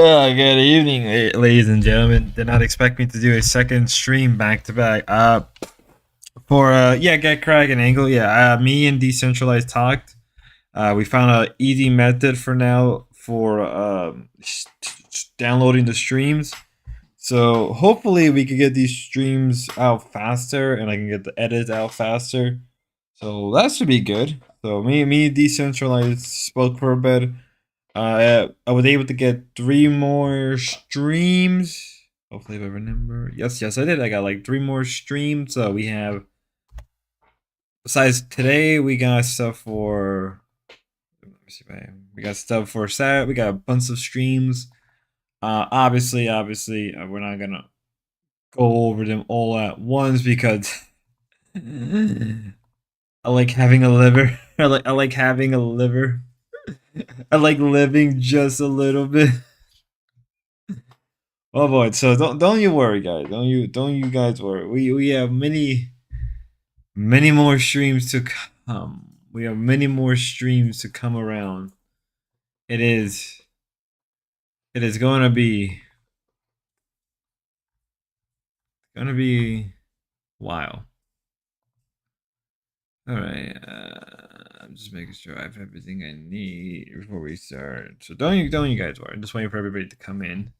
Good evening, ladies and gentlemen. Did not expect me to do a second stream back to back. For Get Craig and Angle. Yeah, me and Decentralized talked. We found an easy method for now for downloading the streams. So hopefully we can get these streams out faster, and I can get the edits out faster. So that should be good. So me and Decentralized spoke for a bit. I was able to get 3 more streams. Hopefully, if I remember. Yes, I did. I got like 3 more streams. So we have. Besides today, we got stuff for. Let me see if we got stuff for Saturday. We got a bunch of streams. Obviously, we're not gonna go over them all at once because I like having a liver. I like having a liver. I like living just a little bit. Oh boy, so don't you worry, guys. Don't you guys worry. We have many more streams to come. We have many more streams to come around. It is gonna be wild. All right, I'm just making sure I have everything I need before we start. So don't you guys worry. I'm just waiting for everybody to come in.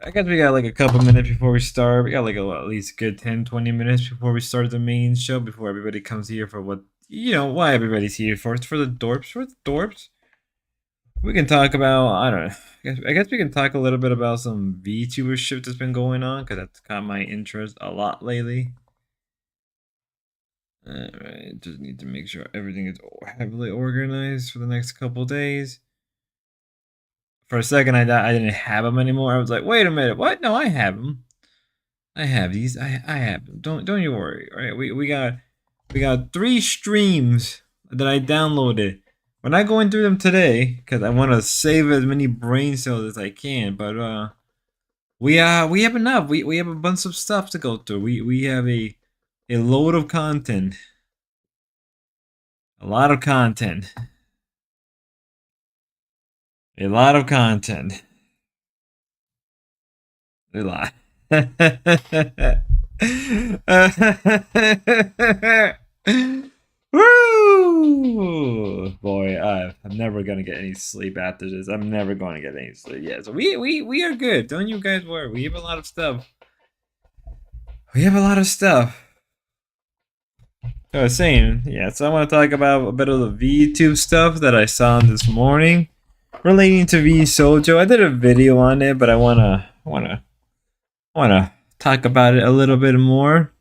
I guess we got like a couple minutes before we start. We got like at least a good 10-20 minutes before we start the main show, before everybody comes here for what, why everybody's here for. It's for the dorps. For the dorps. We can talk about, I don't know. I guess we can talk a little bit about some VTuber shit that's been going on, because that's caught my interest a lot lately. Alright, just need to make sure everything is heavily organized for the next couple days. For a second, I didn't have them anymore. I was like, wait a minute, what? No, I have them. I have these. I have them. Don't you worry. All right, we got 3 streams that I downloaded. We're not going through them today because I want to save as many brain cells as I can. But we have enough. We have a bunch of stuff to go through. We have a load of content. A lot of content. A lot of content. A lot. Woo! Boy, I'm never gonna get any sleep after this. I'm never gonna get any sleep. Yeah, so we are good. Don't you guys worry. We have a lot of stuff. So I was saying, yeah, so I want to talk about a bit of the VTube stuff that I saw this morning relating to VSojo. I did a video on it, but I wanna talk about it a little bit more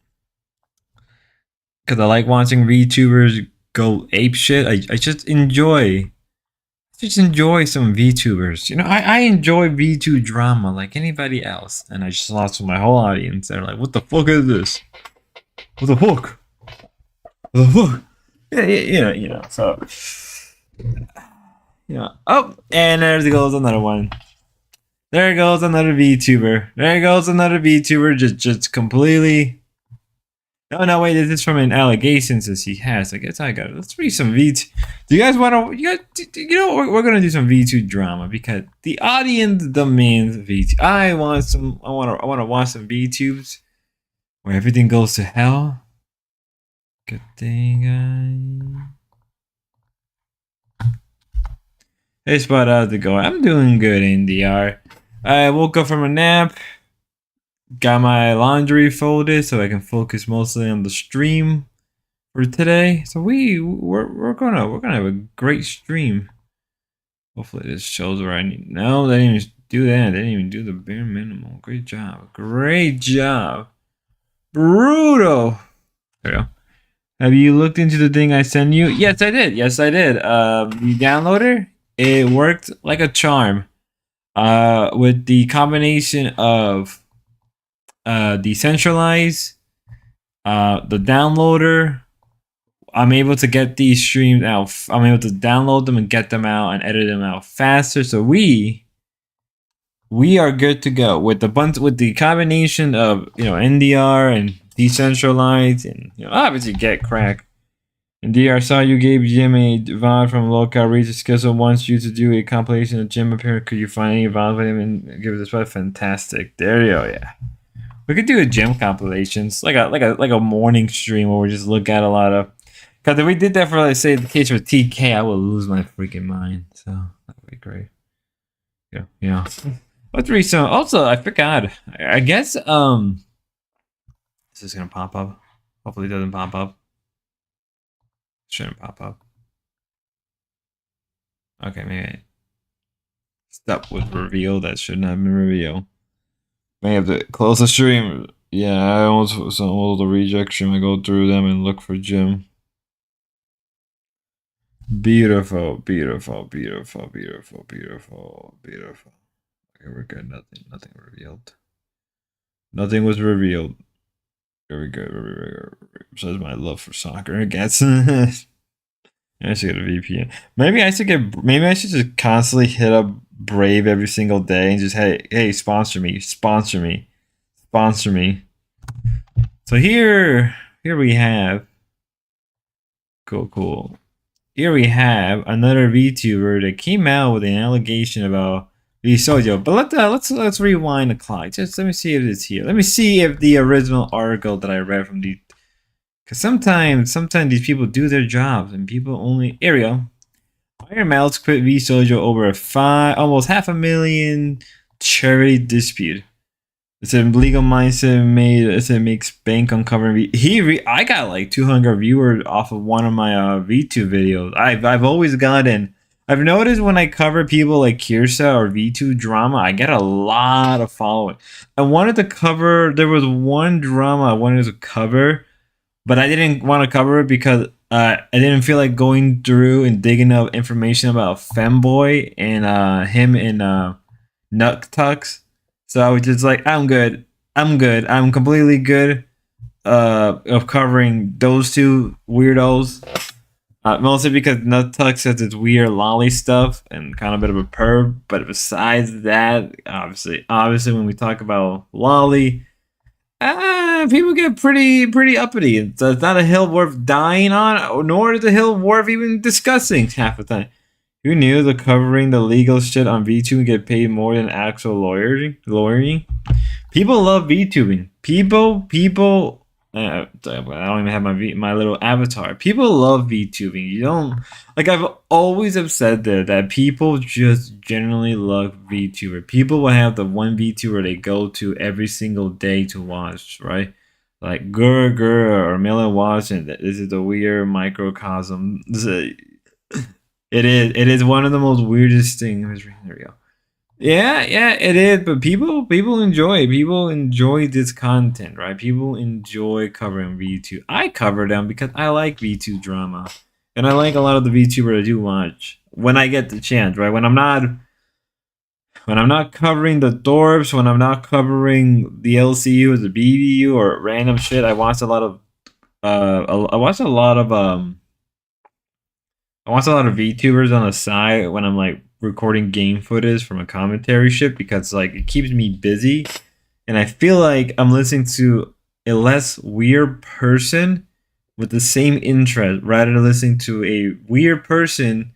because I like watching VTubers go ape shit. I just enjoy some VTubers. I enjoy VTube drama like anybody else, and I just lost my whole audience. They're like, "What the fuck is this? What the fuck? What the fuck?" Yeah, So, oh, and there goes another one. There goes another VTuber. There goes another VTuber. Just completely. No, wait. This is from an allegation says he has. I guess I got it. Let's read some VT. Do you guys want to? We're gonna do some VTube drama because the audience demands VT. I want to watch some VTubes where everything goes to hell. Good thing Hey Spot, how's it going? I'm doing good, NDR. I woke up from a nap, got my laundry folded so I can focus mostly on the stream for today. So we're gonna have a great stream. Hopefully this shows where I need. No, they didn't even do that. They didn't even do the bare minimum. Great job. Brutal. There you go. Have you looked into the thing I sent you? Yes, I did. The downloader, it worked like a charm. With the combination of decentralized, the downloader, I'm able to get these streams out. I'm able to download them and get them out and edit them out faster. So we are good to go with the combination of NDR and decentralized and obviously get crack. Indeed, I saw you gave Jim a VOD from local reach. Schizo wants you to do a compilation of Jim appearance. Could you find any VOD with him and give it this one? Fantastic. There you go. Yeah, we could do a Jim compilations, like a morning stream where we just look at a lot of. Because if we did that for, let's say, the case with TK, I would lose my freaking mind. So that would be great. Yeah. Let's read some. Also, I forgot. I guess is this gonna pop up? Hopefully, it doesn't pop up. Shouldn't pop up. Okay, maybe stuff was revealed that shouldn't have been revealed. May have to close the stream. Yeah, I almost some all the rejection. I go through them and look for Jim. Beautiful. Okay, we're good. Nothing revealed. Nothing was revealed. Very good. Says my love for soccer. I guess. I should get a VPN. Maybe I should just constantly hit up Brave every single day and just hey, sponsor me. So here we have cool. Here we have another VTuber that came out with an allegation about Sojo. But let's rewind the clock. Just let me see if it's here. Let me see if the original article that I read from the, because sometimes these people do their jobs and people only. Here we go. Iron Mouse quit Sojo over almost $500,000 charity dispute. It's a legal mindset makes bank on covering I got like 200 viewers off of one of my V2 videos. I've always gotten. I've noticed when I cover people like Kirsa or V2 drama, I get a lot of following. I wanted to cover. There was one drama I wanted to cover, but I didn't want to cover it because I didn't feel like going through and digging up information about Femboy and him in Nut Tux. So I was just like, I'm good. I'm completely good of covering those two weirdos. Mostly because Nut Tux has its weird lolly stuff and kind of a bit of a perv. But besides that, obviously when we talk about lolly, people get pretty uppity. It's not a hill worth dying on, nor is a hill worth even discussing half the time. Who knew that covering the legal shit on VTubing get paid more than actual lawyering? People love VTubing. People. I don't even have my little avatar. People love VTubing. You don't like. I've always have said that people just generally love VTuber. People will have the one VTuber they go to every single day to watch, right? Like Gurr or Million Watch, and this is the weird microcosm. It is one of the most weirdest things. There we go. Yeah, it is. But people enjoy this content, right? People enjoy covering V2. I cover them because I like V2 drama, and I like a lot of the VTubers I do watch when I get the chance, right? When I'm not covering the Dorps, when I'm not covering the LCU or the BBU or random shit, I watch a lot of VTubers on the side when I'm like recording game footage from a commentary ship because like it keeps me busy and I feel like I'm listening to a less weird person with the same interest rather than listening to a weird person.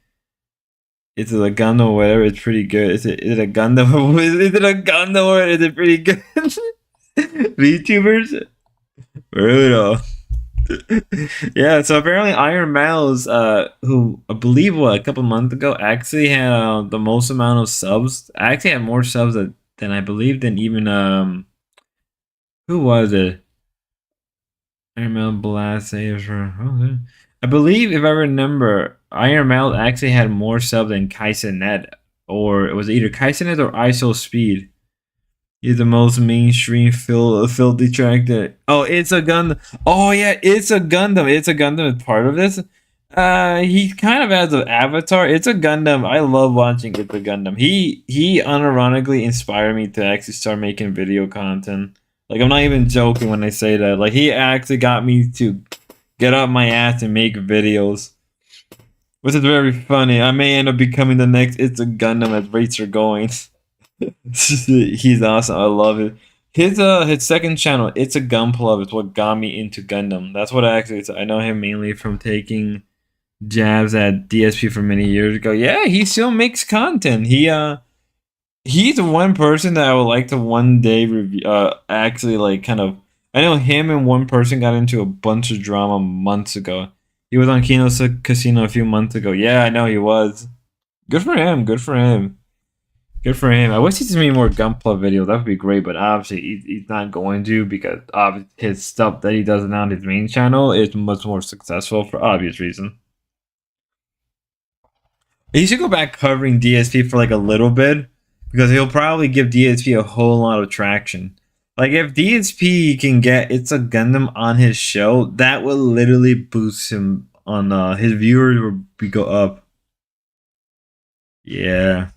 It's a Gundam or whatever. It's pretty good. Is it a Gundam? Is it a Gundam or is it pretty good? VTubers? Brutal. Yeah, so apparently Iron Mouse, who I believe a couple months ago actually had the most amount of subs. I actually had more subs than I believe than even who was it? Iron Mouse Blast. Okay. I believe if I remember, Iron Mouse actually had more subs than Kaisenet, or it was either Kaisenet or ISO Speed. He's the most mainstream filthy track that. Oh, it's a Gundam. Oh yeah, it's a Gundam. It's a Gundam as part of this. He kind of has an avatar. It's a Gundam. I love watching It's a Gundam. He unironically inspired me to actually start making video content. Like I'm not even joking when I say that. Like he actually got me to get up my ass and make videos, which is very funny. I may end up becoming the next It's a Gundam as rates are going. He's awesome. I love it. His second channel, It's a Gun Club, is what got me into Gundam. That's what I know him mainly from taking jabs at DSP for many years ago. Yeah, he still makes content. He's the one person that I would like to one day review. Actually, like kind of. I know him and one person got into a bunch of drama months ago. He was on Casino a few months ago. Yeah, I know he was. Good for him. Good for him. Good for him. I wish he'd made more Gunpla videos. That would be great, but obviously he's not going to because his stuff that he does now on his main channel is much more successful for obvious reasons. He should go back covering DSP for like a little bit because he'll probably give DSP a whole lot of traction. Like if DSP can get It's a Gundam on his show, that will literally boost him on his viewers will go up. Yeah.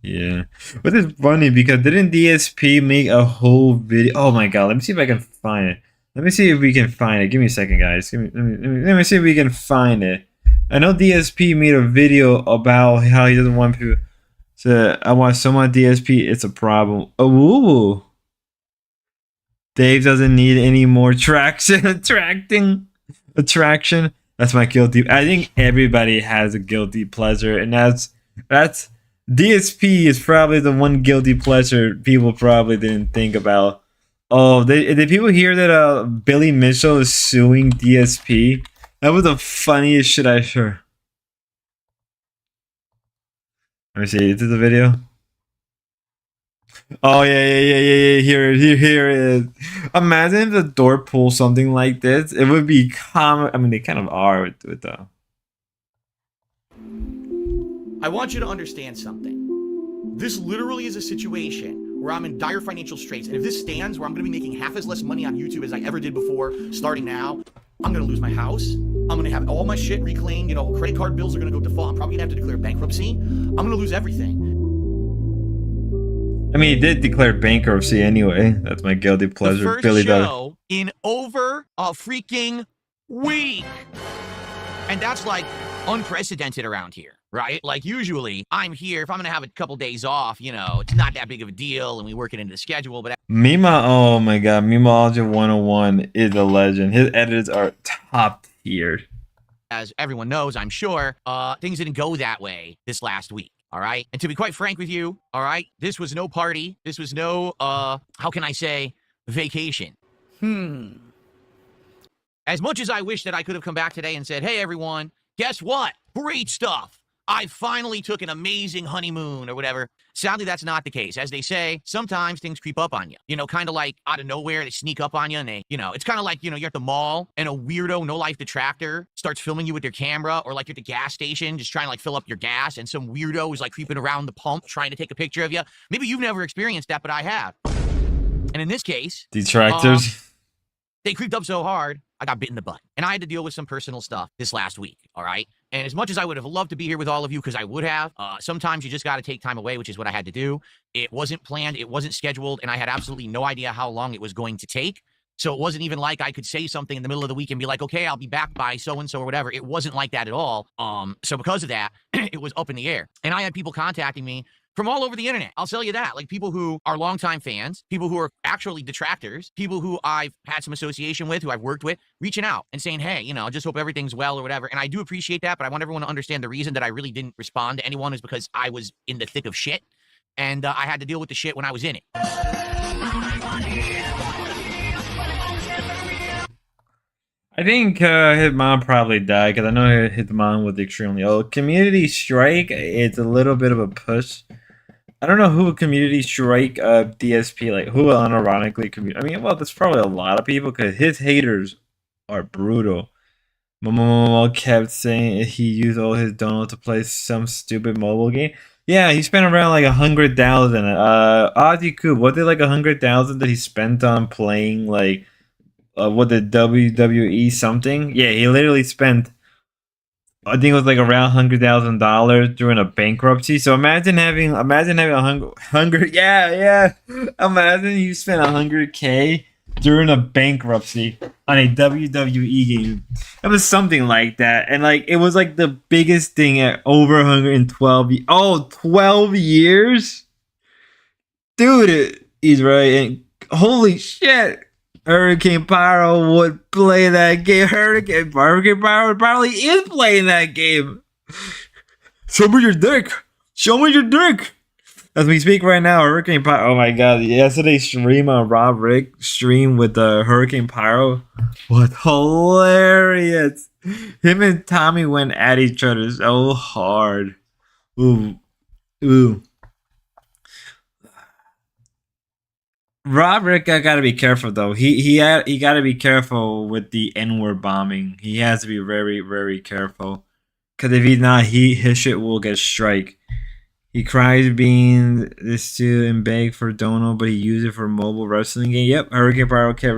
Yeah. But it's funny because didn't DSP make a whole video? Oh my god, let me see if I can find it. Let me see if we can find it. Give me a second, guys. Let me see if we can find it. I know DSP made a video about how he doesn't want people to. I want someone DSP. It's a problem. Oh, Dave doesn't need any more traction. Attraction. That's my guilty. I think everybody has a guilty pleasure, and that's DSP is probably the one guilty pleasure people probably didn't think about. Oh, did people hear that Billy Mitchell is suing DSP? That was the funniest shit I heard. Let me see. Is this the video? Oh yeah. Here it is. Imagine if the door pulls something like this. It would be common. I mean, they kind of are with the. I want you to understand something. This literally is a situation where I'm in dire financial straits, and if this stands where I'm going to be making half as less money on YouTube as I ever did before, starting now, I'm going to lose my house. I'm going to have all my shit reclaimed. You know, credit card bills are going to go default. I'm probably going to have to declare bankruptcy. I'm going to lose everything. I mean, he did declare bankruptcy anyway. That's my guilty pleasure. The first Billy show in over a freaking week. And that's like unprecedented around here, right? Like usually I'm here, if I'm going to have a couple days off, you know, it's not that big of a deal and we work it into the schedule. But Mima, oh my god, Mimology 101 is a legend. His edits are top tier. As everyone knows, I'm sure, things didn't go that way this last week. All right. And to be quite frank with you, all right, this was no party. This was no, how can I say, vacation. As much as I wish that I could have come back today and said, hey, everyone, guess what? Great stuff. I finally took an amazing honeymoon or whatever. Sadly, that's not the case. As they say, sometimes things creep up on you. You know, kind of like out of nowhere, they sneak up on you and they, you know, it's kind of like, you know, you're at the mall and a weirdo no-life detractor starts filming you with their camera, or like you're at the gas station just trying to like fill up your gas and some weirdo is like creeping around the pump trying to take a picture of you. Maybe you've never experienced that, but I have. And in this case, detractors. They creeped up so hard, I got bit in the butt. And I had to deal with some personal stuff this last week, all right? And as much as I would have loved to be here with all of you, because I would have, sometimes you just got to take time away, which is what I had to do. It wasn't planned, it wasn't scheduled, and I had absolutely no idea how long it was going to take. So it wasn't even like I could say something in the middle of the week and be like, okay, I'll be back by so-and-so or whatever. It wasn't like that at all. So because of that, it was up in the air. And I had people contacting me from all over the internet. I'll tell you that. Like people who are longtime fans, people who are actually detractors, people who I've had some association with, who I've worked with, reaching out and saying, hey, you know, I just hope everything's well or whatever. And I do appreciate that, but I want everyone to understand the reason that I really didn't respond to anyone is because I was in the thick of shit. And I had to deal with the shit when I was in it. I think his mom probably died because I know his mom was extremely old. Community strike, it's a little bit of a push. I don't know who community strike DSP, like who unironically I mean, well, there's probably a lot of people because his haters are brutal. Momo kept saying he used all his donuts to play some stupid mobile game. Yeah, he spent around like 100,000. Ozzy Coop, what did like 100,000 that he spent on playing like what the WWE something? Yeah, he literally spent, I think it was like around $100,000 during a bankruptcy. So imagine having a yeah. Imagine you spent $100K during a bankruptcy on a WWE game. It was something like that, and like it was like the biggest thing at over 112. 12 years, dude. He's right. And holy shit, Hurricane Pyro would play that game. Hurricane Pyro probably is playing that game. Show me your dick. Show me your dick. As we speak right now, Hurricane Pyro. Oh my god! Yesterday's stream on Rob Rick stream with the Hurricane Pyro. What hilarious! Him and Tommy went at each other so hard. Ooh, ooh. Rob Rick gotta be careful though. He gotta be careful with the N-word bombing. He has to be very very careful. Cause if he's not, his shit will get strike. He cries being this to and beg for Dono, but he used it for mobile wrestling game. Yep, Hurricane Pyro kept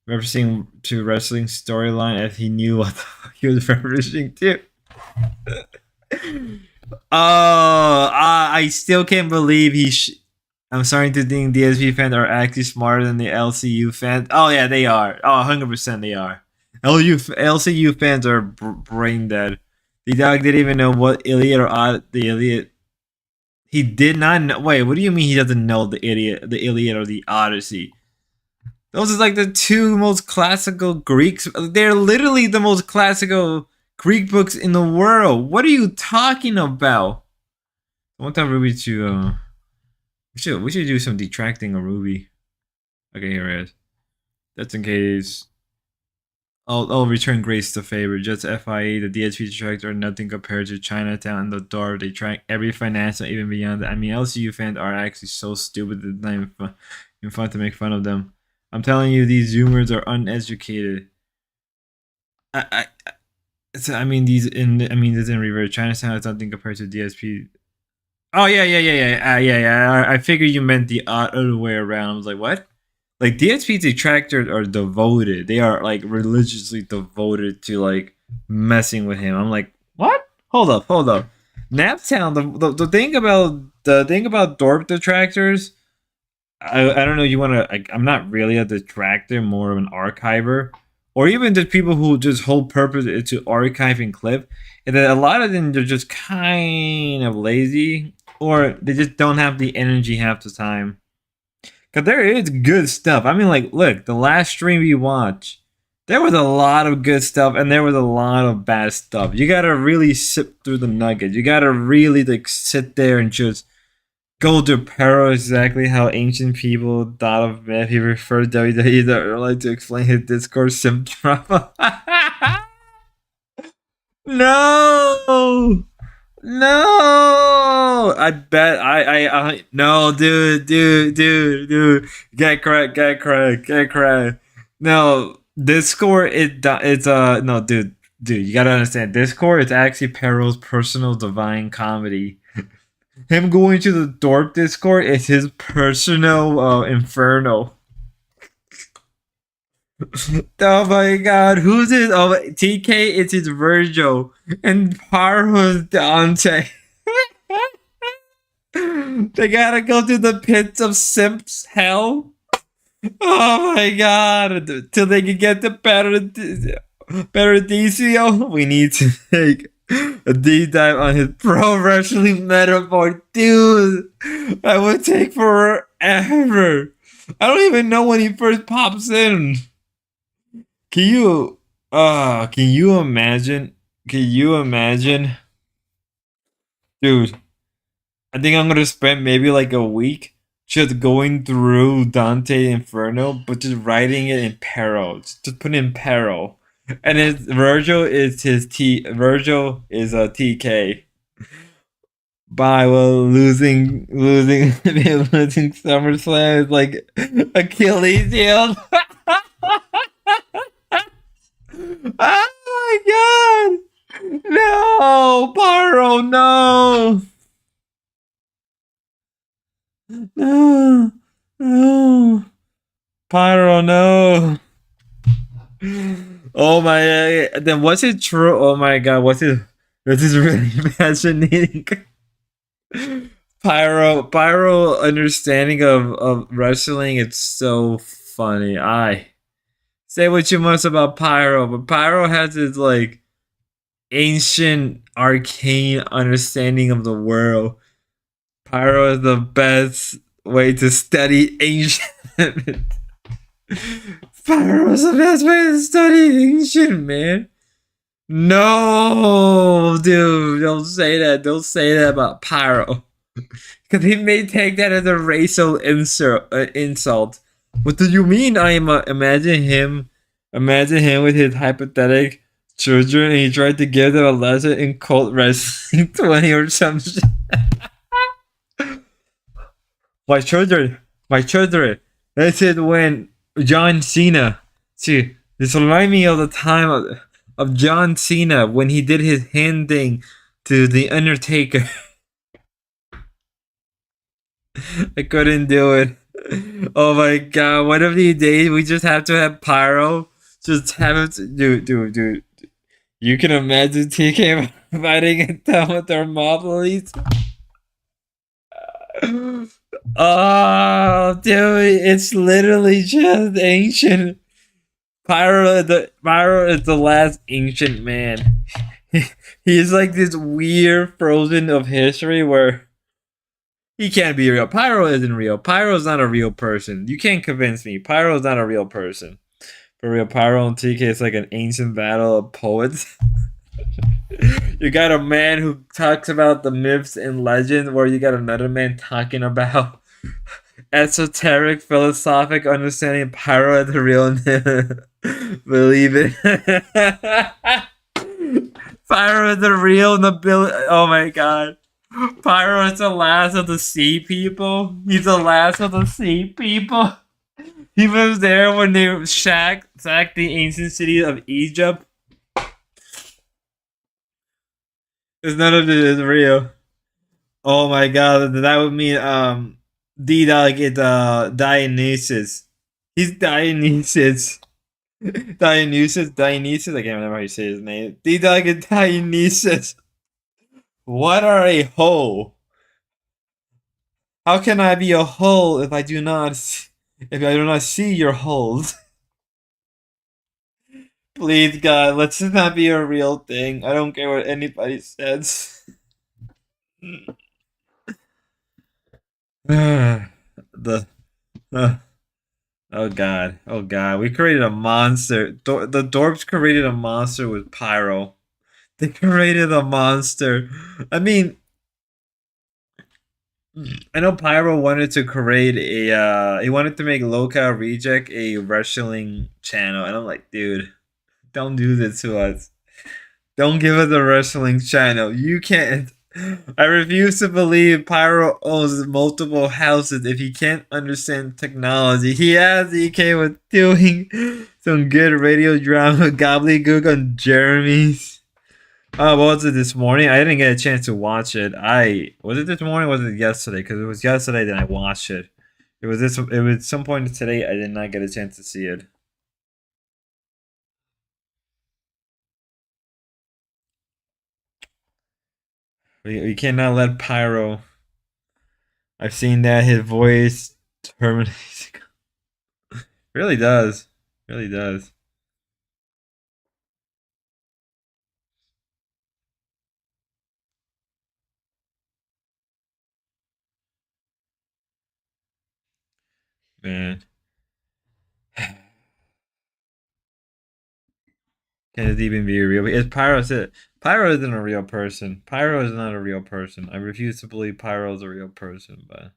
referencing to wrestling storyline as he knew what the fuck he was referencing to. Oh, I still can't believe I'm starting to think DSP fans are actually smarter than the LCU fans. Oh yeah, they are. Oh, 100% they are. LCU fans are brain dead. The dog didn't even know what Iliad or the Iliad. He did not know. Wait, what do you mean he doesn't know the Iliad or the Odyssey? Those are like the two most classical Greeks. They're literally the most classical Greek books in the world. What are you talking about? I want that Ruby to. We should do some detracting of Ruby. Okay, here it is. That's in case. I'll return grace to favor. Just FIA, the DSP detractors are nothing compared to Chinatown and the door. They track every financial, even beyond that. I mean, LCU fans are actually so stupid that it's not even fun to make fun of them. I'm telling you, these Zoomers are uneducated. This in reverse. Chinatown is nothing compared to DSP. Oh yeah. I figured you meant the other way around. I was like, what? Like DSP detractors are devoted. They are like religiously devoted to like messing with him. I'm like, what? Hold up. Naptown. The thing about Dorp detractors. I don't know. You want to? I'm not really a detractor. More of an archiver, or even just people who just whole purpose is to archive and clip. And then a lot of them they're just kind of lazy, or they just don't have the energy half the time. Cause there is good stuff. I mean, like, look, the last stream we watched, there was a lot of good stuff and there was a lot of bad stuff. You gotta really sip through the nuggets. You gotta really like sit there and just go to Pero exactly how ancient people thought of it. He referred to WWE that like to explain his Discord sim drama. No. No, I bet I no, dude, get correct. No, Discord it's no, dude, you gotta understand. Discord is actually Pero's personal divine comedy. Him going to the Dorp Discord is his personal inferno. Oh my god, who's it? Oh, TK, it's his Virgil, and Paro's Dante. They gotta go to the pits of Simps hell. Oh my god, till they can get to Paradiso. We need to take a deep dive on his pro wrestling metaphor. Dude, that would take forever. I don't even know when he first pops in. Can you imagine? Dude, I think I'm gonna spend maybe like a week just going through Dante Inferno, but just writing it in Pero. Just put in Pero. And Virgil is Virgil is a TK. By losing SummerSlam is like Achilles heel. Oh my god! No, Pyro, no, no, Pyro, no. Oh my! Then what's it true? Oh my god! This is really fascinating. Pyro understanding of wrestling. It's so funny. Say what you must about Pyro, but Pyro has this like ancient arcane understanding of the world. Pyro is the best way to study ancient. Pyro's the best way to study ancient, man. No, dude, don't say that. Don't say that about Pyro. Because he may take that as a racial insult. What do you mean? Imagine him. Imagine him with his hypothetical children, and he tried to give them a lesson in cult wrestling 20 or some shit. My children, my children. This is when John Cena. See, this reminds me of the time of John Cena when he did his hand thing to the Undertaker. I couldn't do it. Oh my god! One of these days we just have to have Pyro. Just have it, dude. You can imagine TK fighting a ton with their mobilities. Oh, dude, it's literally just ancient. Pyro is the last ancient man. He's like this weird frozen of history where he can't be real. Pyro isn't real. Pyro's not a real person. You can't convince me. Pyro's not a real person. For real, Pyro and TK is like an ancient battle of poets. You got a man who talks about the myths and legends, where you got another man talking about esoteric, philosophic understanding. Pyro as the real believe it. Pyro is the real nobility. Oh my god. Pyro is the last of the sea people. He's the last of the sea people. He was there when they sacked the ancient city of Egypt. Because none of it is real. Oh my god, that would mean D delegate Dionysus. He's Dionysus. Dionysus. I can't remember how you say his name. D delegate Dionysus. What are a hoe? How can I be a hoe if I do not see your holes? Please, God, let's just not be a real thing. I don't care what anybody says. the oh god, we created a monster. The Dorps created a monster with Pyro. They created a monster. I mean, I know Pyro wanted to create he wanted to make Local Reject a wrestling channel, and I'm like, dude, don't do this to us. Don't give us a wrestling channel. You can't. I refuse to believe Pyro owns multiple houses if he can't understand technology. He has EK with doing some good radio drama gobbledygook on Jeremy's. What was it this morning? I didn't get a chance to watch it. Was it this morning? Or was it yesterday? Because it was yesterday that I watched it. It was some point today. I did not get a chance to see it. We cannot let Pyro. I've seen that his voice terminates. Really does. Really does. Man. Can it even be real? Is Pyro it? Pyro isn't a real person. Pyro is not a real person. I refuse to believe Pyro is a real person, but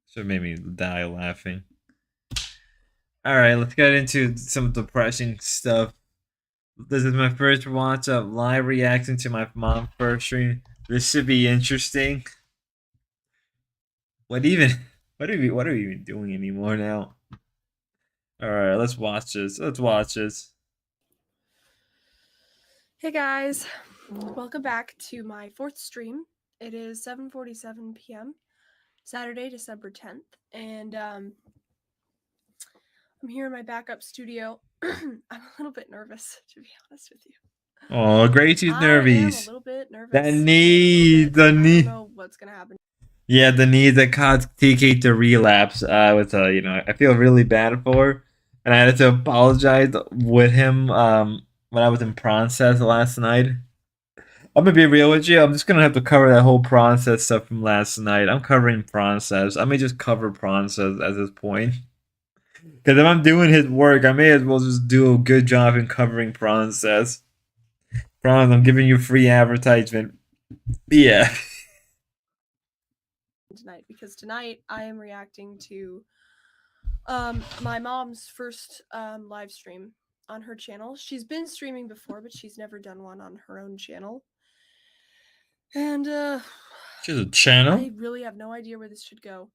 should made me die laughing. Alright, let's get into some depressing stuff. This is my first watch of live reaction to my mom's first stream. This should be interesting. What are we even doing anymore now? Alright, let's watch this. Hey guys, welcome back to my fourth stream. It is 7:47 p.m. Saturday, December 10th, and I'm here in my backup studio. I'm a little bit nervous, to be honest with you. Oh, Gracie's nervous. I'm a little bit nervous. The knee. I don't know what's gonna happen. Yeah, the knee that caused TK to relapse. I feel really bad for her, and I had to apologize with him when I was in Process last night. I'm gonna be real with you. I'm just gonna have to cover that whole process stuff from last night. I'm covering process. I may just cover process at this point. Because if I'm doing his work, I may as well just do a good job in covering process. Franz, I'm giving you free advertisement. Yeah. Tonight, because tonight I am reacting to my mom's first live stream on her channel. She's been streaming before, but she's never done one on her own channel. And She's a channel. I really have no idea where this should go.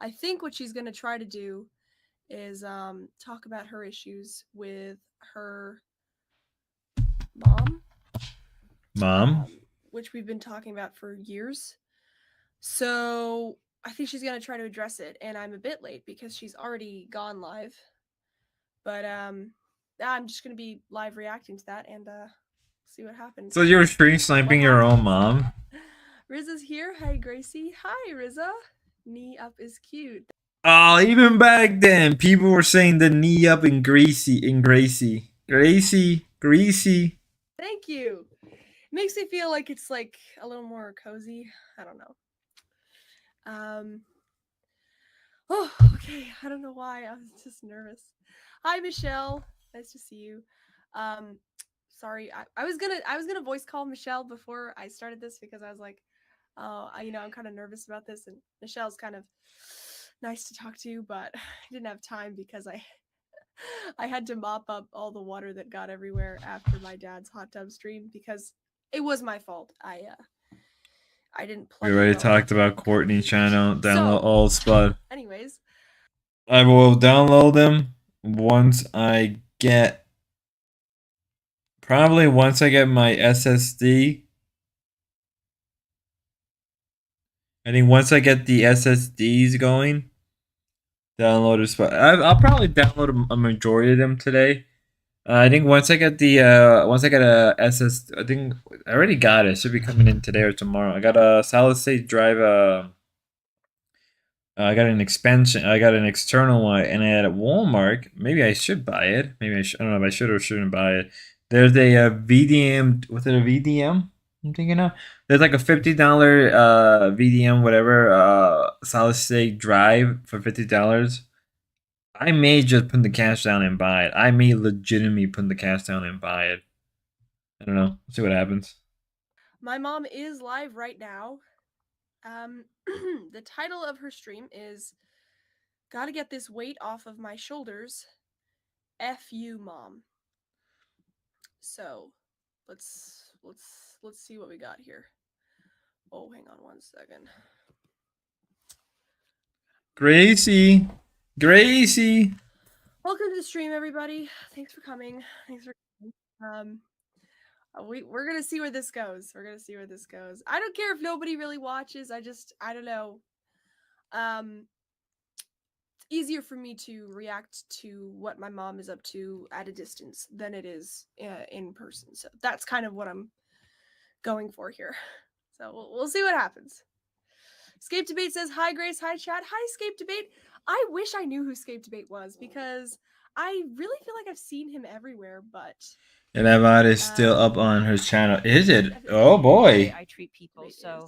I think what she's gonna try to do is talk about her issues with her mom, which we've been talking about for years. So I think she's gonna try to address it, and I'm a bit late because she's already gone live. But I'm just gonna be live reacting to that and see what happens. So you're stream sniping your own mom? Rizza's here. Hi, Gracie. Hi, Rizza. Knee up is cute. Oh, even back then, people were saying the knee up in Gracie. Greasy. Thank you. It makes me feel like it's like a little more cozy. I don't know. Oh, okay. I don't know why. I was just nervous. Hi, Michelle. Nice to see you. Sorry. I was gonna voice call Michelle before I started this because I was like, I'm kind of nervous about this, and Michelle's kind of nice to talk to, but I didn't have time because I had to mop up all the water that got everywhere after my dad's hot tub stream because it was my fault. I didn't plug. We already talked about Courtney's channel. Download all Spud. Anyways, I will download them once I get my SSD. I think once I get the SSDs going, download a Spud. I'll probably download a majority of them today. I think once I get a SS, I think I already got it. It should be coming in today or tomorrow. I got a solid state drive. I got an expansion. I got an external one, and at Walmart, maybe I should buy it. Maybe I should. I don't know if I should or shouldn't buy it. There's a VDM. Was it a VDM? I'm thinking of. There's like a $50 VDM, whatever, solid state drive for $50. I may just put the cash down and buy it. I may legitimately put the cash down and buy it. I don't know. We'll see what happens. my mom is live right now. The title of her stream is "Gotta Get This Weight Off of My Shoulders." F you, mom. So, let's see what we got here. Oh, hang on one second. Gracie. Welcome to the stream, everybody. Thanks for coming. We're gonna see where this goes. I don't care if nobody really watches. I don't know. It's easier for me to react to what my mom is up to at a distance than it is in person. So that's kind of what I'm going for here. So we'll see what happens. Scape Debate says, hi, Grace. Hi, chat. Hi, Scape Debate. I wish I knew who Scape Debate was because I really feel like I've seen him everywhere, but... And that is still up on her channel. Is it? Oh, boy. I treat people, so...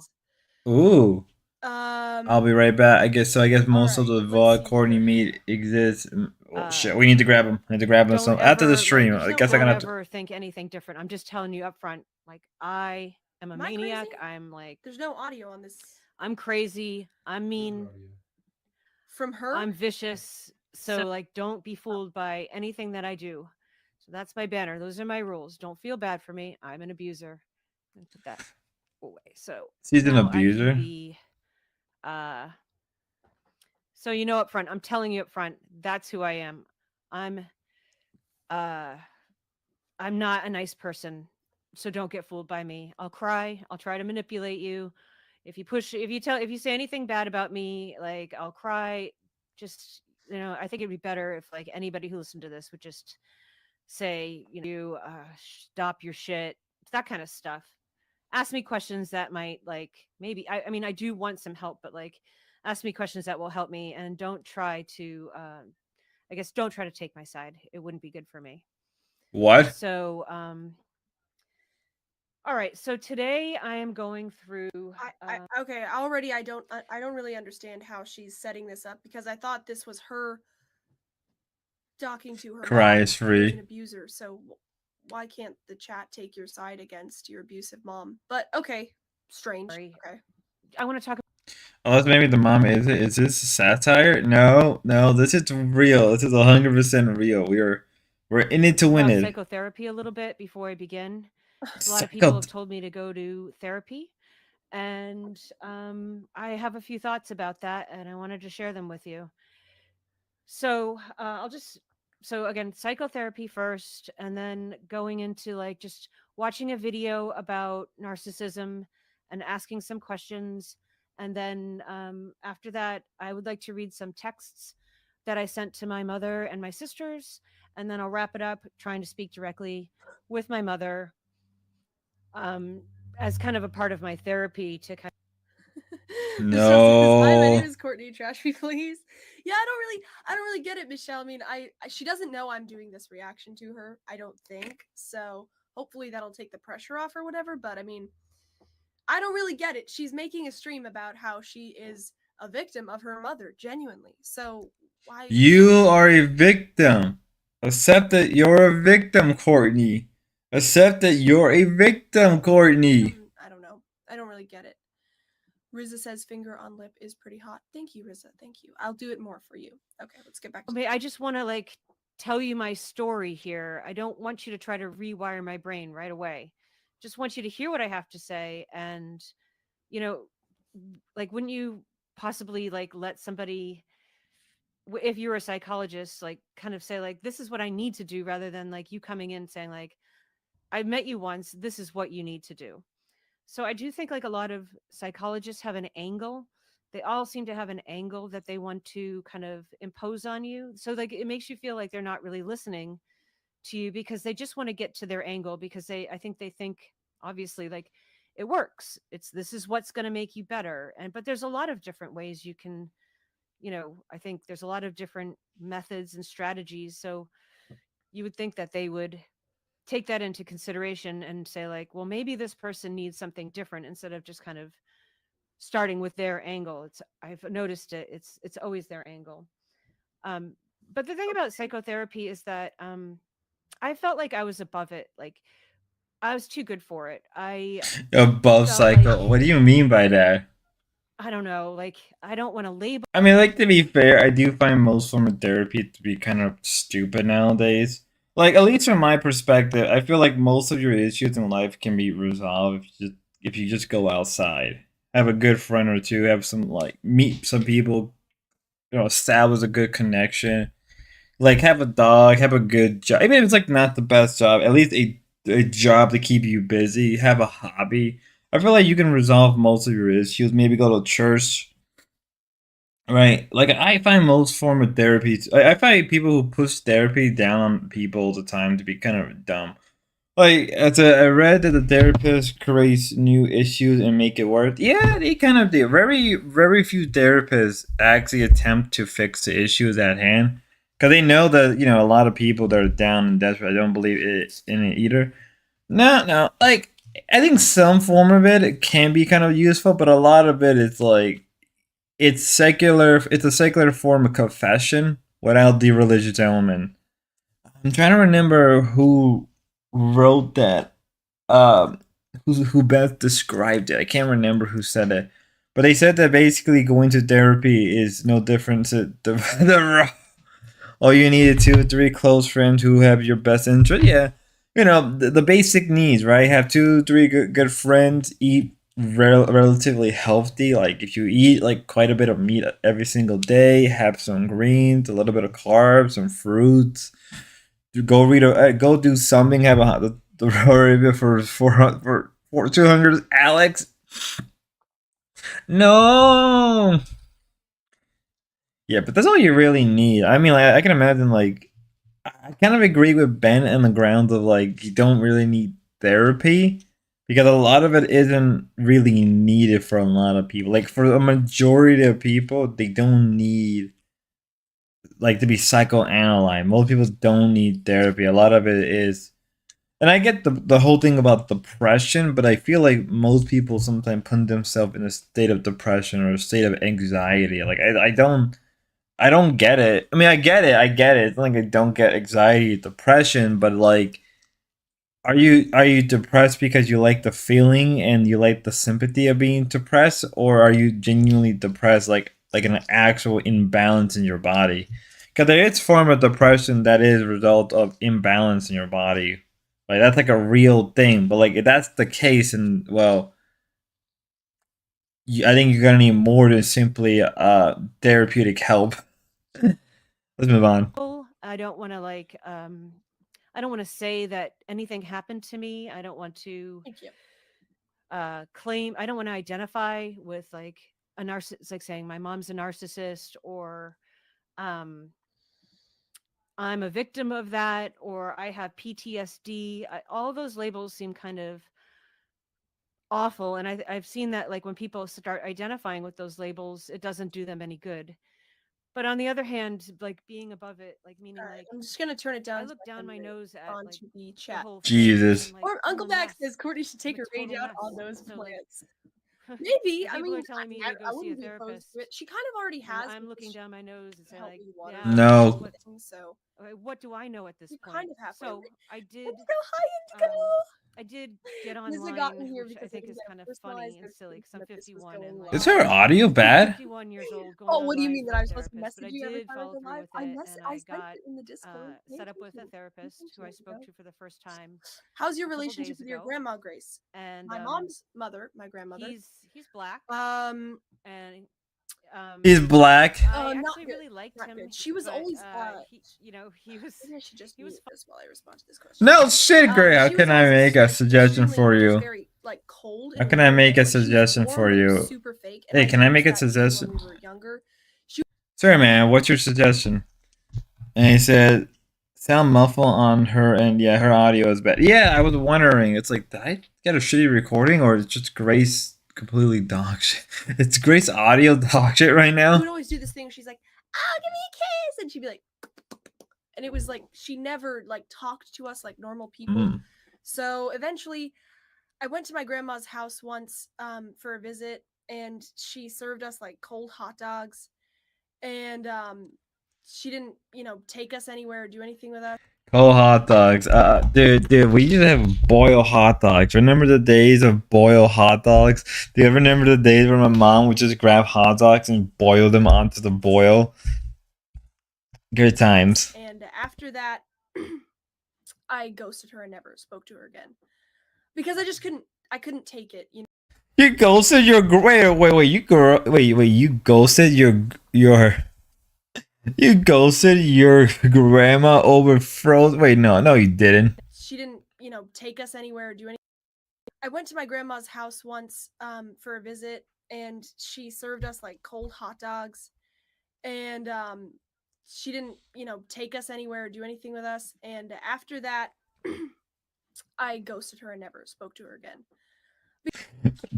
Ooh. I'll be right back. I guess most of the VOD Courtney meet exists. Oh, shit. We need to grab him. So after the stream. I guess I'm gonna have to... Don't ever think anything different. I'm just telling you up front. Like, I am a maniac. Crazy? I'm like... There's no audio on this. I'm crazy. I'm mean. From her? I'm vicious. So, like, don't be fooled by anything that I do. So that's my banner. Those are my rules. Don't feel bad for me. I'm an abuser. And put that away. So she's an abuser. So up front, I'm telling you up front, that's who I am. I'm not a nice person. So don't get fooled by me. I'll cry. I'll try to manipulate you. If you say anything bad about me, like, I'll cry. Just, I think it'd be better if, like, anybody who listened to this would just say, stop your shit, that kind of stuff. Ask me questions that might, like, maybe, I mean, I do want some help, but, like, ask me questions that will help me, and don't try to, don't try to take my side. It wouldn't be good for me. What? So, All right, so today I am going through. Okay. Already, I don't really understand how she's setting this up because I thought this was her talking to her Cry mom, is who's an free. abuser. So why can't the chat take your side against your abusive mom? But okay, strange. Sorry, Okay. I want to talk Unless maybe the mom is it? Is this satire? No, no. This is real. This is 100% real. We're in it to win about it. psychotherapy a little bit before I begin. A lot of people Psycho. have told me to go to therapy, and I have a few thoughts about that, and I wanted to share them with you. So I'll just so again psychotherapy first, and then going into like just watching a video about narcissism and asking some questions, and then after that I would like to read some texts that I sent to my mother and my sisters, and then I'll wrap it up trying to speak directly with my mother um, as kind of a part of my therapy to kind Michelle says, "Hi, my name No. is Courtney. Trash me, please." Yeah, I don't really get it, Michelle. I mean, she doesn't know I'm doing this reaction to her. I don't think so. Hopefully, that'll take the pressure off or whatever. But I mean, I don't really get it. She's making a stream about how she is a victim of her mother, genuinely. So why? You are a victim. Accept that you're a victim, Courtney. Accept that you're a victim, Courtney. I don't know. I don't really get it. Riza says finger on lip is pretty hot. Thank you, Riza. Thank you. I'll do it more for you. Okay, let's get back to. I just want to like tell you my story here. I don't want you to try to rewire my brain right away. Just want you to hear what I have to say, and you know, like wouldn't you possibly like let somebody if you're a psychologist like kind of say like this is what I need to do rather than like you coming in saying like I met you once, this is what you need to do. So I do think like a lot of psychologists have an angle. They all seem to have an angle that they want to kind of impose on you. So like it makes you feel like they're not really listening to you because they just want to get to their angle because I think they think obviously like it works. It's this is what's going to make you better. And but there's a lot of different ways you can, I think there's a lot of different methods and strategies. So you would think that they would take that into consideration and say like, well, maybe this person needs something different instead of just kind of starting with their angle. I've noticed it's always their angle. Um, but the thing about psychotherapy is that I felt like I was above it. Like I was too good for it. I Above felt like psycho. What do you mean by that? I don't know. Like I don't want to label. I mean, like, to be fair, I do find most form of therapy to be kind of stupid nowadays. Like, at least from my perspective, I feel like most of your issues in life can be resolved if you just go outside, have a good friend or two, have some, like, meet some people, establish a good connection. Like, have a dog, have a good job. Even if it's, like, not the best job, at least a job to keep you busy, have a hobby. I feel like you can resolve most of your issues. Maybe go to church. Right. Like I find most form of therapy. I find people who push therapy down on people all the time to be kind of dumb. Like I read that the therapist creates new issues and make it worse. Yeah, they kind of do. Very few therapists actually attempt to fix the issues at hand because they know that a lot of people that are down and desperate don't believe in it either. No, no. Like I think some form of it can be kind of useful, but a lot of it is like it's secular. It's a secular form of confession without the religious element. I'm trying to remember who wrote that. Who best described it? I can't remember who said it, but they said that basically going to therapy is no different to all you need is 2 or 3 close friends who have your best interest. Yeah, the basic needs, right? Have 2 3 good friends, eat relatively healthy. Like if you eat like quite a bit of meat every single day, have some greens, a little bit of carbs, some fruits. Go read go do something. Have the Rory for 200. Alex, no. Yeah, but that's all you really need. I mean, like, I can imagine, like, I kind of agree with Ben on the grounds of, like, you don't really need therapy because a lot of it isn't really needed for a lot of people. Like, for a majority of people, they don't need, like, to be psychoanalyzed. Most people don't need therapy. A lot of it is and I get the whole thing about depression, but I feel like most people sometimes put themselves in a state of depression or a state of anxiety. Like I don't get it. I mean, I get it. It's not like I don't get anxiety, depression, but like, are you depressed because you like the feeling and you like the sympathy of being depressed, or are you genuinely depressed, like an actual imbalance in your body? Because there is form of depression that is a result of imbalance in your body. Like that's like a real thing. But like if that's the case, and well, I think you're gonna need more than simply therapeutic help. Let's move on. I don't want to I don't want to say that anything happened to me. I don't want to Thank you. claim. I don't want to identify with like a narcissist, like saying my mom's a narcissist or um I'm a victim of that or I have PTSD. All those labels seem kind of awful, and I've seen that like when people start identifying with those labels, it doesn't do them any good. But on the other hand, like being above it, like meaning All right, like I'm just gonna turn it down I so look I down can my move nose at on like to the the chat. whole thing, and Jesus. I'm like, Or I'm Uncle a Max mess. says Courtney should I'm take a her rage total out mess. on those So like, plants. Maybe. and I people mean, are telling me to I go see a wouldn't be opposed to it. therapist, She kind of already and has I'm because looking she down my nose and say helped like, me water yeah, them okay, No. and everything. So okay, what do I know at this you point? kind of halfway. So Indigo, hi Indigo. I did get Nizza got online, me here which I because I think didn't is get a kind of funny personalized and silly because notification I'm that this was 51 going and Is like her live. audio I'm bad? 51 years old, going Oh, on what do you live mean for that a I'm supposed to therapist, but message I you every did time I follow go through live? with it, and I I sent got it in the Discord. set Thank up with a you. therapist Thank who you, I spoke Indigo. to for the first time How's your a couple relationship days with your ago, grandma, Grace? and My mom's mother, my grandmother. he's black, Um, and He's black. I not actually good. really liked Not him, good. She was but always he, you know, maybe I should just he was mute this while I respond to this question. No shit, Gray. How She was can I always make a suggestion extremely for just you? very like cold How in a can I weird make way. a Like she was suggestion warm, for but it was you? super fake. And Hey, I can I make noticed a that even when suggestion? we were younger. Sorry, man. What's your suggestion? And he said, sound muffle on her, and yeah, her audio is bad. Yeah, I was wondering. It's like, did I get a shitty recording, or it's just Grace completely dog shit? It's Grace audio dog shit right She now. would always do this thing. She's like, "Oh, give me a kiss," and she'd be like, and it was like she never like talked to us like normal people. Mm. So eventually, I went to my grandma's house once for a visit, and she served us like cold hot dogs, and she didn't, take us anywhere or do anything with us. Cold hot dogs. Dude, we used to have boil hot dogs. Remember the days of boil hot dogs? Do you ever remember the days where my mom would just grab hot dogs and boil them onto the boil? Good times. And after that, I ghosted her and never spoke to her again because I couldn't take it. You ghosted your you ghosted you ghosted your grandma over frozen. Wait, no, you didn't. She didn't, take us anywhere or do anything. I went to my grandma's house once for a visit, and she served us like cold hot dogs, and she didn't, take us anywhere or do anything with us. And after that, I ghosted her and never spoke to her again.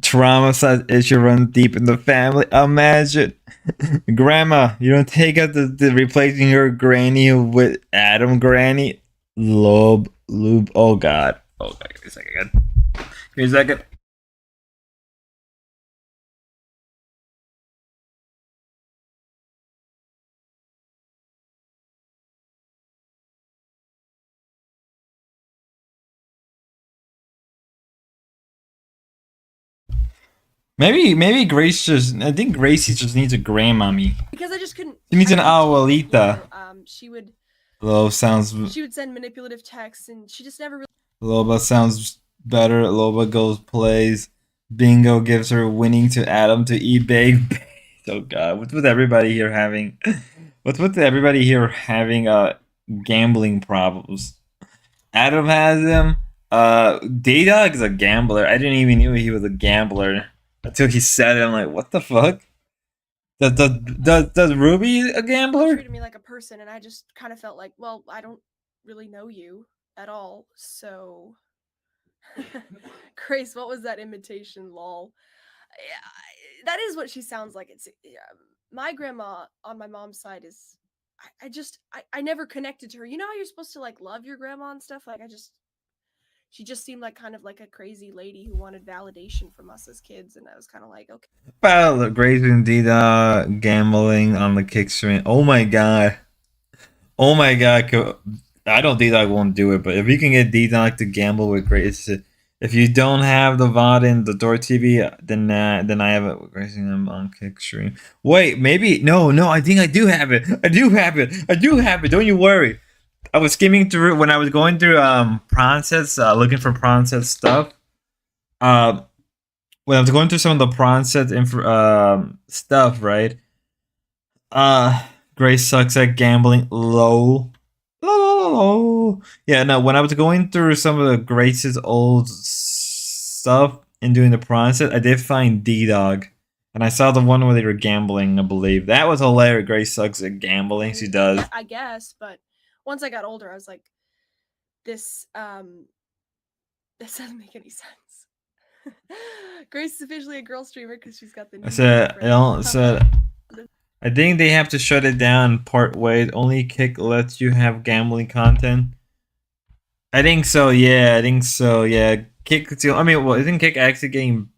Trauma size issue run deep in the family. Imagine, grandma, you don't take out the replacing your granny with Adam granny. Lube. Oh god. Give me a second. Give me a second. Maybe Grace just. I think Gracie just needs a grandmommy. Because I just couldn't. She needs I an couldn't take it, abuelita. she would. Low sounds. She would send manipulative texts, and she just never really. Loba sounds better. Loba goes plays. Bingo gives her winning to Adam to eBay. Oh god, what's with everybody here having? What's with everybody here having gambling problems? Adam has them. D-Dog is a gambler. I didn't even know he was a gambler until he said it. I'm like, what the fuck? Does Ruby a gambler? Treated me like a person, and I just kind of felt like, well, I don't really know you at all, so. Grace, what was that imitation? Lol. Yeah, that is what she sounds like. It's my grandma on my mom's side is. I never connected to her. You know how you're supposed to like love your grandma and stuff. Like I just she just seemed like kind of like a crazy lady who wanted validation from us as kids, and I was kind of like, okay. Well, Grace indeed gambling on the kick stream. Oh my god. Oh my god. I don't D-Dog won't do it, but if you can get D-Dog to gamble with Grace, if you don't have the VOD in the Door TV, then I have it with Grace and on kick stream. Wait, maybe no, I think I do have it. I do have it. Don't you worry. I was skimming through when I was going through prawn sets, looking for prawn set stuff. When I was going through some of the prawn set stuff, right? Grace sucks at gambling. Low. Yeah, no, when I was going through some of the Grace's old stuff and doing the prawn set, I did find D-Dog. And I saw the one where they were gambling, I believe. That was hilarious. Grace sucks at gambling. She does. I guess, but once I got older, I was like, this doesn't make any sense. Grace is officially a girl streamer because she's got the new I think they have to shut it down part ways. Only Kick lets you have gambling content. I think so, yeah. Kick, I mean, well, isn't Kick actually getting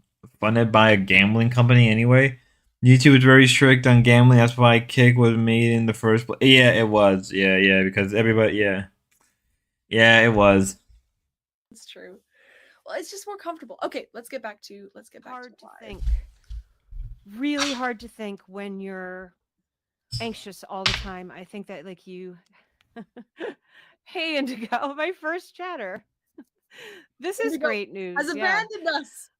funded by a gambling company anyway? YouTube is very strict on gambling. That's why Kick was made in the first place. Yeah, it was. Yeah, because everybody, yeah, it was. It's true. Well, it's just more comfortable. Okay, let's get back to hard to think. Really hard to think when you're anxious all the time. I think that like you Hey Indigo, my first chatter. This is Indigo great news. has abandoned us.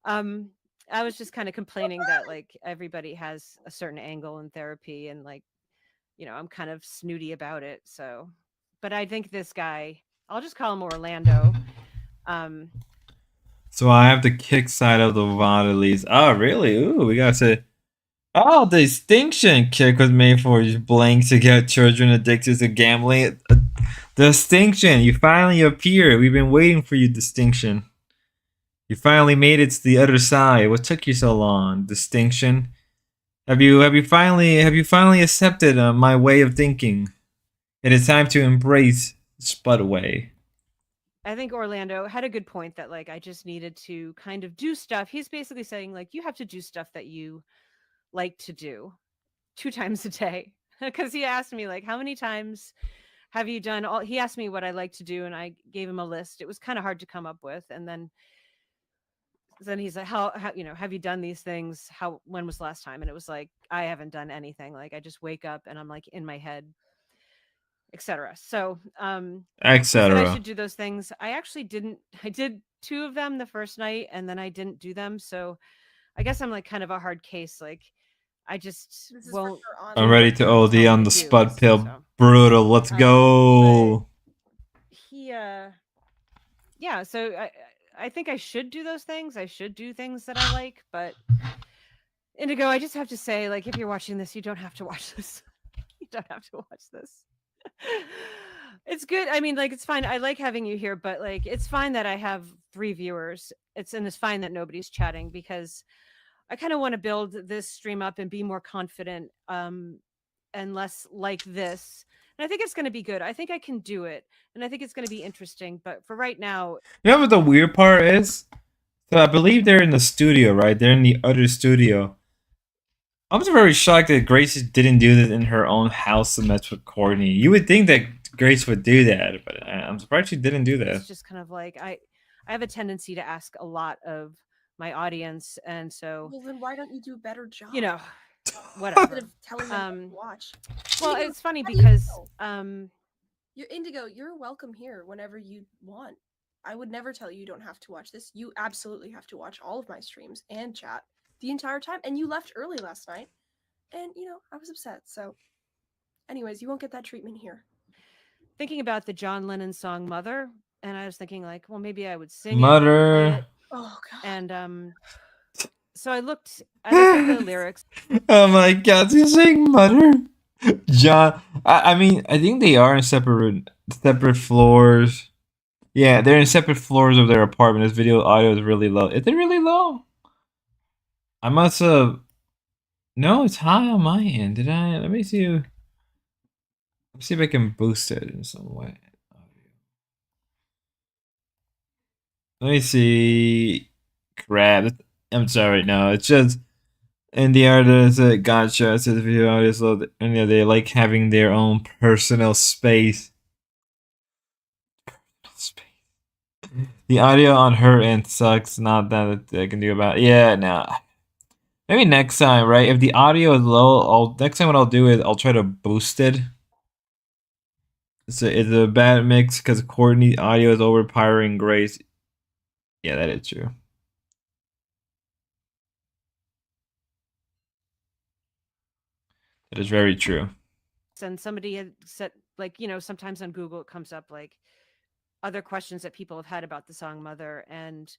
I was just kind of complaining that like everybody has a certain angle in therapy, and like, you know, I'm kind of snooty about it. So, but I think this guy, I'll just call him Orlando. So I have the Kick side of the VOD at least. Oh, really? Ooh, we gotta say. Oh, the distinction Kick was made for blank to get children addicted to gambling. Distinction, you finally appeared. We've been waiting for you, Distinction. You finally made it to the other side. What took you so long, Distinction? Have you finally accepted my way of thinking? It is time to embrace Spudway. I think Orlando had a good point that like I just needed to kind of do stuff. He's basically saying like you have to do stuff that you like to do 2 times a day, because he asked me like how many times have you done all, he asked me what I like to do and I gave him a list. It was kind of hard to come up with, and then he's like how you know, have you done these things, when was the last time? And it was like I haven't done anything, like I just wake up and I'm like in my head, etc. So etc. I should do those things. I actually didn't. I did 2 of them the first night and then I didn't do them, so I guess I'm like kind of a hard case. Like I just won't. I'm ready to OD on the Spud pill. So, brutal. Let's go. He yeah, so I think I should do those things. I should do things that I like, but Indigo, I just have to say, like, if you're watching this, you don't have to watch this. You don't have to watch this. It's good. I mean, like, it's fine. I like having you here, but like, it's fine that I have 3 viewers. It's fine that nobody's chatting, because I kind of want to build this stream up and be more confident, and less like this. And I think it's going to be good. I think I can do it, and I think it's going to be interesting. But for right now, you know what the weird part is? So I believe they're in the studio, right? They're in the other studio. I'm just very shocked that Grace didn't do this in her own house and met with Courtney. You would think that Grace would do that, but I'm surprised she didn't do that. It's just kind of like I have a tendency to ask a lot of my audience, and so. Well, then why don't you do a better job? You know, whatever. Instead of telling them to watch. Well, Indigo, it's funny because you're Indigo. You're welcome here whenever you want. I would never tell you you don't have to watch this. You absolutely have to watch all of my streams and chat the entire time. And you left early last night, and you know I was upset. So, anyways, you won't get that treatment here. Thinking about the John Lennon song "Mother," and I was thinking like, well, maybe I would sing Mother. it. Oh god. And so I looked at the lyrics. Oh my god, you saying Mother? John, I mean, I think they are in separate floors. Yeah, they're in separate floors of their apartment. This video audio is really low. Is it really low? I must have. No, it's high on my end. Did I? Let me see. Let's see if I can boost it in some way. Let me see. Crap. I'm sorry. No, it's just in the art there's a gotcha. It says video artists love and they like having their own personal space. The audio on her end sucks. Not that they can do about. Yeah, no. Maybe next time, right? If the audio is low, next time what I'll do is I'll try to boost it. So it's a bad mix because Courtney's audio is overpowering Grace. Yeah, that is true. That is very true. And somebody had said, like, sometimes on Google it comes up like other questions that people have had about the song Mother. And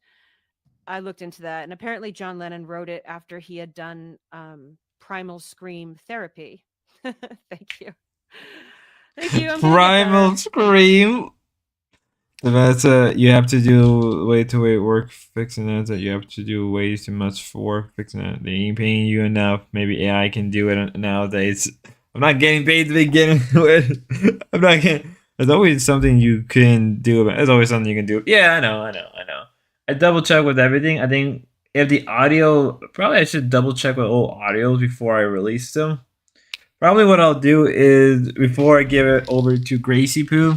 I looked into that. And apparently John Lennon wrote it after he had done Primal Scream therapy. Thank you. Thank you. I'm Primal Scream. That's you have to do way too much work fixing it. That you have to do way too much work fixing it. They ain't paying you enough. Maybe AI can do it nowadays. I'm not getting paid to begin with. I'm not getting. There's always something you can do. There's always something you can do. Yeah, I know. I double check with everything. I think if the audio, probably I should double check with all audios before I release them. Probably what I'll do is before I give it over to Gracie Poo,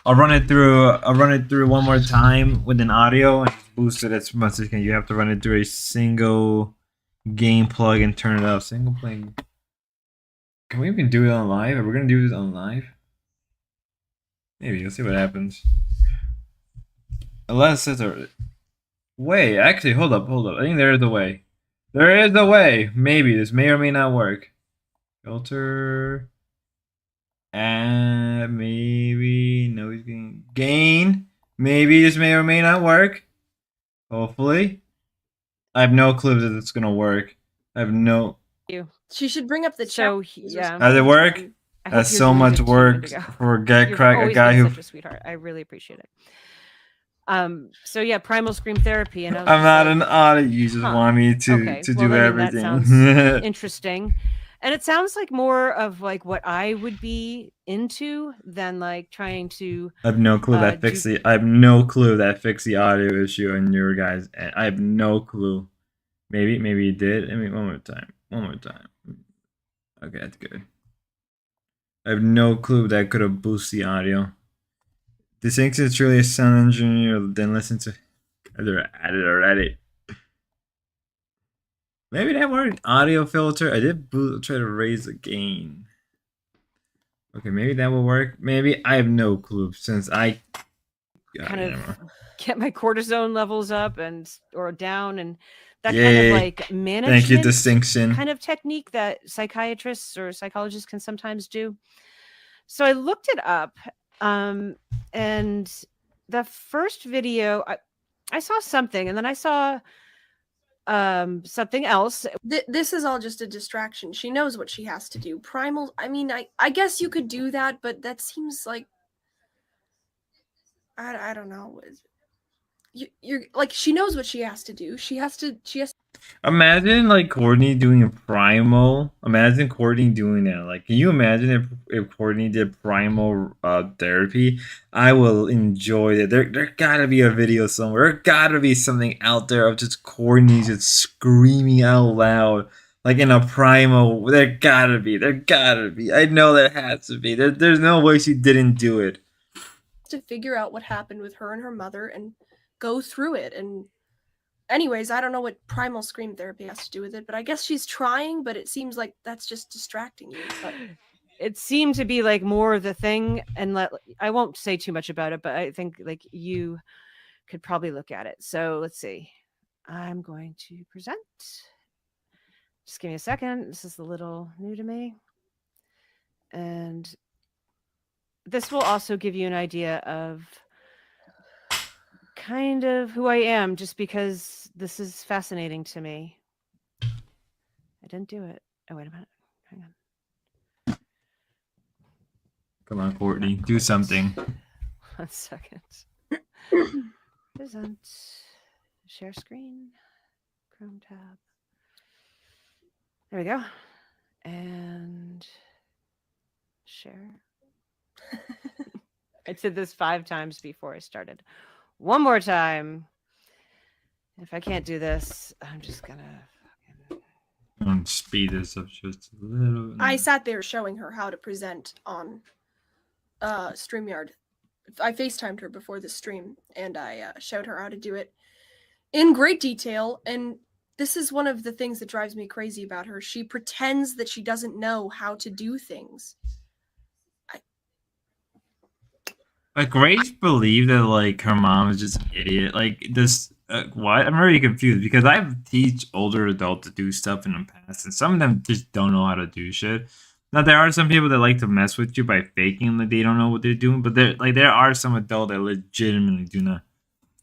I'll run it through one more time with an audio and boost it as much as you can. You have to run it through a single game plug and turn it up. Single play. Can we even do it on live? Are we gonna do this on live? Maybe. Let's see what happens. Unless it's a way. Actually, hold up. I think there is a way. There is a way. Maybe this may or may not work. Filter. And maybe no, he's getting gain. Maybe this may or may not work. Hopefully, I have no clue that it's gonna work. I have no. She should bring up the chat. So yeah, Does it work? That's so much work for a guy who. Such a sweetheart. I really appreciate it. So yeah, Primal Scream therapy, and I'm not an audit. You just want me to do everything. That sounds interesting. And it sounds like more of like what I would be into than like trying to. I have no clue that fix the. I have no clue that fixed the audio issue on your guys. I have no clue. Maybe you did. I mean, one more time. Okay, that's good. I have no clue that could have boosted the audio. This thinks it's really a sound engineer. Then listen to either add it or edit. Maybe that worked. Audio filter. I did try to raise the gain. Okay, maybe that will work. Maybe I have no clue since I kind of get my cortisone levels up or down, and that kind of like management. Thank you, distinction. Kind of technique that psychiatrists or psychologists can sometimes do. So I looked it up, and the first video I saw something, and then I saw something else. This is all just a distraction. She knows what she has to do. Primal. I mean, I guess you could do that, but that seems like I don't know. You're like, she knows what she has to do. She has to. Imagine like Courtney doing a primal. Imagine Courtney doing that. Like, can you imagine if Courtney did primal therapy? I will enjoy it. There gotta be a video somewhere. There gotta be something out there of just Courtney just screaming out loud, like in a primal. There gotta be. I know there has to be. There's no way she didn't do it. To figure out what happened with her and her mother and go through it. And anyways, I don't know what primal scream therapy has to do with it, but I guess she's trying, but it seems like that's just distracting you. But it seemed to be like more of the thing, and I won't say too much about it, but I think like you could probably look at it. So let's see. I'm going to present. Just give me a second. This is a little new to me. And this will also give you an idea of kind of who I am, just because this is fascinating to me. I didn't do it. Oh, wait a minute. Hang on. Come on, Courtney. Do something. 1 second. Present. Share screen. Chrome tab. There we go. And share. I did this 5 times before I started. one more time. If I can't do this, I'm just gonna. Speed this up just a little. I sat there showing her how to present on StreamYard. I FaceTimed her before the stream, and I showed her how to do it in great detail. And this is one of the things that drives me crazy about her. She pretends that she doesn't know how to do things. Like Grace believed that like her mom is just an idiot. Like this, what? I'm really confused because I've teach older adults to do stuff in the past, and some of them just don't know how to do shit. Now there are some people that like to mess with you by faking like they don't know what they're doing, but there are some adults that legitimately do not.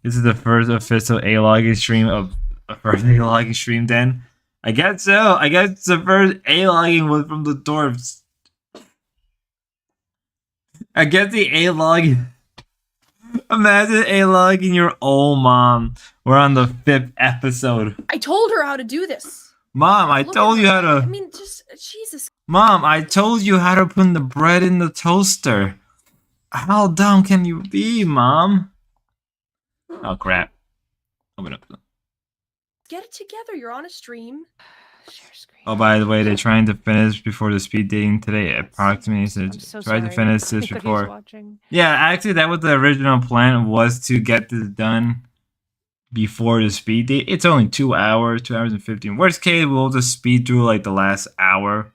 This is the first official A-logging stream of a first A-logging stream. Then I guess so. I guess the first A-logging was from the dwarves. I get the A-log. Imagine A-logging your old mom. We're on the 5th episode. I told her how to do this. Mom, I Look told at you her. how to... I mean, just, Jesus. Mom, I told you how to put the bread in the toaster. How dumb can you be, Mom? Oh, crap. Open up. Get it together. You're on a stream. Share screen. Oh, by the way, they're trying to finish before the speed dating today. Approximately, I'm so so try to sorry. finish this Anybody's before... watching. Yeah, actually, that was the original plan, was to get this done before the speed date. It's only 2 hours, 2 hours and 15. Worst case, we'll just speed through like the last hour.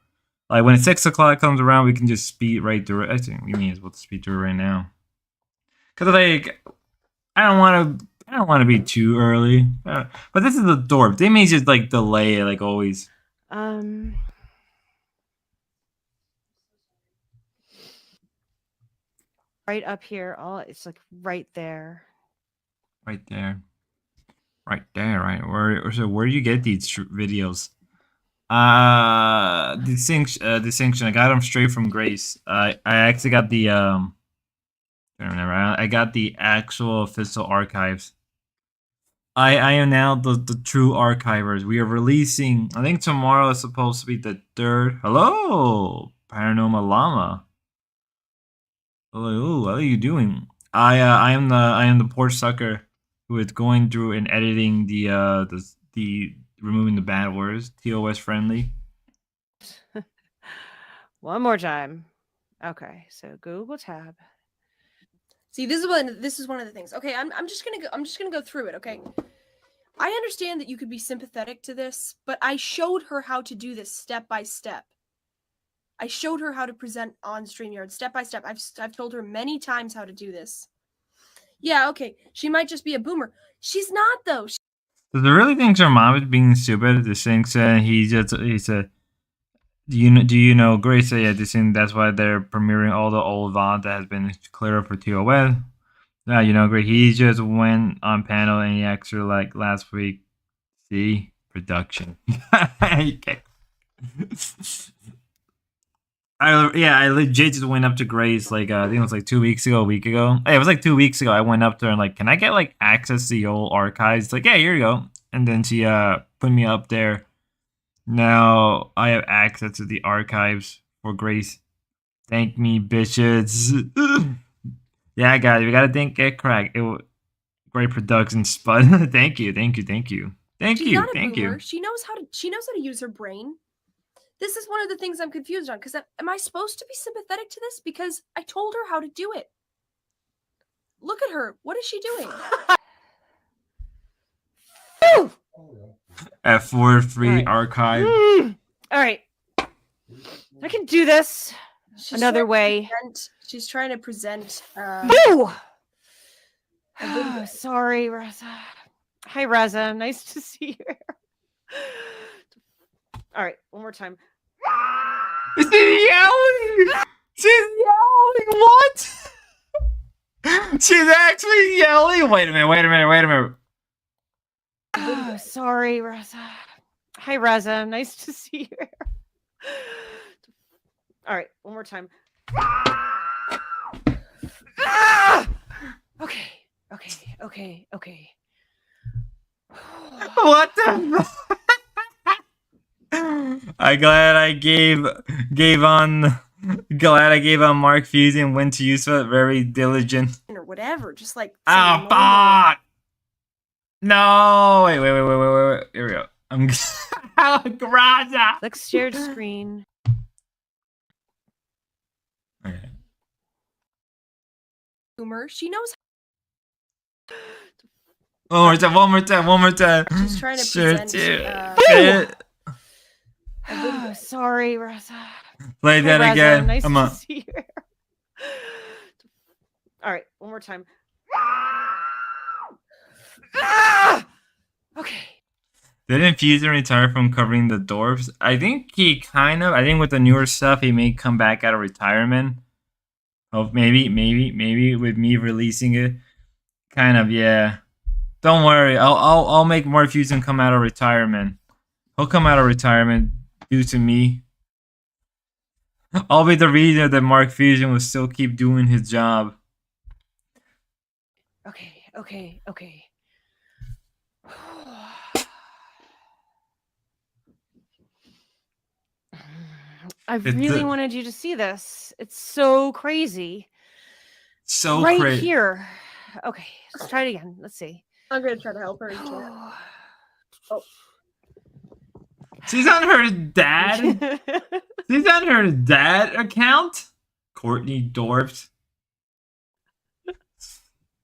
Like when 6 o'clock comes around, we can just speed right through it. I think we may as well speed through it right now. Cause like, I don't want to be too early. But this is the dorp. They may just like delay it, like always. Right up here. It's like right there. Right there. Right there, right. Where do you get these videos? Distinction. I got them straight from Grace. I actually got the I don't remember. I got the actual official archives. I am now the true archivers. We are releasing. I think tomorrow is supposed to be the 3rd. Hello, Paranormal Llama. Hello, what are you doing? I am the poor sucker who is going through and editing the removing the bad words, TOS friendly. One more time. Okay, so Google tab. See, this is one of the things. Okay, I'm just gonna go through it. Okay, I understand that you could be sympathetic to this, but I showed her how to do this step by step. I showed her how to present on StreamYard step by step. I've told her many times how to do this. Yeah, okay, she might just be a boomer. She's not though. Does it really think her mom is being stupid? This thing said he said, do you know Grace said, yeah, this thing, that's why they're premiering all the old VOD that has been cleared up for TOS. Yeah, you know, great. He just went on panel and he actually like last week. See, production. Okay. I legit just went up to Grace like I think it was like 2 weeks ago, a week ago. Hey, it was like 2 weeks ago. I went up to her and like, can I get like access to the old archives? It's like, yeah, here you go. And then she put me up there. Now I have access to the archives for Grace. Thank me, bitches. Yeah, guys, we gotta thank Get Crack. Great production, Spud. Thank you. She's not a boomer. She knows how to use her brain. This is one of the things I'm confused on, because am I supposed to be sympathetic to this? Because I told her how to do it. Look at her. What is she doing? F43 archive. All right. I can do this. Another way. She's trying to present. Boo! Sorry, Reza. Hi, Reza. Nice to see you. All right, one more time. She's yelling! What? She's actually yelling! Wait a minute. Sorry, Reza. Hi, Reza. Nice to see you. All right, one more time. Okay. What the? I'm glad I gave on Mark Fusion when to use it. Very diligent. Or whatever. Just like some Ah, normal- fuck! No! Wait. Here we go. I'm Graza! Click shared screen. Okay. humor. She knows. One more time. She's trying to Sure, present. dude. Oh, sorry, Raza. Play Hi, that Raza. again. Nice Come to on. see you. All right, one more time. Okay. Did Infusion retire from covering the dwarves? I think with the newer stuff, he may come back out of retirement. Oh, maybe with me releasing it. Kind of, yeah. Don't worry, I'll make Mark Fusion come out of retirement. He'll come out of retirement due to me. I'll be the reason that Mark Fusion will still keep doing his job. Okay. I really wanted you to see this. It's so crazy. So right crazy. here. Okay, let's try it again. Let's see. I'm gonna try to help her. Oh, She's on her dad. She's on her dad account. Courtney Dwarfs.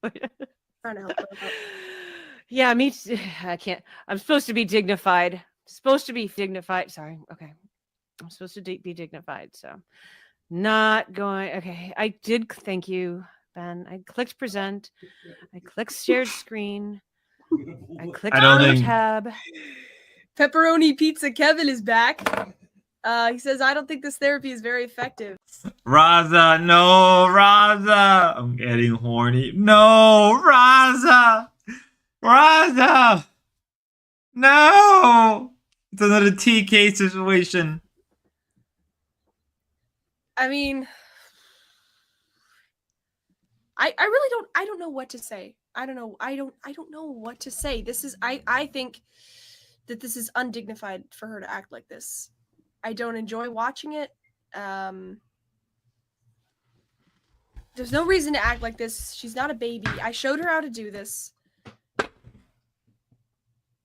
trying to help her. Yeah, me too. I can't. I'm supposed to be dignified. Sorry. Okay. I'm supposed to be dignified. So not going. Okay. I did. Thank you, Ben. I clicked present. I clicked shared screen. I clicked tab. Pepperoni Pizza Kevin is back. He says, I don't think this therapy is very effective. Raza, no, Raza. I'm getting horny. No, Raza. Raza. No. It's another TK situation. I mean, I really don't know what to say. I don't know what to say. This is I think that this is undignified for her to act like this. I don't enjoy watching it. There's no reason to act like this. She's not a baby. I showed her how to do this.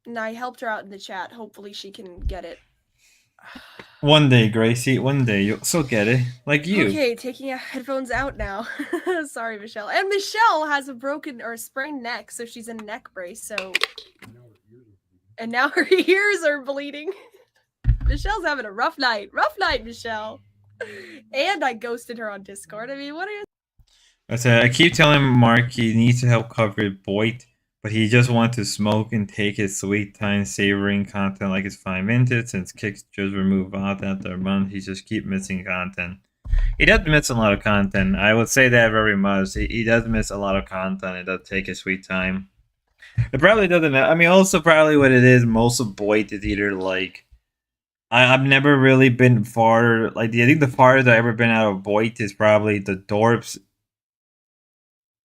And I helped her out in the chat. Hopefully she can get it. One day, Gracie. One day you'll still get it, like you. Okay, taking headphones out now. Sorry, Michelle. And Michelle has a broken or a sprained neck, so she's in a neck brace. So, and now her ears are bleeding. Michelle's having a rough night. Rough night, Michelle. And I ghosted her on Discord. I mean, what are you? I keep telling Mark he needs to help cover Boyd, but he just wants to smoke and take his sweet time savoring content like it's 5 minutes. Since Kicks just removed out after a month, he just keep missing content. He does miss a lot of content. I would say that very much. He does miss a lot of content. It does take his sweet time. It probably doesn't. I mean, also probably what it is. Most of Boyd is either like I've never really been far. Like I think the farthest I've ever been out of Boyd is probably the Dorps,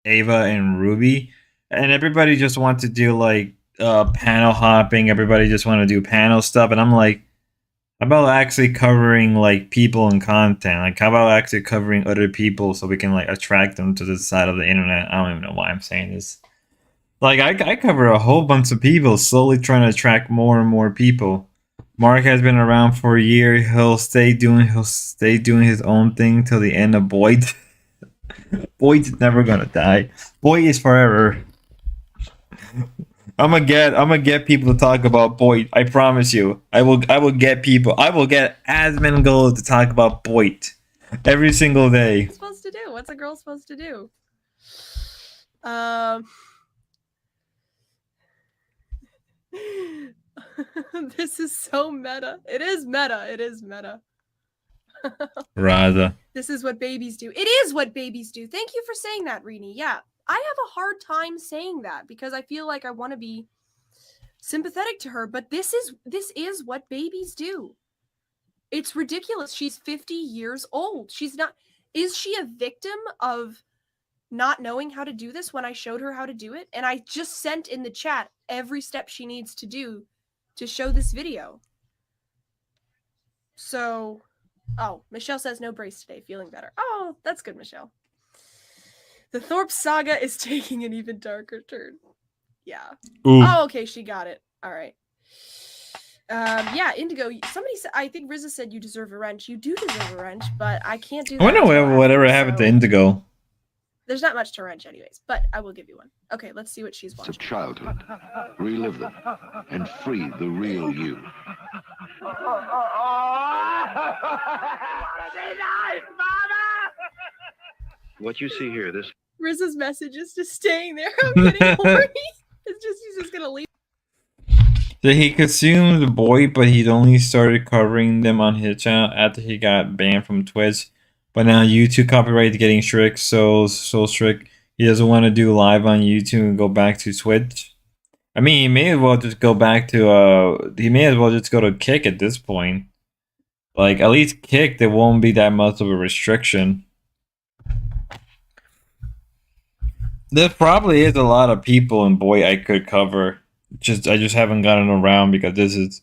Ava, and Ruby. And everybody just wants to do like panel hopping. Everybody just want to do panel stuff, and I'm like, how about actually covering like people and content? Like, how about actually covering other people so we can like attract them to this side of the internet? I don't even know why I'm saying this. Like, I cover a whole bunch of people, slowly trying to attract more and more people. Mark has been around for a year. He'll stay doing his own thing till the end of Boyd. Boyd's never gonna die. Boyd is forever. I'm gonna get people to talk about Boyd. I promise you. I will get people. I will get Asmongold to talk about Boyd every single day. What's supposed to do? What's a girl supposed to do? This is so meta. It is meta. Rather. This is what babies do. It is what babies do. Thank you for saying that, Rini. Yeah. I have a hard time saying that because I feel like I want to be sympathetic to her, but this is what babies do. It's ridiculous. She's 50 years old. Is she a victim of not knowing how to do this when I showed her how to do it? And I just sent in the chat every step she needs to do to show this video. So, oh, Michelle says no brace today, feeling better. Oh, that's good, Michelle. The Thorpe saga is taking an even darker turn. Yeah. Ooh. Oh, okay, she got it. All right. Yeah, Indigo. Somebody said, I think Rizza said you deserve a wrench. You do deserve a wrench, but I can't do that. I wonder until whatever after, happened to so Indigo. there's not much to wrench, anyways. But I will give you one. Okay, let's see what she's It's watching. a childhood. Relive them and free the real you. What you see here, this Rizza's message is just staying there. I'm getting horny. It's just he's just gonna leave. So he consumed the boy, but he'd only started covering them on his channel after he got banned from Twitch. But now YouTube copyright is getting strict, so strict. He doesn't want to do live on YouTube and go back to Twitch. I mean, he may as well just go back to he may as well just go to Kick at this point. Like, at least Kick, there won't be that much of a restriction. There probably is a lot of people in Boy I could cover. I just haven't gotten around because this is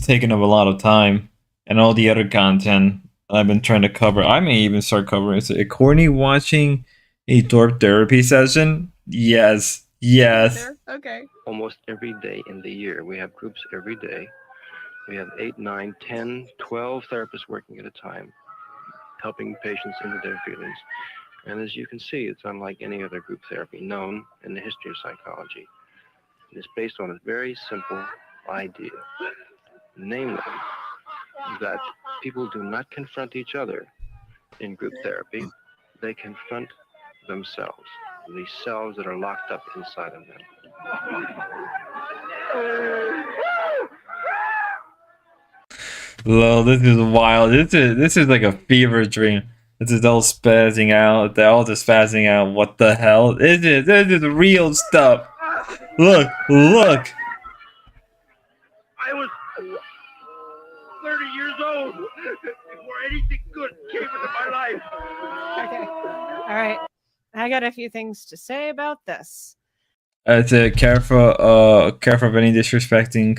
taking up a lot of time, and all the other content I've been trying to cover. I may even start covering. Is it Courtney watching a Thorpe therapy session? Yes. There? Okay. Almost every day in the year. We have groups every day. We have 8, 9, 10, 12 therapists working at a time, helping patients into their feelings. And as you can see, it's unlike any other group therapy known in the history of psychology. It is based on a very simple idea, namely that people do not confront each other in group therapy. They confront themselves, the selves that are locked up inside of them. Lol, this is wild. This is like a fever dream. This is all spazzing out. They're all just spazzing out. What the hell? This is real stuff. Look. I was 30 years old before anything good came into my life. Okay. All right. I got a few things to say about this. It's a careful of any disrespecting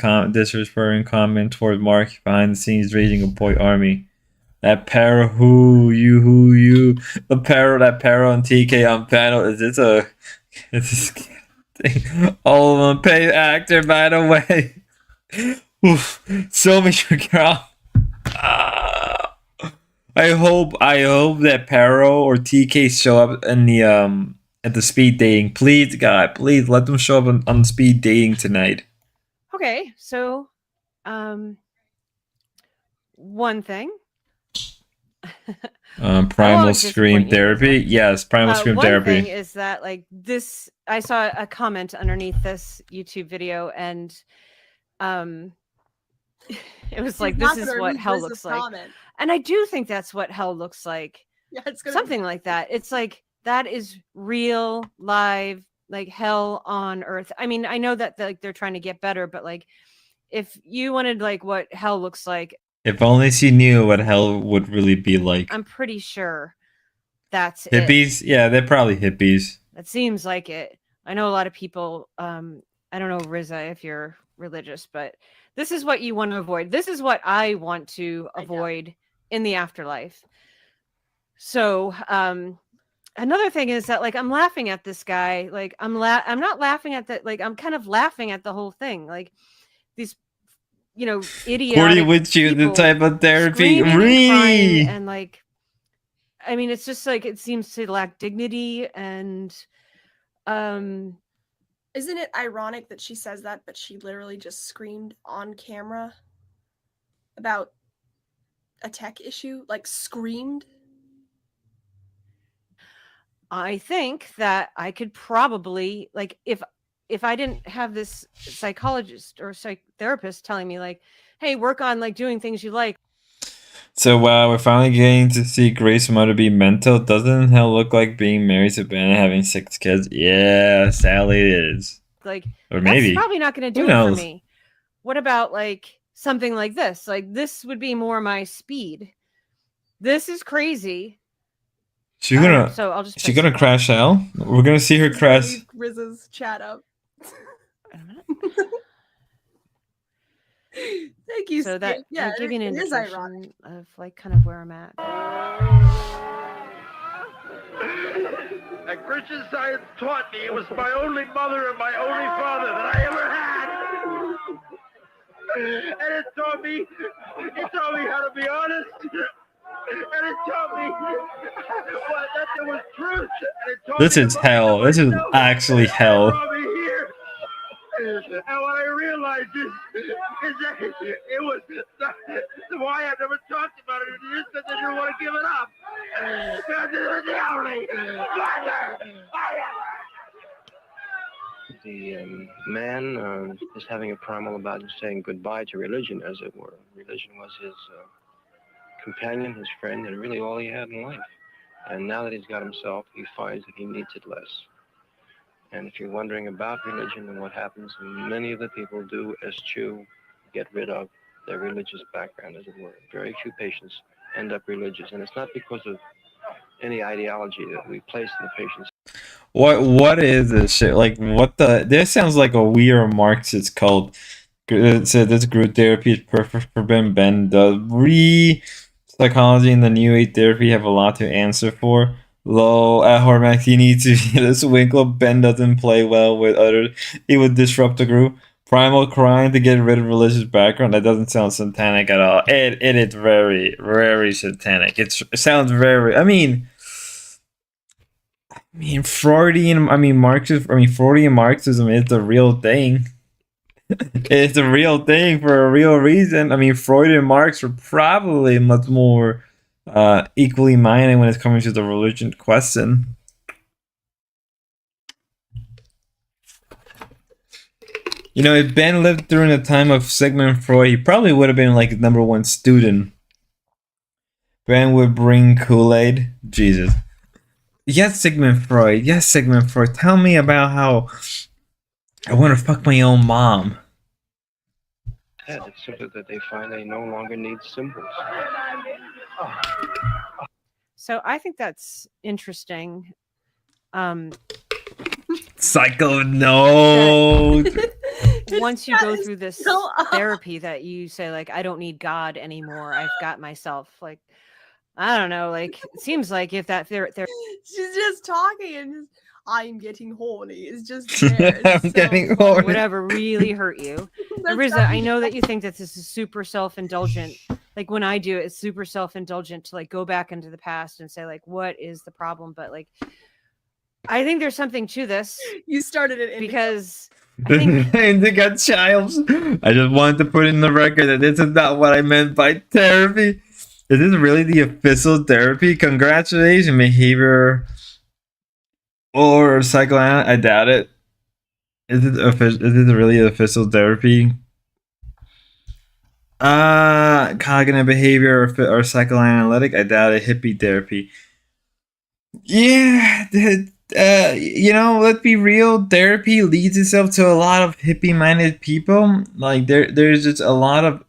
comment toward Mark behind the scenes raising a boy army. That Paro, that Paro and TK on panel, is this a thing? All of them paid actor, by the way. Oof, so much girl. I hope that Paro or TK show up in the at the speed dating. Please, God, please let them show up on speed dating tonight. Okay, so one thing. Primal Scream Therapy. Yes, Primal Scream one Therapy. One thing is that, like, this, I saw a comment underneath this YouTube video, and it was like, this is what hell looks like. Comment. And I do think that's what hell looks like. Yeah, it's gonna something like that. It's like, that is real, live, like hell on earth. I mean, I know that they're trying to get better, but like, if you wanted like what hell looks like, if only she knew what hell would really be like. I'm pretty sure that's hippies. It. Yeah, they're probably hippies. That seems like it. I know a lot of people. I don't know, Rizza, if you're religious, but this is what you want to avoid. This is what I want to avoid in the afterlife. So, another thing is that, like, I'm laughing at this guy. Like, I'm not laughing at that. Like, I'm kind of laughing at the whole thing. Like, these, you know, idiotic Cordy would choose the type of therapy, really, and like, I mean, it's just like, it seems to lack dignity. And isn't it ironic that she says that, but she literally just screamed on camera about a tech issue? Like, screamed. I think that I could probably, like, if I didn't have this psychologist or therapist telling me, like, hey, work on like doing things you like. So wow, we're finally getting to see Grace's mother be mental. Doesn't hell look like being married to Ben and having 6 kids? Yeah, sadly it is. Like, or maybe that's probably not going to do it for me. What about like something like this? Like, this would be more my speed. This is crazy. She's gonna. So I'll just. She's gonna crash hell. We're gonna see her crash. Riz's chat up. Thank you. So that, yeah, give you an it is indication ironic of like kind of where I'm at. And Christian Science taught me it was my only mother and my only father that I ever had. And it taught me how to be honest. And it taught me that there was truth. And it taught This me is to hell. love This is myself. actually And it hell. brought me here. And what I realized is that it was why I've never talked about it is that they didn't want to give it up. Because it was the only mother I ever. The man is having a problem about saying goodbye to religion, as it were. Religion was his companion, his friend, and really all he had in life. And now that he's got himself, he finds that he needs it less. And if you're wondering about religion and what happens, many of the people do eschew, get rid of their religious background, as it were. Very few patients end up religious, and it's not because of any ideology that we place in the patients. What is this shit? Like, what the? This sounds like a weird Marxist cult. It said this group therapy is perfect for Ben. The psychology and the New Age therapy have a lot to answer for. Low at Hormax, he needs to get a swing club. Ben doesn't play well with others. He would disrupt the group. Primal crying to get rid of religious background. That doesn't sound satanic at all. It is very, very satanic. It sounds very. Freudian Marxism is the real thing. It's the real thing for a real reason. I mean, Freud and Marx were probably much more equally minded when it's coming to the religion question. You know, if Ben lived during the time of Sigmund Freud, he probably would have been like #1 student. Ben would bring Kool-Aid. Jesus. Yes, Sigmund Freud. Yes, Sigmund Freud. Tell me about how I want to fuck my own mom. It's simply that they find they no longer need symbols. So I think that's interesting. Psycho, no. Once you go through this so therapy that you say, like, I don't need God anymore. I've got myself. Like, I don't know. Like, it seems like if that she's just talking and just, I'm getting horny. It's just there. It's I'm getting horny. whatever really hurt you. That's Riza, how I you know that get- you think that this is super self-indulgent. Like when I do it, it's super self-indulgent to like go back into the past and say like, what is the problem? But like, I think there's something to this You started it because I think Indica Childs. I just wanted to put in the record that this is not what I meant by therapy. Is this really the official therapy? Congratulations, behavior or psychoanalysis. I doubt it. Is it official? Is it really official therapy? Cognitive behavior or psychoanalytic? I doubt it. Hippie therapy. Yeah, you know, let's be real. Therapy leads itself to a lot of hippie-minded people. Like there's just a lot of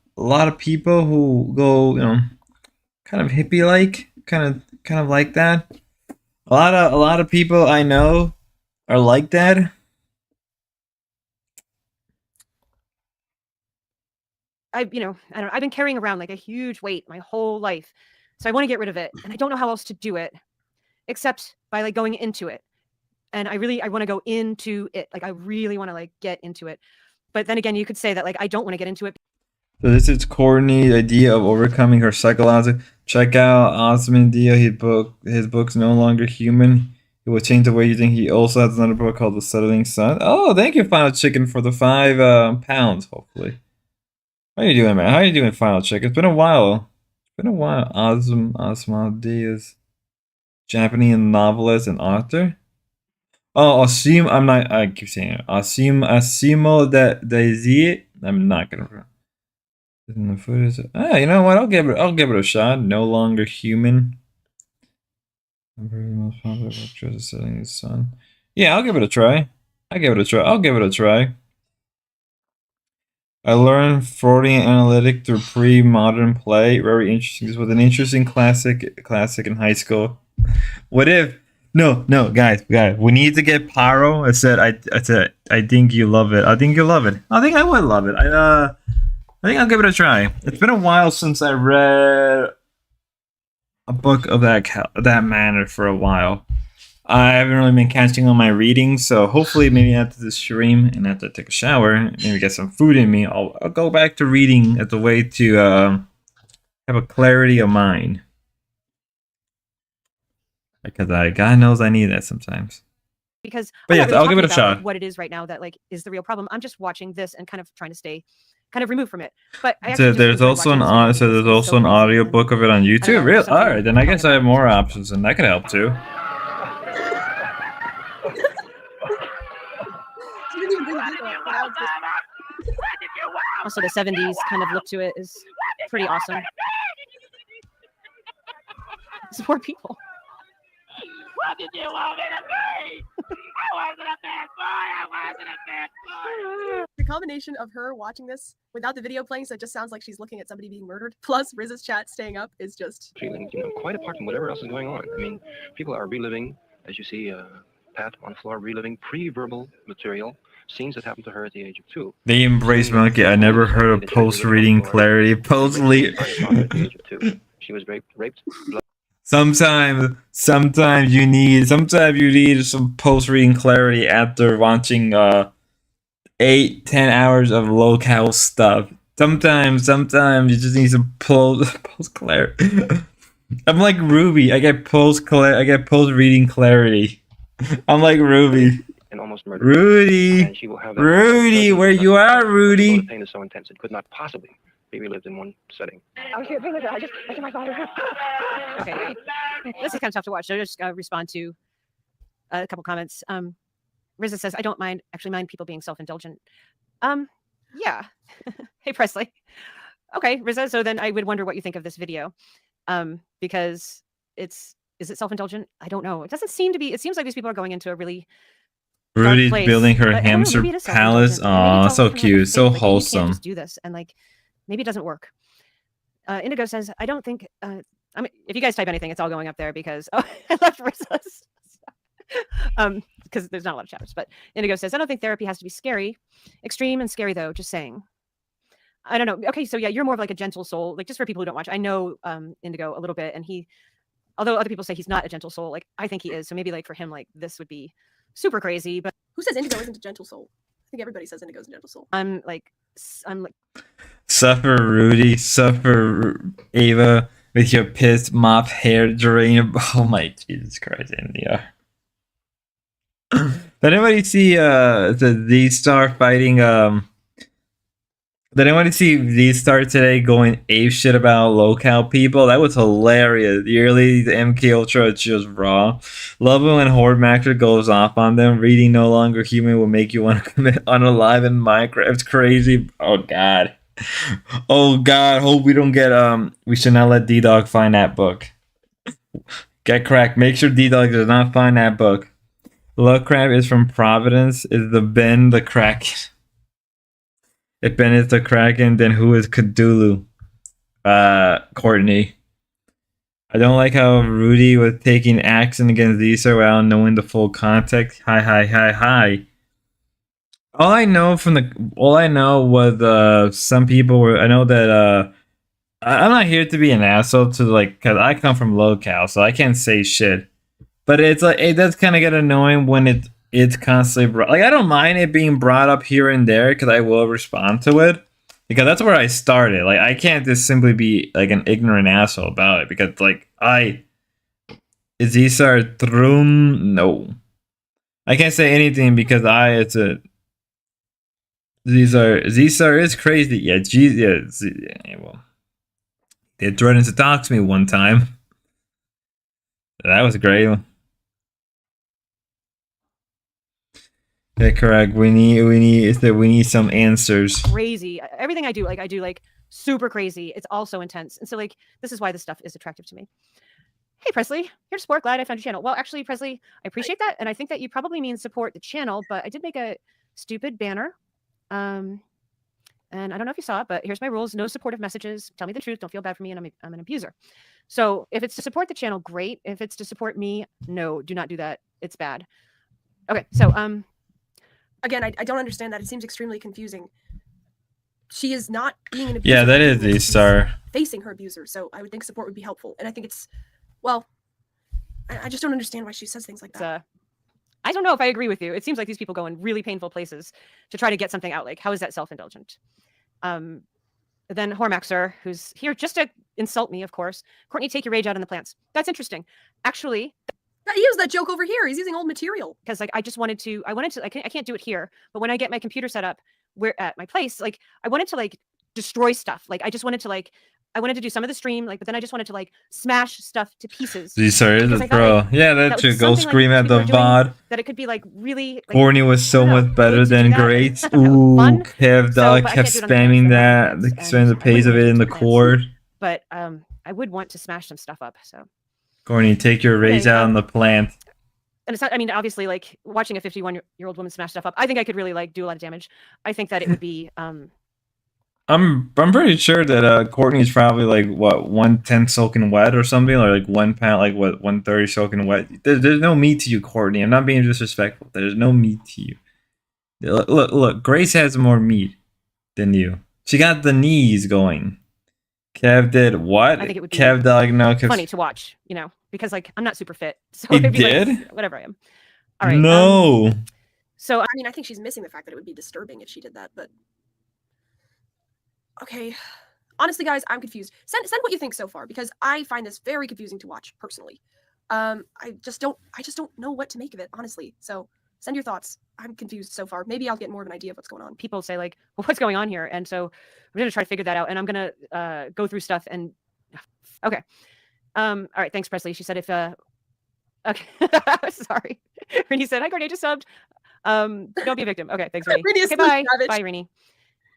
people who go, you know, kind of hippie-like, kind of like that. A lot of people I know are like that. I've been carrying around like a huge weight my whole life. So I want to get rid of it. And I don't know how else to do it except by like going into it. And I want to go into it. Like I really want to like get into it. But then again, you could say that like I don't want to get into it. So this is Courtney's idea of overcoming her psychological. Check out Osman Dio. His book's No Longer Human. It will change the way you think. He also has another book called The Settling Sun. Oh, thank you, Final Chicken, for the £5, hopefully. How you doing, man? How you doing, Final Chicken? It's been a while. Osman Diaz. Japanese novelist and author. Oh, I keep saying it. Asimo Daisy. I'm not gonna. In the footage. You know what? I'll give it a shot. No Longer Human. I'm very most popular lecture setting the sun. Yeah, I'll give it a try. I learned Freudian analytic through pre-modern play. Very interesting. This was an interesting classic in high school. What if? No, guys, we need to get Pyro. I said, I think you love it. I think you'll love it. I think I would love it. I think I'll give it a try. It's been a while since I read a book of that manner for a while. I haven't really been catching on my reading, so hopefully maybe after this stream and after I take a shower, maybe get some food in me, I'll go back to reading as a way to have a clarity of mind. Because God knows I need that sometimes. Because But I'm yes, not really I'll give it a talking about, shot. like, what it is right now that like is the real problem. I'm just watching this and kind of trying to stay kind of removed from it. But I So actually there's also an audio book of it on YouTube. know, Really? something All right, then I guess I have calming more about options, and that could help too. She didn't even bring the video up, but I was just- Also, the 70s kind of look to it is pretty awesome. Support people. What did you want me to be? I wasn't a bad boy. I wasn't a bad boy. The combination of her watching this without the video playing, so it just sounds like she's looking at somebody being murdered, plus Riz's chat staying up is just Feelings, quite apart from whatever else is going on. I mean, people are reliving, as you see, Pat on the floor, reliving pre-verbal material, scenes that happened to her at the age of 2. They embrace monkey. I never heard of post-reading clarity. Post-read. She was raped. Sometimes you need some post-reading clarity after watching 8-10 hours of locale stuff. Sometimes you just need some post clarity. I'm like Ruby. I get post-reading clarity. I'm like Ruby. And almost murdered. Rudy, And she will have that Rudy, where you are, Rudy? The pain is so intense it could not possibly be relived in one setting. Okay, this is kind of tough to watch. So I'll just respond to a couple comments. Riza says, I don't mind people being self-indulgent. Yeah. Hey, Presley. Okay, Riza, so then I would wonder what you think of this video. Because is it self-indulgent? I don't know. It doesn't seem to be. It seems like these people are going into a really Rudy's place, building her but I don't know, hamster maybe it is palace. self-indulgent. Maybe Aw, it's so all kind of like a cute, so fake, like, maybe you can't wholesome. just do this, and like maybe it doesn't work. Indigo says, I don't think. I mean, if you guys type anything, it's all going up there because I left Riza's. Because there's not a lot of chapters. But Indigo says, I don't think therapy has to be scary, extreme and scary though. Just saying. I don't know. Okay, so yeah, you're more of like a gentle soul. Like just for people who don't watch, I know Indigo a little bit, and although other people say he's not a gentle soul, like I think he is. So maybe like for him, like this would be super crazy. But who says Indigo isn't a gentle soul? I think everybody says Indigo's a gentle soul. I'm like. Suffer, Rudy. Suffer, Ava, with your pissed mop hair drain. Oh my Jesus Christ, India. Did anybody see the Z-Star fighting Did anyone see Z-Star today going ape shit about locale people? That was hilarious. Yearly, the MK Ultra is just raw. Love it when Horde Maxer goes off on them. Reading No Longer Human will make you want to commit unalive in Minecraft. It's crazy. Oh god. Oh god. Hope we don't get we should not let D-Dog find that book. Get cracked. Make sure D-Dog does not find that book. Lovecraft is from Providence. Is the Ben the Kraken? If Ben is the Kraken, then who is Cthulhu? Courtney. I don't like how Rudy was taking action against Lisa without knowing the full context. Hi. All I know was some people were. I know that I'm not here to be an asshole to like, cause I come from locale, so I can't say shit. But it's like it does kind of get annoying when it's constantly like I don't mind it being brought up here and there because I will respond to it because that's where I started. Like I can't just simply be like an ignorant asshole about it because like is Isar Thrum? No, I can't say anything because Zisar is crazy. Yeah, well, they threatened to talk to me one time. That was great. Yeah, correct. We need some answers. Crazy. Everything I do like super crazy. It's all so intense. And so like this is why this stuff is attractive to me. Hey Presley, here to support. Glad I found your channel. Well, actually, Presley, I appreciate that. And I think that you probably mean support the channel, but I did make a stupid banner. And I don't know if you saw it, but here's my rules. No supportive messages. Tell me the truth. Don't feel bad for me. And I'm an abuser. So if it's to support the channel, great. If it's to support me, no, do not do that. It's bad. Okay. So, again, I don't understand that. It seems extremely confusing. She is not being an abuser. Yeah, that is Star facing her abuser. So I would think support would be helpful. And I think it's, well, I just don't understand why she says things like It's, that. I don't know if I agree with you. It seems like these people go in really painful places to try to get something out. Like, how is that self-indulgent? Then Hormaxer, who's here just to insult me, of course. Courtney, take your rage out on the plants. That's interesting. Actually, He used that joke over here. He's using old material. because like I can't do it here, but when I get my computer set up where at my place, like I wanted to like destroy stuff. Like I just wanted to I wanted to do some of the stream, like, but then I just wanted to like smash stuff to pieces. Sorry, Because I thought, bro. like, Yeah, that that was should go something, like, scream at people the are doing VOD. That it could be like really like, Corny was so I don't know, much better good to do than that. great. Fun. Ooh, Kev So, Dog but I kept can't do it on the plants, spamming they're that, not plants, spamming the and I pace of wouldn't it in want the to do plants. cord. But I would want to smash some stuff up. So Corny, take your rage Okay, out on the plant. and it's not, I mean, obviously, like watching a 51-year-old woman smash stuff up, I think I could really like do a lot of damage. I think that it would be I'm pretty sure that Courtney's probably like what 110 soaking wet or something, or like 1 pound, like what 130 soaking wet. There's no meat to you, Courtney. I'm not being disrespectful. There's no meat to you. Look. Grace has more meat than you. She got the knees going. Kev did what? I think it would be Kev Dog no. funny to watch, you know, because like I'm not super fit, so He it'd be did? like whatever I am. All right. No. So I mean, I think she's missing the fact that it would be disturbing if she did that, but okay. Honestly, guys, I'm confused. Send what you think so far, because I find this very confusing to watch personally. I just don't know what to make of it, honestly. So send your thoughts. I'm confused so far. Maybe I'll get more of an idea of what's going on. people say like, well, what's going on here? And so I'm gonna try to figure that out, and I'm gonna go through stuff and okay. All right, thanks, Presley. She said if okay, sorry. Rini said, hi, Courtney, just subbed. Don't be a victim. Okay, thanks, Rini. Rini is Okay, so bye. savage. Bye, Rini.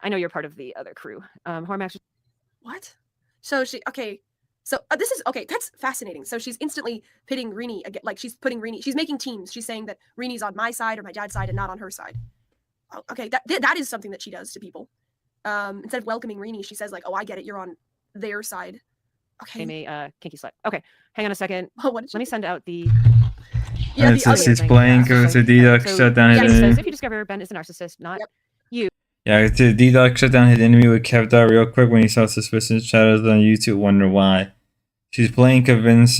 I know you're part of the other crew. Hormax. What? So she okay. So this is okay. That's fascinating. So she's instantly pitting Rini again. Like she's putting Rini. She's making teams. She's saying that Rini's on my side or my dad's side and not on her side. Oh, okay, that is something that she does to people. Instead of welcoming Rini, she says like, "Oh, I get it. You're on their side." Okay. Amy, kinky slut. Okay, hang on a second. Oh, what did Let me send out the. Yeah, Alright, the other he's thing. playing Yeah, because so- the D-Duck so- shut down Yeah, his he says, enemy. if you discover Ben is a narcissist, not Yep. you. Yeah, the D-Duck shut down his enemy with Kev Dog real quick when he saw suspicious shadows on YouTube. Wonder why. She's playing convinced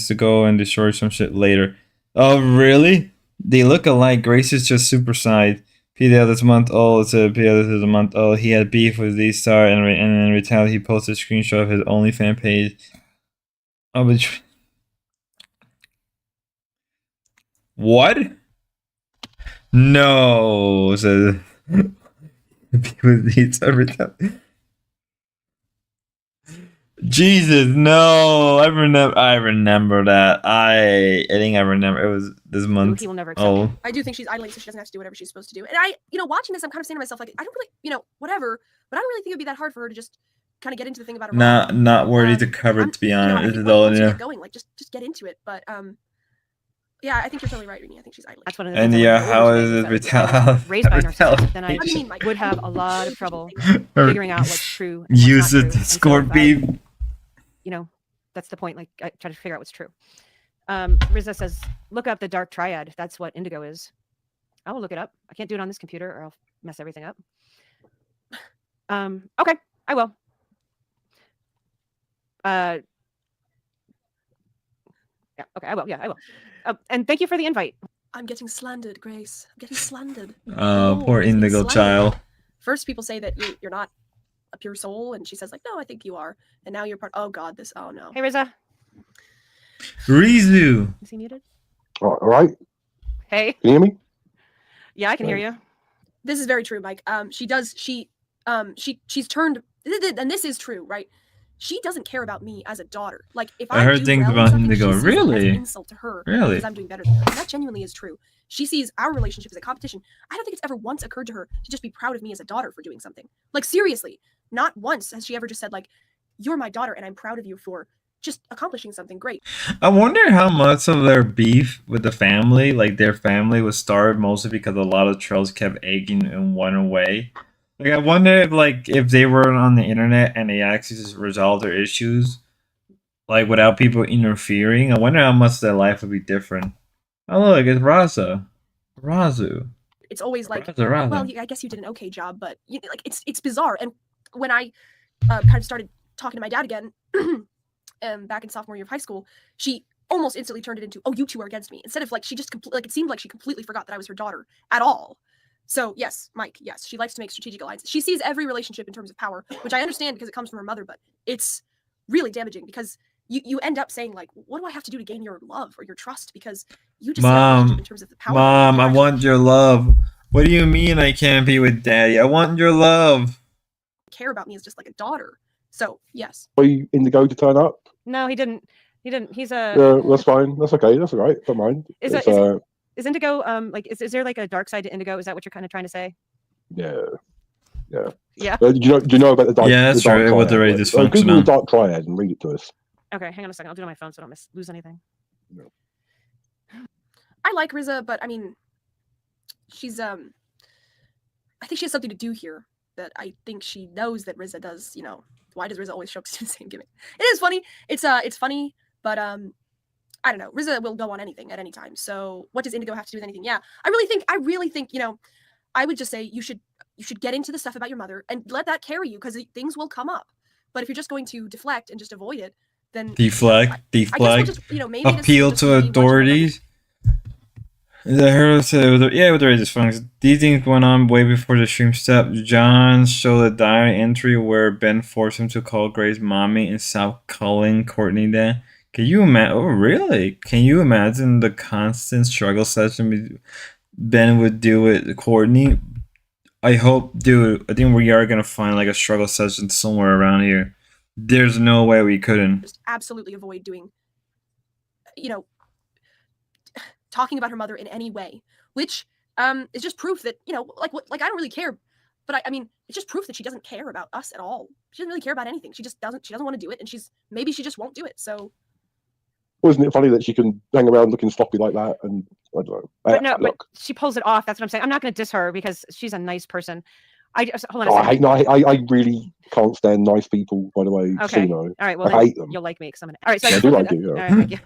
to go and destroy some shit later. Oh, really? They look alike. Grace is just superside. PDL this month old. It's a PDL this is a month old. He had beef with D-Star and in retaliation he posted a screenshot of his OnlyFans page. Oh, but what? No, says beef with D-Star retaliation. Jesus, no! I remember that. I think I remember it was this month. He will never accept Oh, I do think she's idling, so she doesn't have to do whatever she's supposed to do. And I, watching this, I'm kind of saying to myself, like, I don't really, whatever. But I don't really think it'd be that hard for her to just kind of get into the thing about her. not worthy to cover. To be honest, I this think is all once you yeah. get going, like, just get into it. But yeah, I think you're totally right, Rini. I think she's idling. That's one of the And things I yeah, wanted to how illustrate is it that if I was raised by a narcissist, then I What do you mean, Mike? would have a lot of trouble Or figuring out what's true. And what's use not the true. And so Discord if I- beef. You know, that's the point. Like, I try to figure out what's true. Riza says, look up the dark triad. That's what indigo is. I will look it up. I can't do it on this computer or I'll mess everything up. Okay, I will. Yeah, okay, I will. Yeah, I will. And thank you for the invite. I'm getting slandered, Grace. I'm getting slandered. Poor I'm getting indigo slandered. child. First, people say that you're not a pure soul, and she says like, no, I think you are. And now you're part. Oh God, this. Oh no. Hey, Riza. Rizu. Is he muted? All right. Hey. Can you hear me? Yeah, I can hear you. This is very true, Mike. She's turned, and this is true, right? She doesn't care about me as a daughter. Like if I I heard do things well in about something, Indigo. she sees it as Really? an insult to her Really? because I'm doing better than her. And that genuinely is true. She sees our relationship as a competition. I don't think it's ever once occurred to her to just be proud of me as a daughter for doing something. Like seriously, not once has she ever just said like, "You're my daughter, and I'm proud of you for just accomplishing something great." I wonder how much of their beef with the family, like their family, was started mostly because a lot of trolls kept egging in one way. Like I wonder if they were on the internet and they actually just resolved their issues, like without people interfering. I wonder how much their life would be different. Oh look, it's Razu. It's always like, Raza. well, I guess you did an okay job, but like it's bizarre. And when I kind of started talking to my dad again, back in sophomore year of high school, she almost instantly turned it into, oh, you two are against me, instead of like she just like it seemed like she completely forgot that I was her daughter at all. So yes, Mike, yes, she likes to make strategic alliances. She sees every relationship in terms of power, which I understand because it comes from her mother, but it's really damaging because you end up saying like, what do I have to do to gain your love or your trust? Because you just see our relationship in terms of the power. Mom, I want your love. What do you mean I can't be with Daddy? I want your love. Care about me as just like a daughter. So yes. Are you Indigo to turn up? No, he didn't. He didn't. He's a. Yeah, that's fine. That's okay. That's all right. Don't mind. Is Indigo like is there like a dark side to Indigo? Is that what you're kind of trying to say? Yeah. Yeah. Do you know about the dark? Yeah, that's right. With the very Google the dysfunctional. dark triad and read it to us. Okay, hang on a second. I'll do it on my phone so I don't lose anything. I like Riza, but I mean, she's I think she has something to do here that I think she knows that Riza does. You know, why does Riza always show up to do the same gimmick? It is funny. It's funny, but I don't know. Riza will go on anything at any time. So what does Indigo have to do with anything? Yeah, I really think, you know, I would just say you should get into the stuff about your mother and let that carry you because things will come up. But if you're just going to deflect and just avoid it, then Deflect. I guess we'll just, you know, maybe Appeal to authorities. I heard say with the right dysfunction. These things went on way before the stream step. John showed a diary entry where Ben forced him to call Grace mommy and stop calling Courtney that. Can you imagine? Oh, really? Can you imagine the constant struggle session Ben would do with Courtney? I hope, dude. I think we are gonna find like a struggle session somewhere around here. There's no way we couldn't. Just absolutely avoid doing, you know, talking about her mother in any way, which is just proof that, you know, like I don't really care, but I mean, it's just proof that she doesn't care about us at all. She doesn't really care about anything. She doesn't want to do it, and maybe she just won't do it. So. Wasn't it funny that she can hang around looking sloppy like that? And I don't know. But she pulls it off. That's what I'm saying. I'm not going to diss her because she's a nice person. Hold on a second. I really can't stand nice people. By the way, okay. All right. Well, I hate them. You'll like me because I'm. All right. So I do like you. All right, thank you.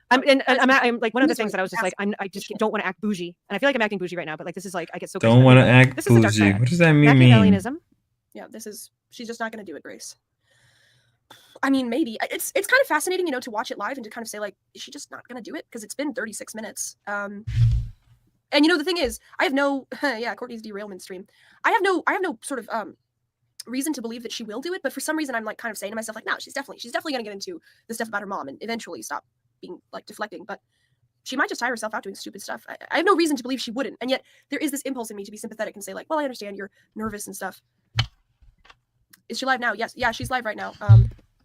I'm like one of the things that I was just like I just don't want to act bougie, and I feel like I'm acting bougie right now. But like this is like I get so. Don't want to act bougie. What does that mean? Machiavellianism. Yeah, she's just not going to do it, Grace. I mean, maybe it's kind of fascinating, you know, to watch it live and to kind of say like, is she just not going to do it? Because it's been 36 minutes. And you know, the thing is, I have no, Courtney's derailment stream. I have no sort of reason to believe that she will do it. But for some reason, I'm like kind of saying to myself like, no, she's definitely going to get into the stuff about her mom and eventually stop being like deflecting. But she might just tire herself out doing stupid stuff. I have no reason to believe she wouldn't. And yet there is this impulse in me to be sympathetic and say like, well, I understand you're nervous and stuff. Is she live now? Yes. Yeah, she's live right now.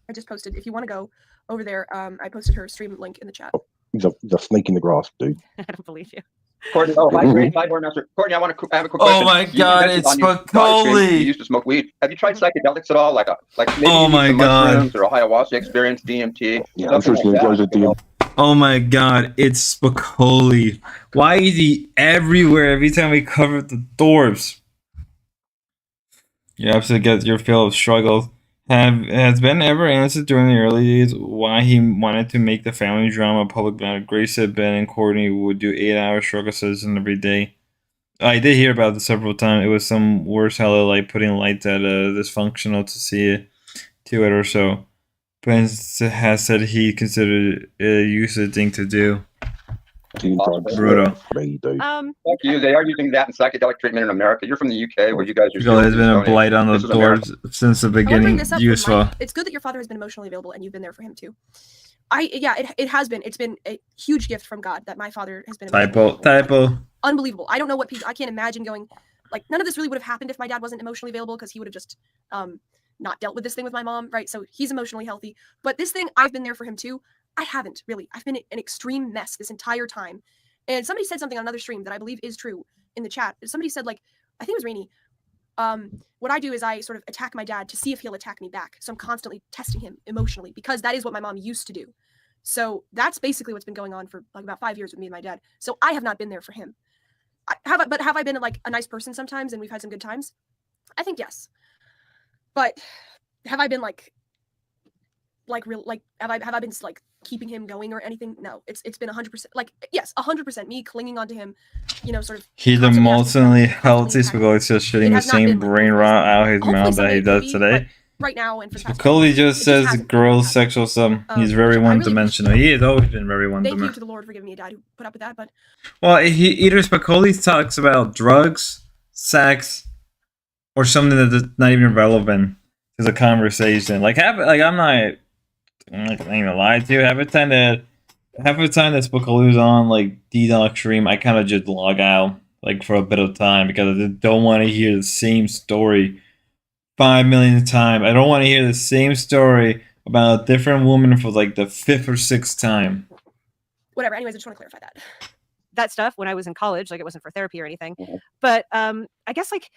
I just posted. If you want to go over there, I posted her stream link in the chat. He's a snake in the grass, dude. I don't believe you. Courtney, Courtney, I have a quick question. Oh my God, it's Spicoli. You used to smoke weed. Have you tried psychedelics at all? Like maybe oh my God, or a ayahuasca experience, DMT? Yeah, I'm sure DMT. Oh my God, it's Spicoli. Why is he everywhere every time we cover the doors? You absolutely get your fill of struggles. Has Ben ever answered during the early days why he wanted to make the family drama public matter? Grace said Ben and Courtney would do 8-hour struggle sessions every day. I did hear about this several times. It was some worse hella like putting lights at a dysfunctional to see it to it or so. Ben has said he considered it a useful thing to do. Brutal. Fuck you. They are using that in psychedelic treatment in America. You're from the UK, where you guys are. There's been a blight on the doors since the beginning. Useful. It's good that your father has been emotionally available and you've been there for him too. It has been. It's been a huge gift from God that my father has been. Typo. Unbelievable. I don't know what people. I can't imagine going. Like none of this really would have happened if my dad wasn't emotionally available because he would have just not dealt with this thing with my mom, right? So he's emotionally healthy. But this thing, I've been there for him too. I haven't really. I've been an extreme mess this entire time. And somebody said something on another stream that I believe is true in the chat. Somebody said, like, I think it was Rainey. What I do is I sort of attack my dad to see if he'll attack me back. So I'm constantly testing him emotionally because that is what my mom used to do. So that's basically what's been going on for like about 5 years with me and my dad. So I have not been there for him. But have I been like a nice person sometimes and we've had some good times? I think yes. But have I been have I been like keeping him going or anything? No, it's been 100%. Like yes, 100% me clinging onto him. You know, sort of. He's emotionally healthy, so it's just shitting the same brain rot out his mouth that he does today. right now and for the past Spicoli just it says hasn't gross happened. sexual stuff. He's Which very I one really dimensional. He has always been very one Thank you dimensional. to the Lord for giving me a dad who put up with that. But Well, he either Spicoli talks about drugs, sex, or something that's not even relevant to the conversation. Like I'm not gonna lie to you. Half the time that Spicoli's on like D-Doc stream, I kind of just log out like for a bit of time because I don't want to hear the same story 5 million times. I don't want to hear the same story about a different woman for like the 5th or 6th time. whatever. Anyways, I just want to clarify that. That stuff when I was in college, like it wasn't for therapy or anything. But I guess like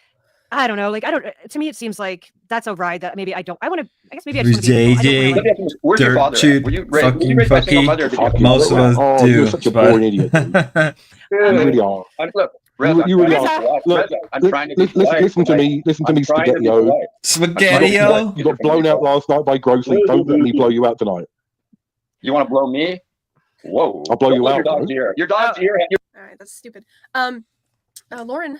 I don't know, like I don't. To me, it seems like that's a ride that maybe I don't. I want to. I guess maybe I just want to be. JJ, Where's your dirt father at? shoot, Were you raised fucking by a single mother or did you have fucky. a Most of mother? us Oh, do. you're such a but- boring idiot, dude. You really are. Look, Reza, You really Reza. are. Look, I'm trying to be listen polite, to right? me. Listen to me, I'm trying to be Spaghetti-O. polite. Spaghetti-O? You got blown out last night by Grossly. Don't let me blow you out tonight. You want to blow me? Whoa. I'll blow Don't you blow out, Your dog's bro. ear. Your dog's ear. All right, that's stupid. Lauren.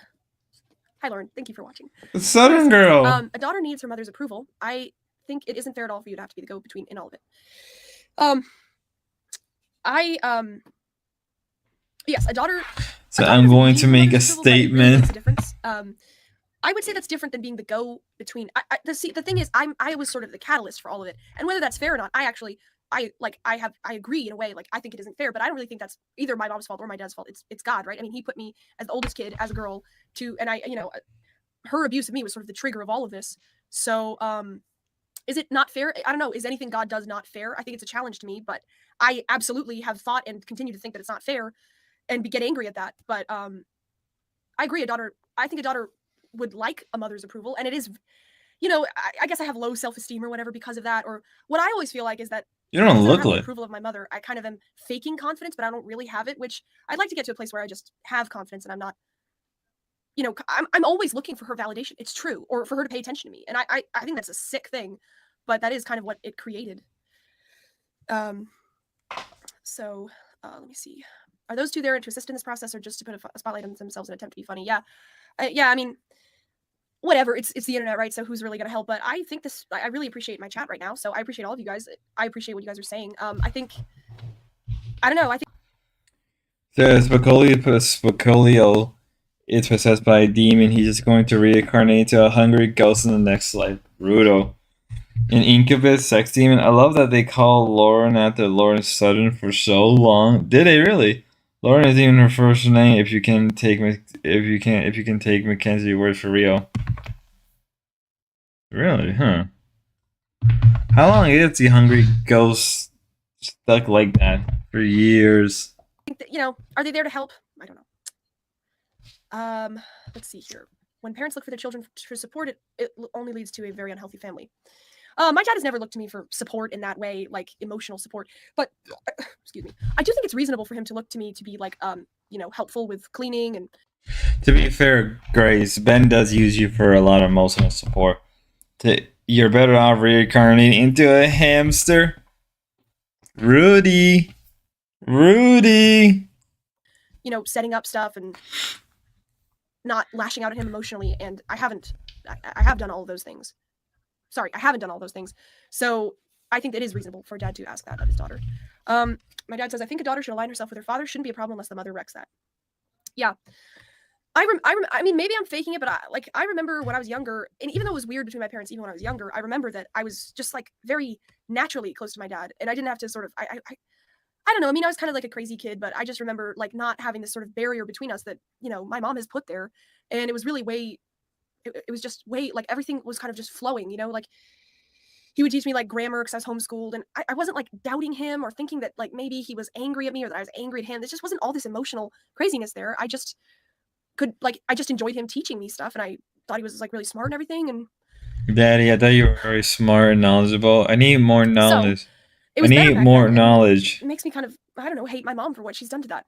Hi, Lauren. Thank you for watching. The Southern girl. A daughter needs her mother's approval. I think it isn't fair at all for you to have to be the go-between in all of it. Yes, a daughter. So a daughter I'm doesn't going need to her make a mother's approval, but it really statement. makes a difference. I would say that's different than being the go-between. The thing is, I was sort of the catalyst for all of it, and whether that's fair or not, I agree in a way. Like I think it isn't fair, but I don't really think that's either my mom's fault or my dad's fault. It's God, right? I mean, he put me as the oldest kid, as a girl, and her abuse of me was sort of the trigger of all of this. So, is it not fair? I don't know. Is anything God does not fair? I think it's a challenge to me, but I absolutely have thought and continue to think that it's not fair, and get angry at that. But I agree. I think a daughter would like a mother's approval, and it is, I guess I have low self-esteem or whatever because of that. Or what I always feel like is that You don't because I look have the like. approval of my mother, I kind of am faking confidence, but I don't really have it. Which I'd like to get to a place where I just have confidence, and I'm not. I'm always looking for her validation. It's true, or for her to pay attention to me, and I think that's a sick thing, but that is kind of what it created. So let me see. Are those two there to assist in this process, or just to put a spotlight on themselves and attempt to be funny? Yeah, yeah. I mean, whatever. It's the internet, right? So who's really gonna help? But I think I really appreciate my chat right now. So I appreciate all of you guys. I appreciate what you guys are saying. I don't know. I think. So Spicolio is possessed by a demon. He's just going to reincarnate into a hungry ghost in the next life. Brutal. An incubus sex demon. I love that they call Lauren after Lauren Sutton for so long. Did they really? Lauren is even her first name. If you can take Mackenzie word for real. Really? Huh? How long is the hungry ghost stuck like that for years? Are they there to help? I don't know. Let's see here. When parents look for their children for support, it only leads to a very unhealthy family. My dad has never looked to me for support in that way, like emotional support. But excuse me, I do think it's reasonable for him to look to me to be like, helpful with cleaning and. To be fair, Grace, Ben does use you for a lot of emotional support. You're better off reincarnating into a hamster. Rudy. Setting up stuff and not lashing out at him emotionally. And I have done all of those things. Sorry, I haven't done all those things. So I think it is reasonable for a dad to ask that of his daughter. My dad says, I think a daughter should align herself with her father. Shouldn't be a problem unless the mother wrecks that. Yeah. I mean, maybe I'm faking it, but I remember when I was younger, and even though it was weird between my parents, even when I was younger, I remember that I was just like very naturally close to my dad, and I didn't have to sort of, I don't know. I mean, I was kind of like a crazy kid, but I just remember like not having this sort of barrier between us that, my mom has put there, and it was really it was just way, like everything was kind of just flowing, like he would teach me like grammar because I was homeschooled, and I wasn't like doubting him or thinking that like maybe he was angry at me or that I was angry at him. There just wasn't all this emotional craziness there. I just enjoyed him teaching me stuff, and I thought he was like really smart and everything. And Daddy, I thought you were very smart and knowledgeable. I need more knowledge. It was I better need back more then, and knowledge. It makes me kind of, I don't know, hate my mom for what she's done to that.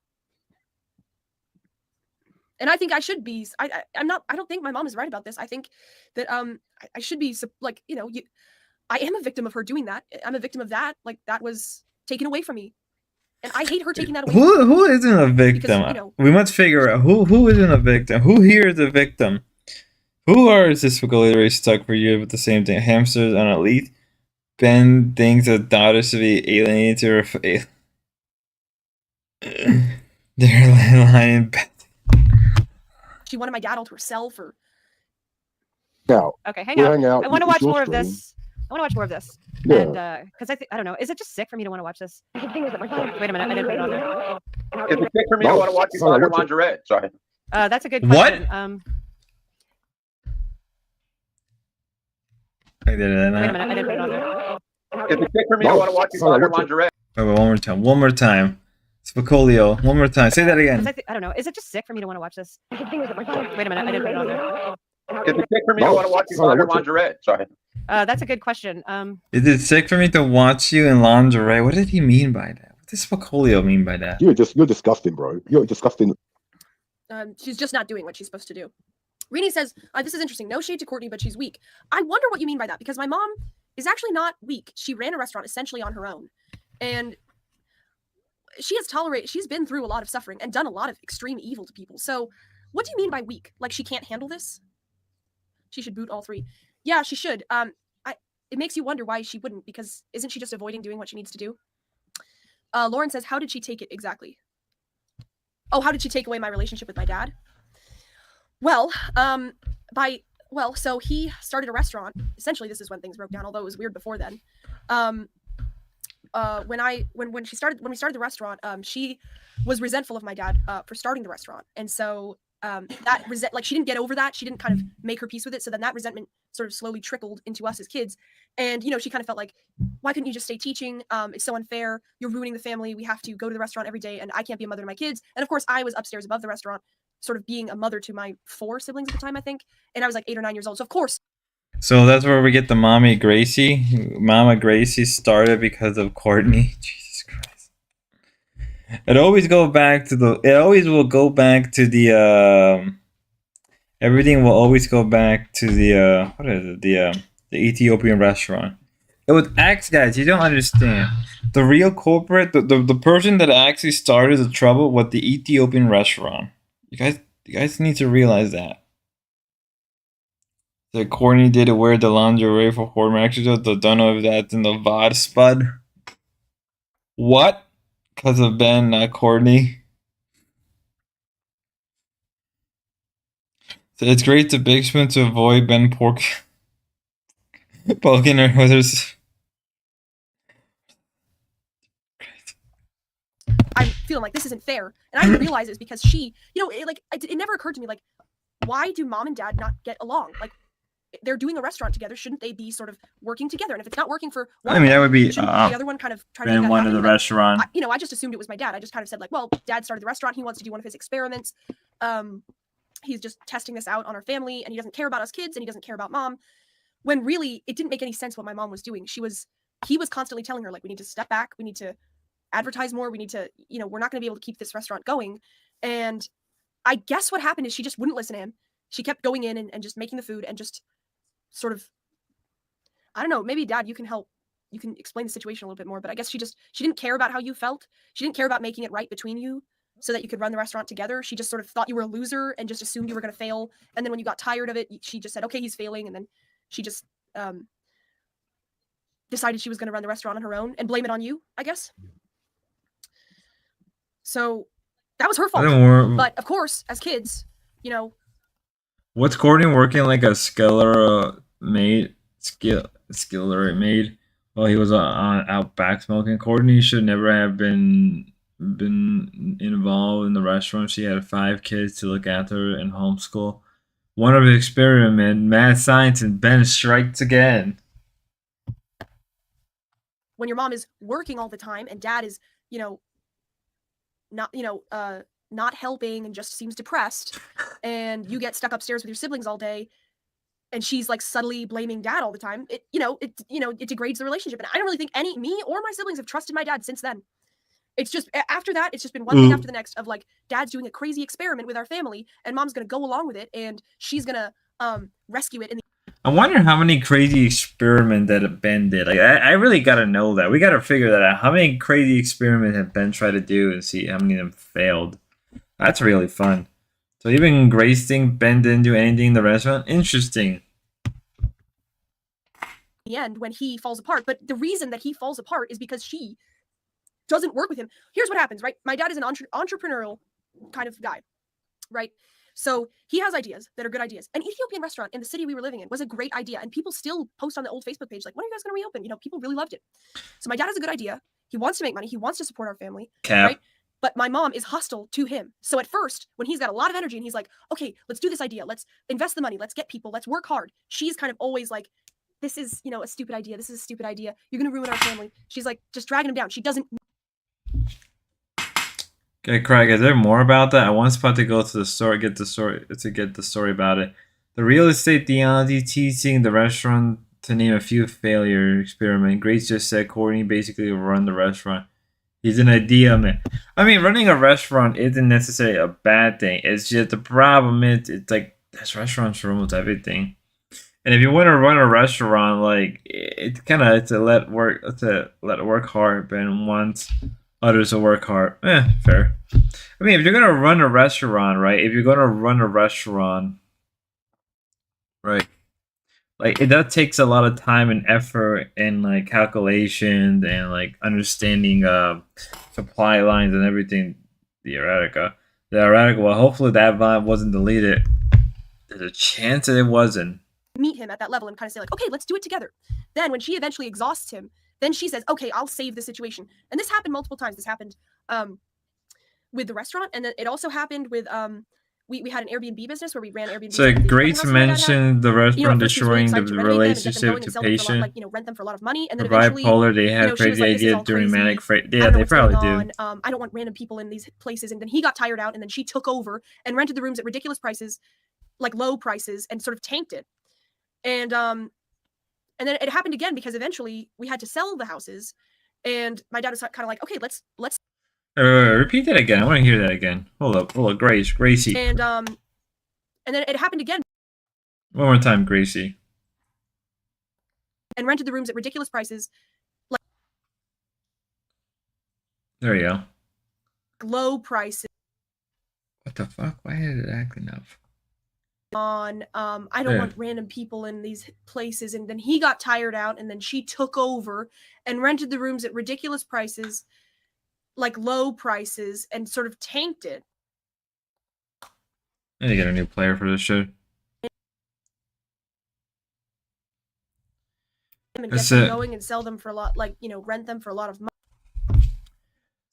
And I think I should be. I don't think my mom is right about this. I think that I should be like, I am a victim of her doing that. I'm a victim of that. Like that was taken away from me, and I hate her taking that away. Who isn't a victim? Because, we must figure out who isn't a victim. Who here is a victim? Who are this vocabulary stuck for you with the same thing? Hamsters on elite. Ben thinks that daughters should be alienated or they're lying. She wanted my dad all to herself, or Now, Okay, hang we'll out. hang out. I want to It's watch your more of stream. this. I want to watch more of this. Yeah. And because I don't know, is it just sick for me to want to watch this? Wait a minute, I didn't put it on there. If it's sick for me, I want to watch you buy your lingerie. Sorry. That's a good What? question. I did it. Wait a minute, I didn't put it on there. If it's sick for me, I want to watch you buy your lingerie. Wait, one more time. One more time. Spocolio. One more time. Say that again. I don't know, is it just sick for me to want to watch this? Wait a minute, I didn't put it on there. If it's sick for me, I want to watch you buy your lingerie. Sorry. That's a good question. Is it sick for me to watch you in lingerie? What did he mean by that? What does Spocolio mean by that? You're disgusting, bro. You're disgusting. she's just not doing what she's supposed to do. Rini says, this is interesting. No shade to Courtney, but she's weak. I wonder what you mean by that, because my mom is actually not weak. She ran a restaurant essentially on her own. And she's been through a lot of suffering and done a lot of extreme evil to people. So what do you mean by weak? Like she can't handle this? She should boot all three. Yeah, she should. It makes you wonder why she wouldn't, because isn't she just avoiding doing what she needs to do? Lauren says, how did she take it exactly? Oh, how did she take away my relationship with my dad? Well, so he started a restaurant. Essentially, this is when things broke down, although it was weird before then. When we started the restaurant, she was resentful of my dad for starting the restaurant, and so she didn't get over that. She didn't kind of make her peace with it. So then that resentment sort of slowly trickled into us as kids, and she kind of felt like, why couldn't you just stay teaching? It's so unfair. You're ruining the family. We have to go to the restaurant every day, and I can't be a mother to my kids. And of course, I was upstairs above the restaurant, sort of being a mother to my 4 siblings at the time, I think, and I was like 8 or 9 years old. So of course. So that's where we get the Mommy Gracie. Mama Gracie started because of Courtney. Jesus Christ. It always will go back to the everything will always go back to the what is it? The Ethiopian restaurant. It was guys, you don't understand. The real culprit, the person that actually started the trouble was the Ethiopian restaurant. You guys need to realize that. That Courtney did wear the lingerie for Horror Exorcist. I don't know if that's in the VOD spud. What? Because of Ben, not Courtney. So it's great to Big Spoon to avoid Ben poking her others. I'm feeling like this isn't fair, and I didn't realize it's because she, it never occurred to me, like, why do mom and dad not get along? Like, they're doing a restaurant together. Shouldn't they be sort of working together? And if it's not working for one, I mean, that would be the other one kind of try to make Ben that one happen. of the But restaurant. I just assumed it was my dad. I just kind of said like, well, dad started the restaurant. He wants to do one of his experiments. He's just testing this out on our family, and he doesn't care about us kids, and he doesn't care about mom. When really, it didn't make any sense what my mom was doing. He was constantly telling her like, we need to step back. We need to advertise more. We need to, we're not going to be able to keep this restaurant going. And I guess what happened is she just wouldn't listen to him. She kept going in and just making the food and just sort of, I don't know, maybe Dad, you can help. You can explain the situation a little bit more, but I guess she didn't care about how you felt. She didn't care about making it right between you so that you could run the restaurant together. She just sort of thought you were a loser and just assumed you were going to fail. And then when you got tired of it, she just said, okay, he's failing. And then she just decided she was going to run the restaurant on her own and blame it on you, I guess. So that was her fault. But of course, as kids, What's Courtney working like a skillery maid while he was out back smoking? Courtney should never have been involved in the restaurant. She had 5 kids to look after and homeschool. One of the experiment, mad science, and Ben strikes again. When your mom is working all the time and dad is, not helping and just seems depressed, and you get stuck upstairs with your siblings all day, and she's like subtly blaming dad all the time, it degrades the relationship. And I don't really think me or my siblings have trusted my dad since then. It's just after that, it's just been one thing after the next of like, dad's doing a crazy experiment with our family, and mom's gonna go along with it, and she's gonna rescue it. I wonder how many crazy experiments that Ben did. Like, I really gotta know that. We gotta figure that out. How many crazy experiments have Ben tried to do and see how many of them failed? That's really fun. So even Grace think Ben didn't do anything in the restaurant? Interesting. The end when he falls apart. But the reason that he falls apart is because she doesn't work with him. Here's what happens, right? My dad is an entrepreneurial kind of guy, right? So he has ideas that are good ideas. An Ethiopian restaurant in the city we were living in was a great idea. And people still post on the old Facebook page, like, when are you guys going to reopen? You know, people really loved it. So my dad has a good idea. He wants to make money. He wants to support our family, right? But my mom is hostile to him. So at first, when he's got a lot of energy and he's like, okay, let's do this idea. Let's invest the money. Let's get people. Let's work hard. She's kind of always like, this is, you know, a stupid idea. This is a stupid idea. You're going to ruin our family. She's like, just dragging him down. She doesn't. Okay, Craig, is there more about that? I once about to go to the store, get the story about it. The real estate theology teaching the restaurant, to name a few, failure experiment. Grace just said Courtney basically run the restaurant. He's an idea man. I mean, running a restaurant isn't necessarily a bad thing. It's just the problem is, it's like there's restaurants for almost everything. And if you want to run a restaurant, like it's kind of to let it work hard, but want others to work hard. Fair. I mean, if you're gonna run a restaurant, right? If you're gonna run a restaurant, right? Like that takes a lot of time and effort and like calculations and like understanding supply lines and everything. The erratica. Well, hopefully that vibe wasn't deleted. There's a chance that it wasn't. Meet him at that level and kind of say like, okay, let's do it together. Then when she eventually exhausts him, then she says, okay, I'll save the situation. And this happened multiple times. This happened with the restaurant, and then it also happened with we had an Airbnb business where we ran Airbnb. So great to mention the restaurant destroying the relationship to patient. Like, rent them for a lot of money, and then Bipolar, they had crazy ideas during manic freight. Yeah, they probably do. I don't want random people in these places, and then he got tired out, and then she took over and rented the rooms at ridiculous prices, like low prices, and sort of tanked it. And then it happened again because eventually we had to sell the houses, and my dad was kind of like, okay, let's repeat that again. I want to hear that again. Hold up, Gracie. And then it happened again. One more time, Gracie. And rented the rooms at ridiculous prices. Like, there you go. Low prices. What the fuck? Why is it acting up? I don't want random people in these places, and then he got tired out, and then she took over and rented the rooms at ridiculous prices, like low prices, and sort of tanked it. I need to get a new player for this shit. And get them going and sell them for a lot, like, you know, rent them for a lot of money.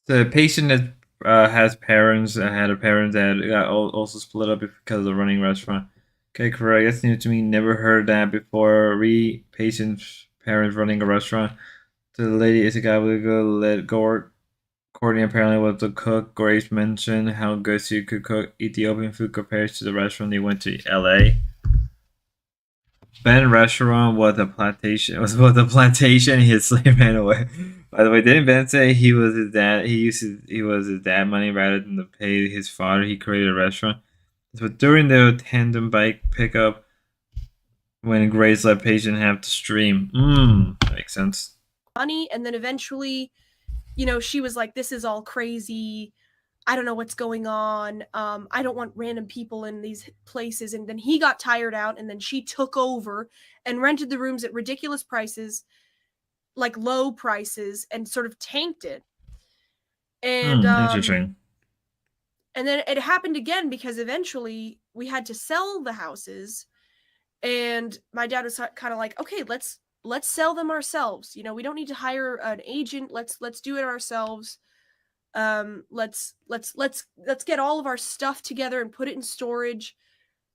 The patient that has parents had a parent that got also split up because of running restaurant. Okay, correct. That's new to me. Never heard that before. Patient's parents running a restaurant. To the lady is a guy with a let go. Courtney apparently was the cook. Grace mentioned how good she could cook Ethiopian food compared to the restaurant they went to LA. Ben restaurant was a plantation. His slave ran away. By the way, didn't Ben say he was his dad? He was his dad money rather than to pay his father. He created a restaurant. But during the tandem bike pickup, when Grace let patient have to stream, makes sense. Money, and then eventually, you know, she was like, "This is all crazy. I don't know what's going on. I don't want random people in these places." And then he got tired out, and then she took over and rented the rooms at ridiculous prices, like low prices, and sort of tanked it. And interesting. And then it happened again because eventually we had to sell the houses, and my dad was kind of like, okay, let's sell them ourselves. You know, we don't need to hire an agent. Let's do it ourselves. Let's get all of our stuff together and put it in storage.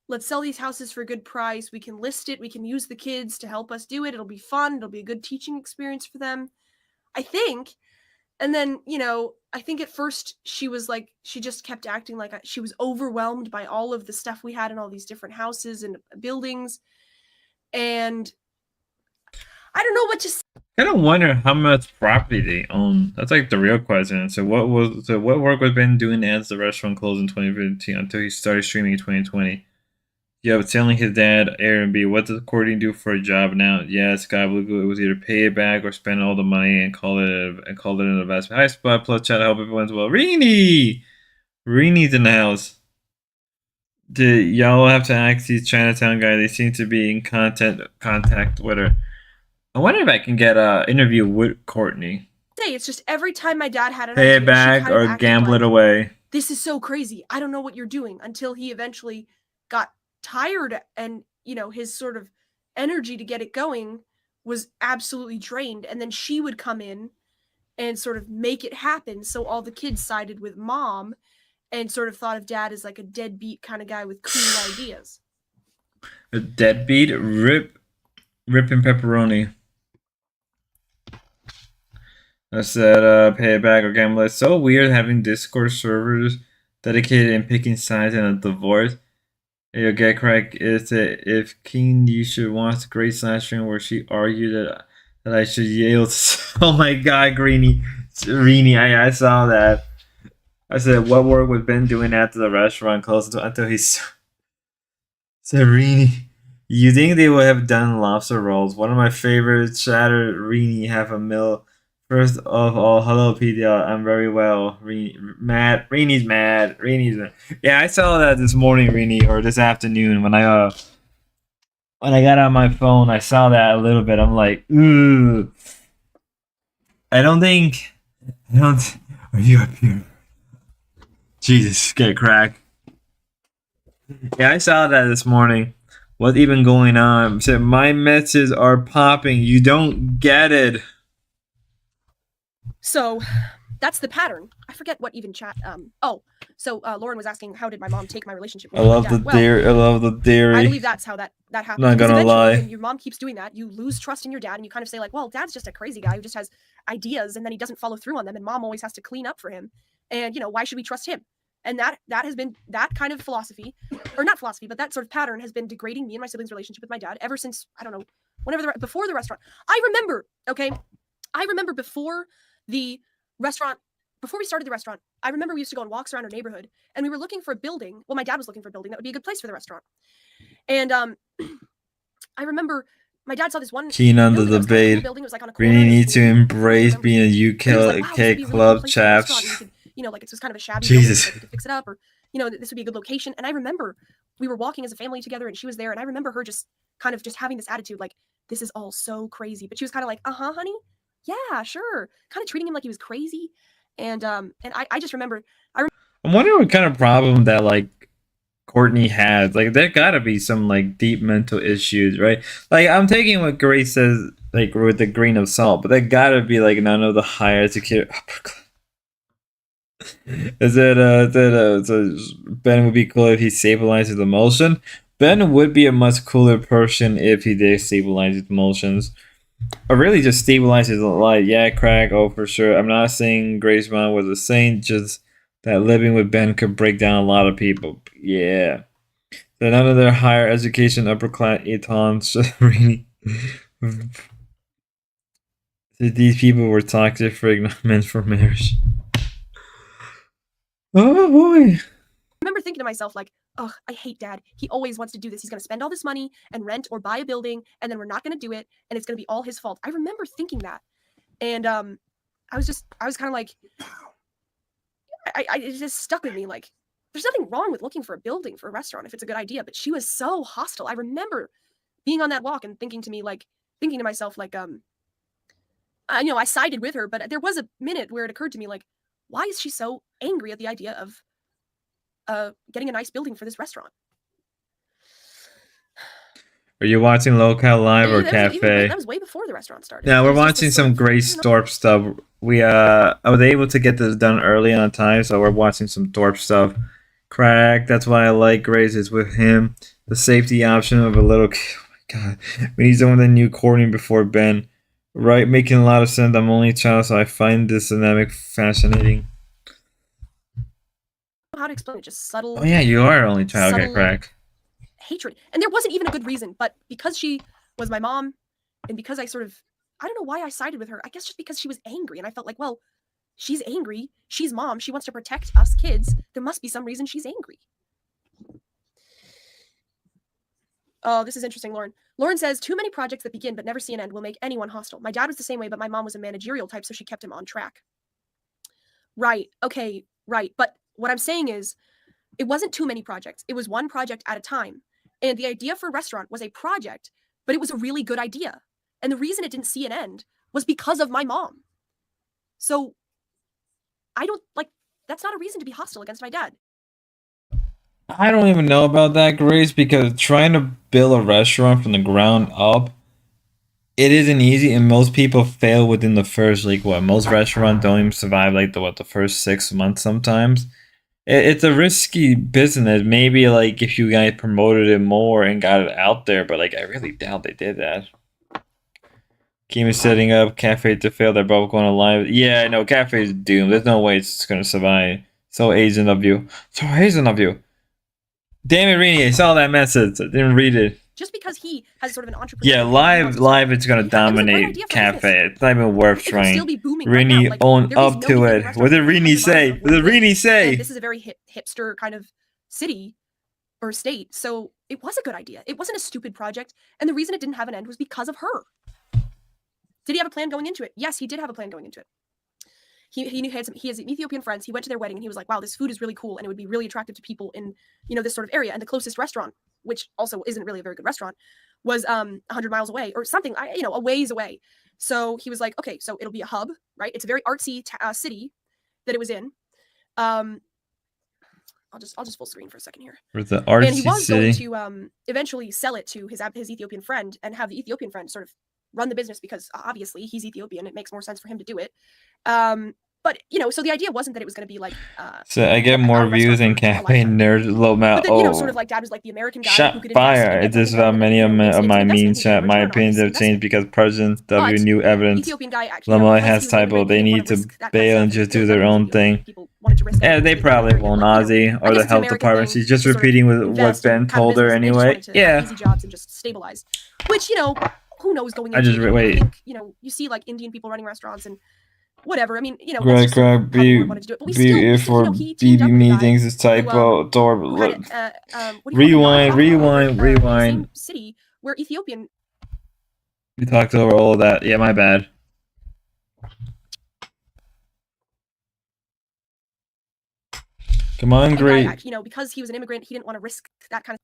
Let's sell these houses for a good price. We can list it. We can use the kids to help us do it. It'll be fun. It'll be a good teaching experience for them, I think. And then, you know, I think at first she was like, she just kept acting like she was overwhelmed by all of the stuff we had in all these different houses and buildings. And I don't know what to say. I kind of wonder how much property they own. That's like the real question. So what work was Ben doing as the restaurant closed in 2015 until he started streaming in 2020? Yeah, but telling his dad Airbnb, what does Courtney do for a job now? Yeah, Sky Blue, it was either pay it back or spend all the money and call it an investment. Hi, Spot Plus Chat. I hope everyone's well. Reenie's in the house. Y'all have to ask these Chinatown guys. They seem to be in contact with her. I wonder if I can get an interview with Courtney. It's just every time my dad had an Pay idea, it back she kind of or acted gamble like, it away. this is so crazy. I don't know what you're doing, until he eventually got tired and, you know, his sort of energy to get it going was absolutely drained. And then she would come in and sort of make it happen. So all the kids sided with mom and sort of thought of dad as like a deadbeat kind of guy with cool ideas. A deadbeat? Ripping pepperoni. I said, pay it back or gamble. It's so weird having Discord servers dedicated and picking sides in a divorce. You'll get correct is that if King, you should watch the Great Slash stream where she argued that I should yield. Oh my god, Greeny, I saw that. I said, what work was Ben doing after the restaurant closed until he said, Rini, you think they would have done lobster rolls? One of my favorite shattered Rini half a mil. First of all, hello PDL. I'm very well. Rini's mad. Yeah, I saw that this morning, Rini, or this afternoon when I got on my phone. I saw that a little bit. I'm like, ooh. I don't. Are you up here? Jesus, get crack. Yeah, I saw that this morning. What's even going on? Said my messages are popping. You don't get it. So that's the pattern. I forget what even chat. Lauren was asking, how did my mom take my relationship with I love the theory. I love the theory. I believe that's how that happened. Not gonna lie. When your mom keeps doing that, you lose trust in your dad, and you kind of say like, well, dad's just a crazy guy who just has ideas, and then he doesn't follow through on them, and mom always has to clean up for him. And why should we trust him? And that has been that kind of philosophy, or not philosophy, but that sort of pattern has been degrading me and my siblings' relationship with my dad ever since, I don't know, before the restaurant. I remember before the restaurant, before we started the restaurant, I remember we used to go on walks around our neighborhood, and we were looking for a building. Well, my dad was looking for a building that would be a good place for the restaurant. And I remember my dad saw this one keen on the debate. Building. It was like on a corner. Really need to embrace being a UK like, club chaps. Like it's just kind of a shabby Jesus. building, we could fix it up, or this would be a good location. And I remember we were walking as a family together, and she was there, and I remember her just kind of just having this attitude like, this is all so crazy, but she was kind of like, honey, yeah, sure, kind of treating him like he was crazy. And I just remember I'm wondering what kind of problem that like Courtney has. Like there gotta be some like deep mental issues, right? Like I'm taking what Grace says like with a grain of salt, but there gotta be like none of the higher educated is it so Ben would be cool if he stabilizes emotion. Ben would be a much cooler person if he did stabilize his emotions. Or really just stabilizes a lot. Yeah, crack. Oh, for sure. I'm not saying Grace Mom was a saint, just that living with Ben could break down a lot of people. Yeah. So none of their higher education, upper class etons really. These people were toxic for meant for marriage. Oh boy. I remember thinking to myself, like, ugh, I hate dad. He always wants to do this. He's going to spend all this money and rent or buy a building, and then we're not going to do it, and it's going to be all his fault. I remember thinking that. And I was kind of like, it just stuck with me. Like, there's nothing wrong with looking for a building for a restaurant if it's a good idea, but she was so hostile. I remember being on that walk and thinking to myself, like, I sided with her, but there was a minute where it occurred to me, like, why is she so angry at the idea of getting a nice building for this restaurant? Are you watching Local Live or Cafe? That was way before the restaurant started. Yeah, we're watching some Grace Thorpe stuff. I was able to get this done early on time, so we're watching some Thorpe stuff. Crack, that's why I like Grace, is with him. The safety option of a little kid. Oh my god. We need someone that knew Courtney before Ben. Right, making a lot of sense. I'm only a child, so I find this dynamic fascinating. How to explain it? Just subtle. Oh yeah, you are only child. Get crack. Hatred, and there wasn't even a good reason, but because she was my mom, and because I don't know why I sided with her. I guess just because she was angry, and I felt like, well, she's angry. She's mom. She wants to protect us kids. There must be some reason she's angry. Oh, this is interesting, Lauren. Lauren says, too many projects that begin but never see an end will make anyone hostile. My dad was the same way, but my mom was a managerial type, so she kept him on track. Right. Okay. Right. But what I'm saying is It wasn't too many projects. It was one project at a time. And the idea for a restaurant was a project, but it was a really good idea. And the reason it didn't see an end was because of my mom. So I don't like, that's not a reason to be hostile against my dad. I don't even know about that, Grace, because trying to build a restaurant from the ground up, it isn't easy, and most people fail within the first, like, what, most restaurants don't even survive, like, the first 6 months sometimes. It's a risky business. Maybe, like, if you guys promoted it more and got it out there, but, like, I really doubt they did that. Kim is setting up cafe to fail. They're both going to live. Yeah, no, cafe is doomed. There's no way it's going to survive. So Asian of you. So Asian of you. Damn it, Rini, I saw that message. I didn't read it. Just because he has sort of an entrepreneur. Yeah, live it's gonna dominate cafe. It's not even worth trying. Rini own up to it. What did Rini say? What did Rini say? This is a very hipster kind of city or state, so it was a good idea. It wasn't a stupid project, and the reason it didn't have an end was because of her. Did he have a plan going into it? Yes, he did have a plan going into it. He has Ethiopian friends. He went to their wedding and he was like, wow, this food is really cool and it would be really attractive to people in, you know, this sort of area. And the closest restaurant, which also isn't really a very good restaurant, was 100 miles away or something, a ways away. So he was like, okay, so it'll be a hub, right? It's a very artsy city that it was in. I'll just full screen for a second here. For the artsy and he was city. going to eventually sell it to his Ethiopian friend and have the Ethiopian friend sort of run the business because obviously he's Ethiopian. It makes more sense for him to do it. But you know, so the idea wasn't that it was going to be like. So I get more views than cafe nerd low mouth. But then, you know, sort of like dad was like the American guy shot who could fire! It just about many of my memes. Chat. My opinions have changed because President W new evidence. Ethiopian guy actually. Lamoy has typo. They need to bail and just do their own thing. Yeah, they probably won't. Ozzy or the health department. She's just repeating what Ben told her anyway. Yeah. Easy jobs and just stabilize. Which, you know, who knows going into it. Wait. I think, you know, you see like Indian people running restaurants and whatever. I mean, you know, Greg, for BB meetings is typo. Rewind. City where Ethiopian. We talked over all of that. Yeah, my bad. Come on, great. You know, because he was an immigrant, he didn't want to risk that kind of.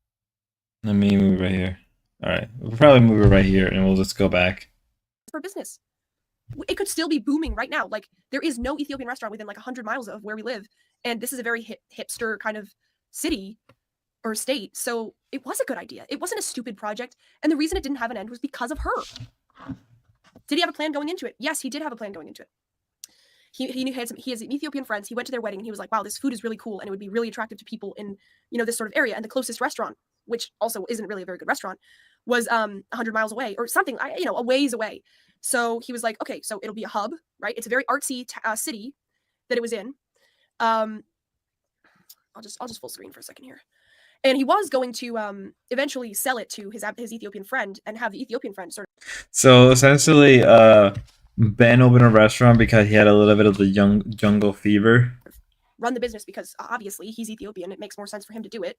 Let me move right here. All right, we'll probably move it right here, and we'll just go back. For business. It could still be booming right now. Like, there is no Ethiopian restaurant within like 100 miles of where we live. And this is a very hipster kind of city or state. So it was a good idea. It wasn't a stupid project. And the reason it didn't have an end was because of her. Did he have a plan going into it? Yes, he did have a plan going into it. He has Ethiopian friends. He went to their wedding and he was like, wow, this food is really cool and it would be really attractive to people in, you know, this sort of area. And the closest restaurant, which also isn't really a very good restaurant, was 100 miles away or something, a ways away. So he was like, okay, so it'll be a hub, right? It's a very artsy city that it was in. I'll just full screen for a second here. And he was going to eventually sell it to his Ethiopian friend and have the Ethiopian friend sort of. So essentially, Ben opened a restaurant because he had a little bit of the jungle fever. Run the business because obviously he's Ethiopian. It makes more sense for him to do it.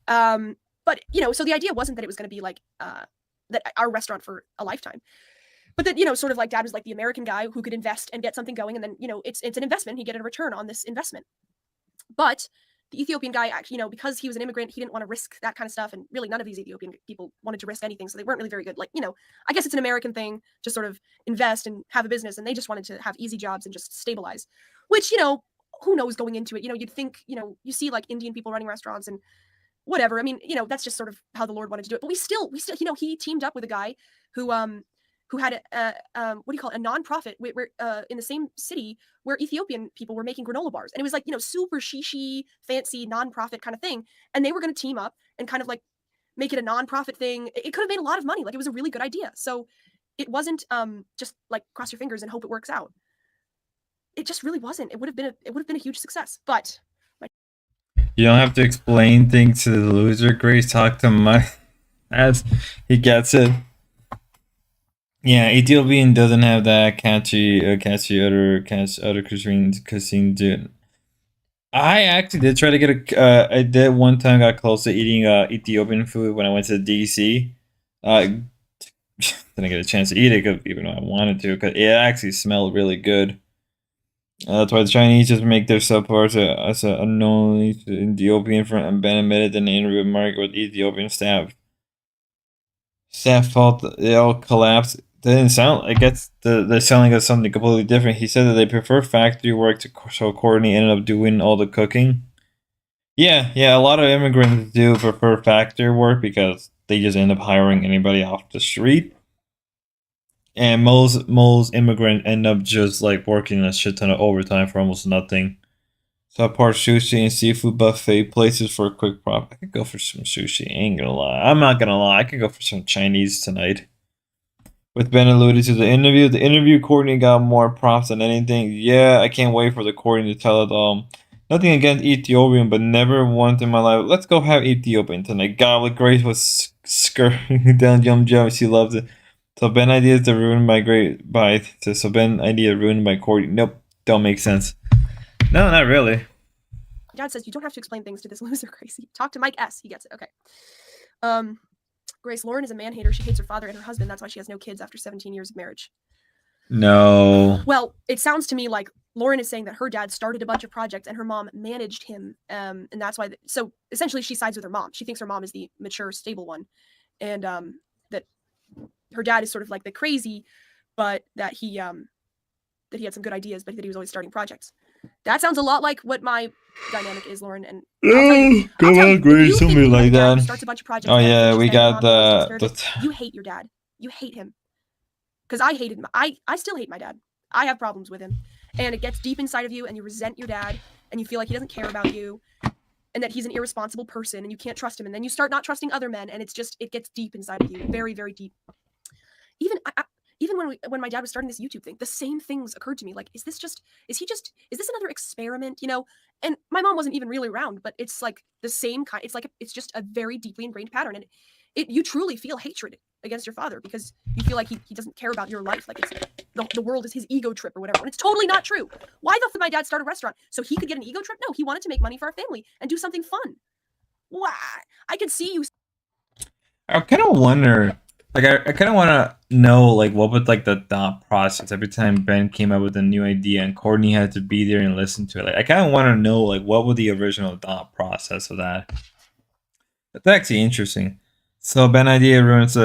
But you know, so the idea wasn't that it was going to be like that our restaurant for a lifetime. But then, you know, sort of like dad was like the American guy who could invest and get something going. And then, you know, it's an investment. He get a return on this investment. But the Ethiopian guy, actually, you know, because he was an immigrant, he didn't want to risk that kind of stuff. And really none of these Ethiopian people wanted to risk anything. So they weren't really very good. Like, you know, I guess it's an American thing to sort of invest and have a business. And they just wanted to have easy jobs and just stabilize, which, you know, who knows going into it. You know, you'd think, you know, you see like Indian people running restaurants and whatever. I mean, you know, that's just sort of how the Lord wanted to do it. But we still, you know, he teamed up with a guy who had a nonprofit where in the same city where Ethiopian people were making granola bars. And it was like, you know, super shishi, fancy nonprofit kind of thing. And they were going to team up and kind of like make it a nonprofit thing. It could have made a lot of money. Like, it was a really good idea. So it wasn't just like cross your fingers and hope it works out. It just really wasn't. It would have been a huge success. But you don't have to explain things to the loser. Grace, talk to Mike as he gets it. Yeah, Ethiopian doesn't have that catchy other cuisine, dude. I actually did try to get I did one time got close to eating Ethiopian food when I went to DC. Didn't get a chance to eat it even though I wanted to, because it actually smelled really good. That's why the Chinese just make their support as a unknowingly Ethiopian front and Ben admitted in an interview with Mark with Ethiopian staff. Staff felt it all collapsed. They didn't sound. I guess they're sounding like something completely different. He said that they prefer factory work to so Courtney ended up doing all the cooking. Yeah, a lot of immigrants do prefer factory work because they just end up hiring anybody off the street. And most immigrants end up just like working a shit ton of overtime for almost nothing. So apart sushi and seafood buffet places for a quick prop. I could go for some sushi, ain't gonna lie. I'm not gonna lie, I could go for some Chinese tonight. With Ben alluded to the interview Courtney got more props than anything. Yeah, I can't wait for the Courtney to tell it nothing against Ethiopian, but never once in my life. Let's go have Ethiopian tonight. God, what Grace was skirting down jump. She loves it. So Ben idea is ruined by so Ben idea ruined by Courtney. Nope, don't make sense. No, not really. Dad says you don't have to explain things to this loser, Gracie. Talk to Mike S. He gets it. Okay. Grace, Lauren is a man hater. She hates her father and her husband. That's why she has no kids after 17 years of marriage. No. Well, it sounds to me like Lauren is saying that her dad started a bunch of projects and her mom managed him. And that's why. So essentially, she sides with her mom. She thinks her mom is the mature, stable one. And that her dad is sort of like the crazy, but that he had some good ideas, but that he was always starting projects. That sounds a lot like what my dynamic is, Lauren. And Come on, Grace, something like that. Starts a bunch of projects. Oh yeah, we got the. You hate your dad. You hate him. Because I hated him. I still hate my dad. I have problems with him, and it gets deep inside of you, and you resent your dad, and you feel like he doesn't care about you, and that he's an irresponsible person, and you can't trust him, and then you start not trusting other men, and it gets deep inside of you, very, very deep. Even when my dad was starting this YouTube thing, the same things occurred to me. Like, is this another experiment? You know? And my mom wasn't even really around, but it's like the same kind. It's just a very deeply ingrained pattern, and you truly feel hatred against your father because you feel like he doesn't care about your life. Like the world is his ego trip or whatever. And it's totally not true. Why the fuck did my dad start a restaurant? So he could get an ego trip? No, he wanted to make money for our family and do something fun. Why? I could see you. I kind of wonder. Like, I kind of want to know, like, what was, like, the thought process every time Ben came up with a new idea and Courtney had to be there and listen to it. Like, I kind of want to know, like, what was the original thought process of that. That's actually interesting. So, Ben idea ruins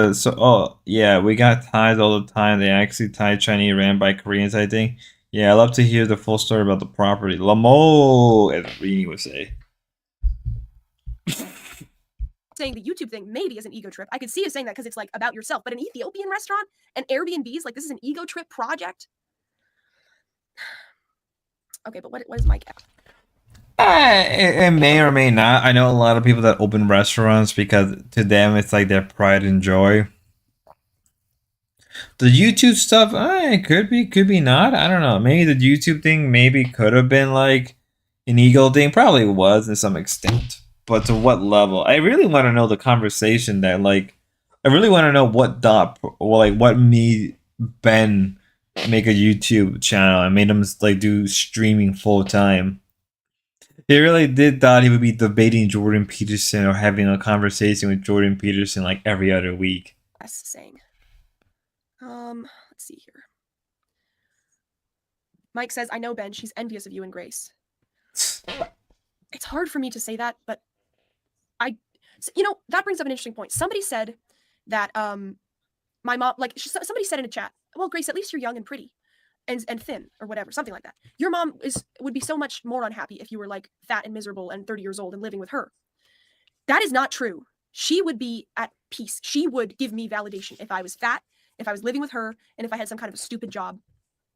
yeah, we got ties all the time. They actually tied Chinese ran by Koreans, I think. Yeah, I'd love to hear the full story about the property. Lamo, as Rini would say. Saying the YouTube thing maybe is an ego trip. I could see you saying that because it's like about yourself, but an Ethiopian restaurant and Airbnbs, like this is an ego trip project. Okay, but what is Mike at? It may or may not. I know a lot of people that open restaurants because to them it's like their pride and joy. The YouTube stuff, it could be not. I don't know. Maybe the YouTube thing could have been like an ego thing. Probably was to some extent. But to what level? I really want to know the conversation that, like, I really want to know what made Ben make a YouTube channel and made him, like, do streaming full time. He really did thought he would be debating Jordan Peterson or having a conversation with Jordan Peterson, like, every other week. That's saying. Let's see here. Mike says, I know, Ben, she's envious of you and Grace. It's hard for me to say that, but that brings up an interesting point. Somebody said that my mom, like somebody said in a chat, well, Grace, at least you're young and pretty and thin or whatever, something like that. Your mom would be so much more unhappy if you were like fat and miserable and 30 years old and living with her. That is not true. She would be at peace. She would give me validation if I was fat, if I was living with her, and if I had some kind of a stupid job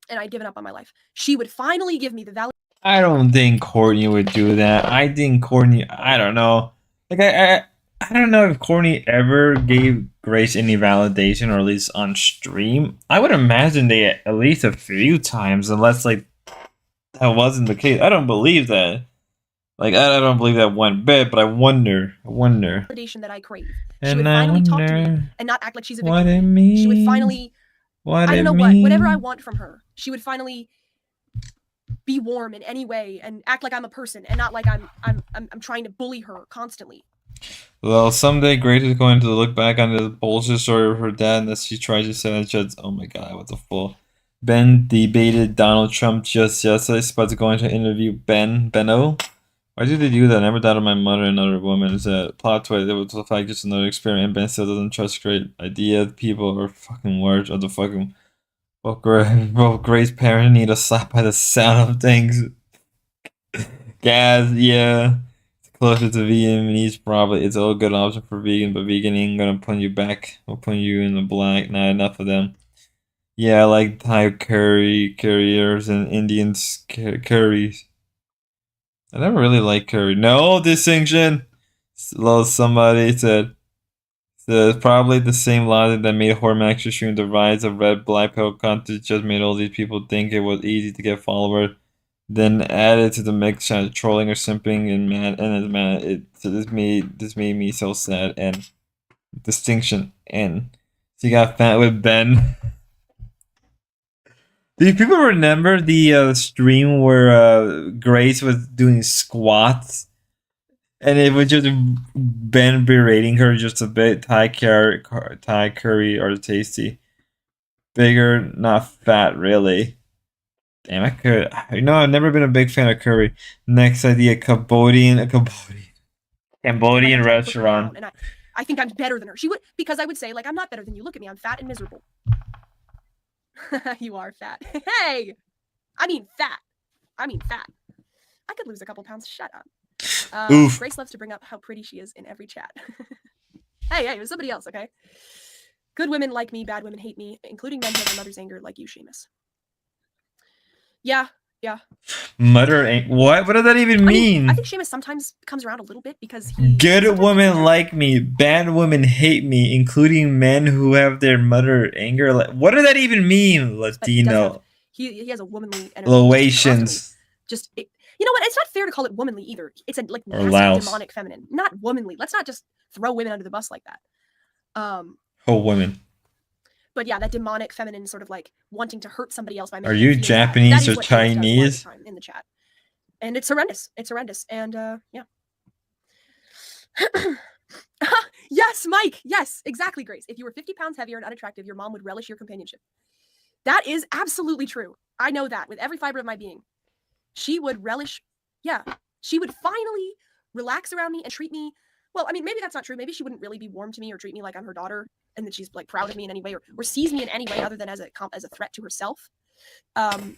and I'd given up on my life. She would finally give me the validation. I don't think Courtney would do that. I think Courtney, I don't know. Like, I don't know if Courtney ever gave Grace any validation, or at least on stream. I would imagine they at least a few times, unless, like, that wasn't the case. I don't believe that. Like, I don't believe that one bit, but I wonder. Validation that I crave. She would finally talk to me and not act like she's a victim. What it means. She would finally, I don't know whatever I want from her. She would finally be warm in any way and act like I'm a person and not like I'm trying to bully her constantly. Well, someday Grace is going to look back on the bullshit story of her dad that she tried to send and just, oh my god, what the full. Ben debated Donald Trump just yesterday. He's about to go into interview Benno. Why did they do that? I never doubted my mother and other women. Is a plot twist. It was like just another experiment. Ben still doesn't trust great ideas. People are fucking words of the fucking. Both Grace parents need a slap by the sound of things. Gas, yeah. It's closer to vegan meats, probably. It's a good option for vegan, but vegan ain't gonna put you back. Or put you in the black. Not enough of them. Yeah, I like Thai curries and Indians curries. I never really liked curry. No distinction. Well, somebody said. So probably the same logic that made Hormax stream the rise of red black pill content just made all these people think it was easy to get followers. Then added to the mix, trolling or simping and this made me so sad and distinction and so you got fat with Ben. Do people remember the stream where Grace was doing squats? And it was just Ben berating her just a bit. Thai curry are tasty. Bigger, not fat, really. Damn, I could. I've never been a big fan of curry. Next idea, Cambodian restaurant. And I think I'm better than her. She would, because I would say, like, I'm not better than you. Look at me, I'm fat and miserable. You are fat. Hey! I mean fat. I could lose a couple pounds. Shut up. Oof. Grace loves to bring up how pretty she is in every chat. Hey, it was somebody else, okay? Good women like me, bad women hate me, including men who have their mother's anger like you, Seamus. Yeah. What? What does that even mean? I think Seamus sometimes comes around a little bit because he... Good women like me, bad women hate me, including men who have their mother anger. What does that even mean, Latino? He has a womanly energy. Loations. You know what? It's not fair to call it womanly either. It's a like nasty, demonic feminine, not womanly. Let's not just throw women under the bus like that. Whole women. But yeah, that demonic feminine sort of like wanting to hurt somebody else by making Are you Japanese or Chinese? In the chat, and it's horrendous. And yeah. Yes, Mike. Yes, exactly, Grace. If you were 50 pounds heavier and unattractive, your mom would relish your companionship. That is absolutely true. I know that with every fiber of my being. She would relish, she would finally relax around me and treat me. Well, I mean, maybe that's not true. Maybe she wouldn't really be warm to me or treat me like I'm her daughter and that she's like proud of me in any way or sees me in any way other than as a threat to herself. But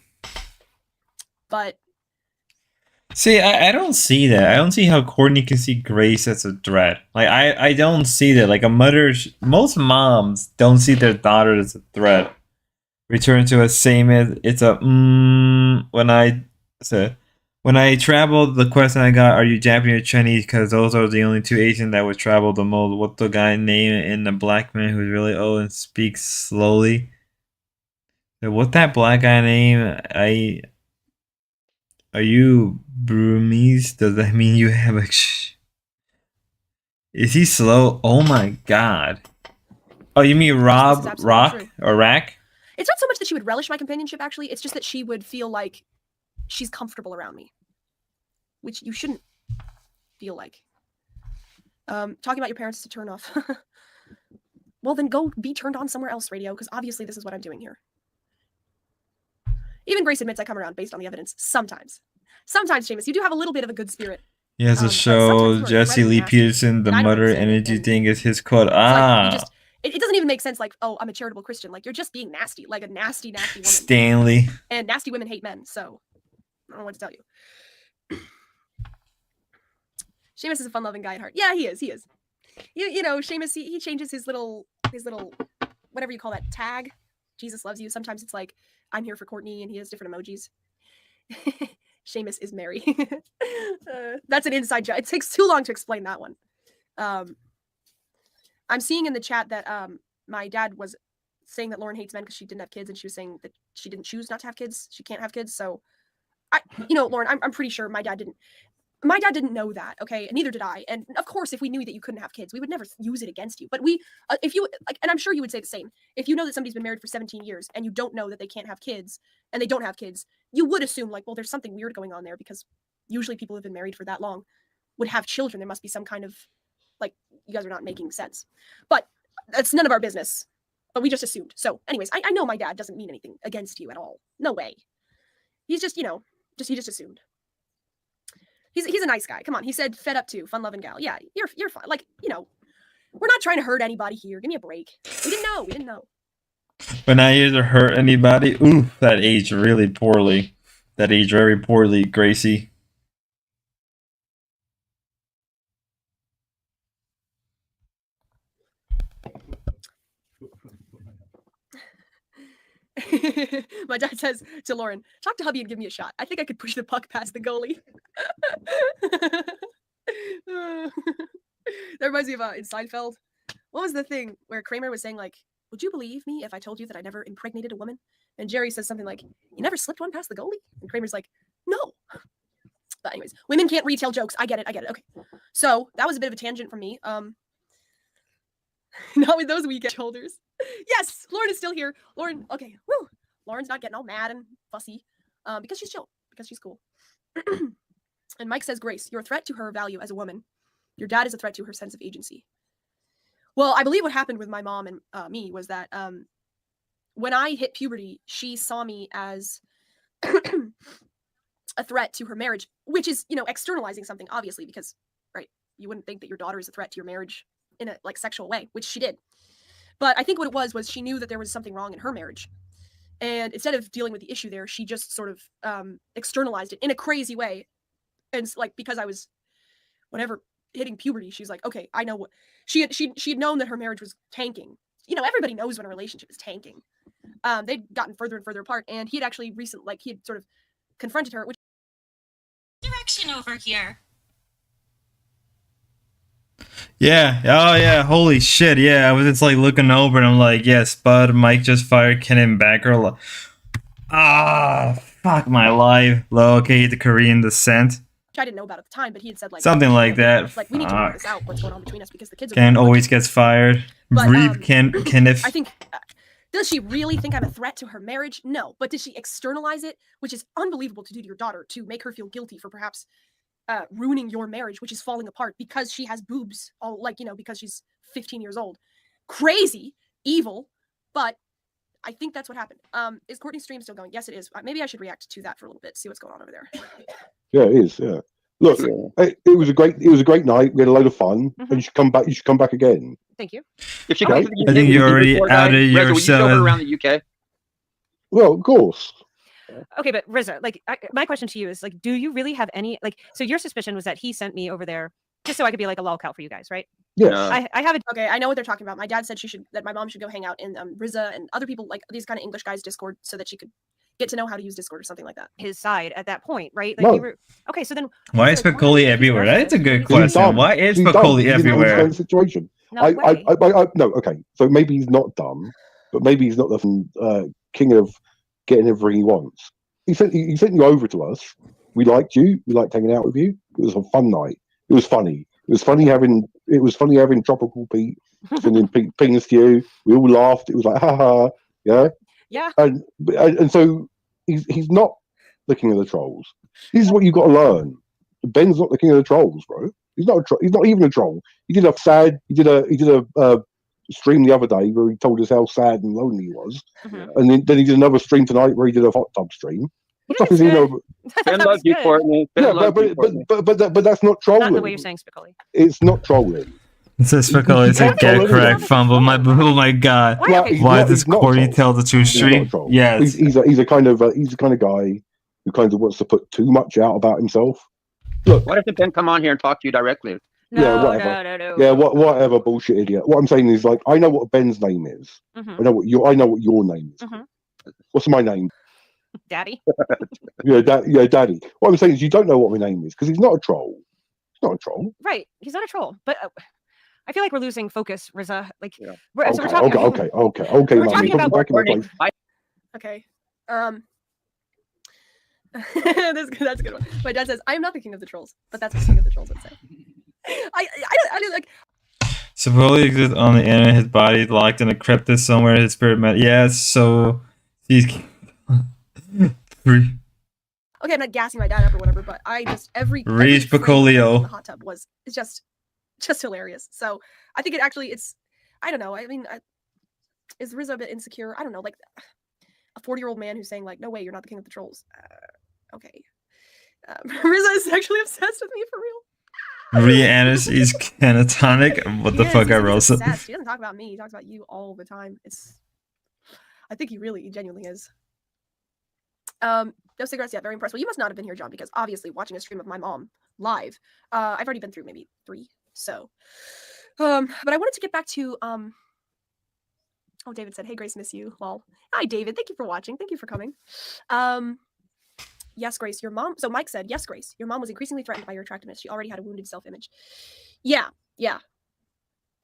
see, I don't see that. I don't see how Courtney can see Grace as a threat. Like, I don't see that. Like, most moms don't see their daughter as a threat. Return to a same as it's a when I traveled, the question I got, are you Japanese or Chinese? Because those are the only two Asians that would travel the most. What's the guy name in the black man who's really old and speaks slowly? What that black guy name? Are you Burmese? Does that mean you have a... Is he slow? Oh my god. Oh, you mean Rock? Or Rack? It's not so much that she would relish my companionship, actually. It's just that she would feel like she's comfortable around me, which you shouldn't feel like. Talking about your parents is a turn off. Well, then go be turned on somewhere else, radio, because obviously this is what I'm doing here. Even Grace admits I come around based on the evidence. Sometimes, Seamus, you do have a little bit of a good spirit. He has a show, Jesse Lee Peterson, the mother energy thing is his quote. It doesn't even make sense, like, oh, I'm a charitable Christian. Like, you're just being nasty, like a nasty woman. Stanley. And nasty women hate men, so I don't know what to tell you. Seamus is a fun-loving guy at heart. Yeah, he is. You know, Seamus, he changes his little, whatever you call that, tag. Jesus loves you. Sometimes it's like, I'm here for Courtney, and he has different emojis. Seamus is Mary. That's an inside joke. It takes too long to explain that one. I'm seeing in the chat that my dad was saying that Lauren hates men because she didn't have kids, and she was saying that she didn't choose not to have kids. She can't have kids. So, Lauren, I'm pretty sure my dad didn't know that. Okay, and neither did I. And of course, if we knew that you couldn't have kids, we would never use it against you. But if you like, and I'm sure you would say the same. If you know that somebody's been married for 17 years and you don't know that they can't have kids and they don't have kids, you would assume like, well, there's something weird going on there because usually people who've been married for that long would have children. There must be some kind of like, you guys are not making sense. But that's none of our business. but we just assumed. So, anyways, I know my dad doesn't mean anything against you at all. No way. He's just, he just assumed. He's a nice guy. Come on. He said fed up too, fun loving gal. Yeah, you're fine. Like, we're not trying to hurt anybody here. Give me a break. We didn't know. But now you to hurt anybody. Ooh, that aged really poorly. That aged very poorly, Gracie. My dad says to Lauren, talk to hubby and give me a shot. I think I could push the puck past the goalie. That reminds me of in Seinfeld. What was the thing where Kramer was saying, like, would you believe me if I told you that I never impregnated a woman? And Jerry says something like, you never slipped one past the goalie? And Kramer's like, no. But anyways, women can't retell jokes. I get it. Okay. So that was a bit of a tangent from me. Not with those weekend shoulders. Yes, Lauren is still here. Lauren, okay. Woo. Lauren's not getting all mad and fussy because she's chill, because she's cool. And Mike says, Grace, you're a threat to her value as a woman. Your dad is a threat to her sense of agency. Well, I believe what happened with my mom and me was that when I hit puberty, she saw me as a threat to her marriage, which is, externalizing something, obviously, because, right, you wouldn't think that your daughter is a threat to your marriage in a, sexual way, which she did. But I think what it was she knew that there was something wrong in her marriage. And instead of dealing with the issue there, she just sort of externalized it in a crazy way. And, because I was, whatever, hitting puberty, she's like, okay, I know what she had known that her marriage was tanking. Everybody knows when a relationship is tanking. They'd gotten further and further apart, and he had actually recently, he had sort of confronted her. Which direction over here? Yeah. Oh yeah. Holy shit. Yeah. I was just looking over, and I'm like, yes, Bud. Mike just fired Kenan Backer. Fuck my life. Low-key the Korean descent. which I didn't know about at the time, but he had said something like that. We need to work this out. What's going on between us because the kids are. Ken always gets fired. But, Kenneth. I think. Does she really think I'm a threat to her marriage? No. But did she externalize it, which is unbelievable to do to your daughter, to make her feel guilty for perhaps ruining your marriage, which is falling apart because she has boobs, because she's 15 years old. Crazy, evil, but I think that's what happened. Is Courtney's stream still going? Yes, it is. Maybe I should react to that for a little bit, see what's going on over there. Yeah, it is. Yeah. Look, it was a great night. We had a load of fun, and you should come back. You should come back again. Thank you. If you come to the UK, I think you already outed Reza, will you show her yourself. around the UK? Well, of course. Okay, but Riza, my question to you is, do you really have any, so your suspicion was that he sent me over there just so I could be a lolcout for you guys, right? Yes. I have a... Okay, I know what they're talking about. My dad said that my mom should go hang out in Riza and other people, these kind of English guys' Discord, so that she could get to know how to use Discord or something like that. His side at that point, right? No. Okay, so then Why is Spicoli everywhere? That's a good question. Why is Spicoli everywhere? Situation. No I no. Okay, so maybe he's not dumb, but maybe he's not the king of getting everything he wants. He sent you over to us. We liked you. We liked hanging out with you. It was a fun night. It was funny. It was funny having Tropical Pete sending pings to you. We all laughed. It was like, haha, yeah. Yeah. And so he's not the king of the trolls. This is what you've got to learn. Ben's not the king of the trolls, bro. He's not he's not even a troll. He did a stream the other day where he told us how sad and lonely he was, and then he did another stream tonight where he did a hot tub stream. What stuff is he know? Ben loves you, Courtney. But that's not trolling. Not the way you're saying, Spicoli. It's not trolling. It says Spicoli. It's a get correct fumble. Oh my god! Why does Corey tell the true stream? Yes, he's a kind of guy who kind of wants to put too much out about himself. Look, why doesn't Ben come on here and talk to you directly? No. Yeah, whatever, bullshit idiot. What I'm saying is, I know what Ben's name is. I know what your name is. What's my name? Daddy. Yeah, Daddy. What I'm saying is, you don't know what my name is because he's not a troll. He's not a troll. Right. He's not a troll. But I feel like we're losing focus, Riza. Okay, Mommy. Okay. That's a good one. My dad says, I am not the king of the trolls, but that's what the king of the trolls would say. I don't like. Supposedly exists on the internet. His body is locked in a cryptid somewhere. His spirit met. Yeah, so he's free. Okay, I'm not gassing my dad up or whatever, but I just every Reach frame Picolio. in the hot tub is just hilarious. So I think it's I don't know. I mean, is Rizzo a bit insecure? I don't know, like a 40-year-old man who's saying like, "No way, you're not the king of the trolls." Okay. Rizzo is sexually obsessed with me for real. Rhiannis is catatonic. What the fuck, I He's Rosa? obsessed. He doesn't talk about me. He talks about you all the time. I think he genuinely is. No cigarettes yet. Very impressed. Well, you must not have been here, John, because obviously watching a stream of my mom live, I've already been through maybe 3. So, but I wanted to get back to Oh, David said, "Hey, Grace, miss you." Well, hi, David. Thank you for watching. Thank you for coming. Yes, Grace, your mom. So Mike said, "Yes, Grace, your mom was increasingly threatened by your attractiveness. She already had a wounded self-image." Yeah.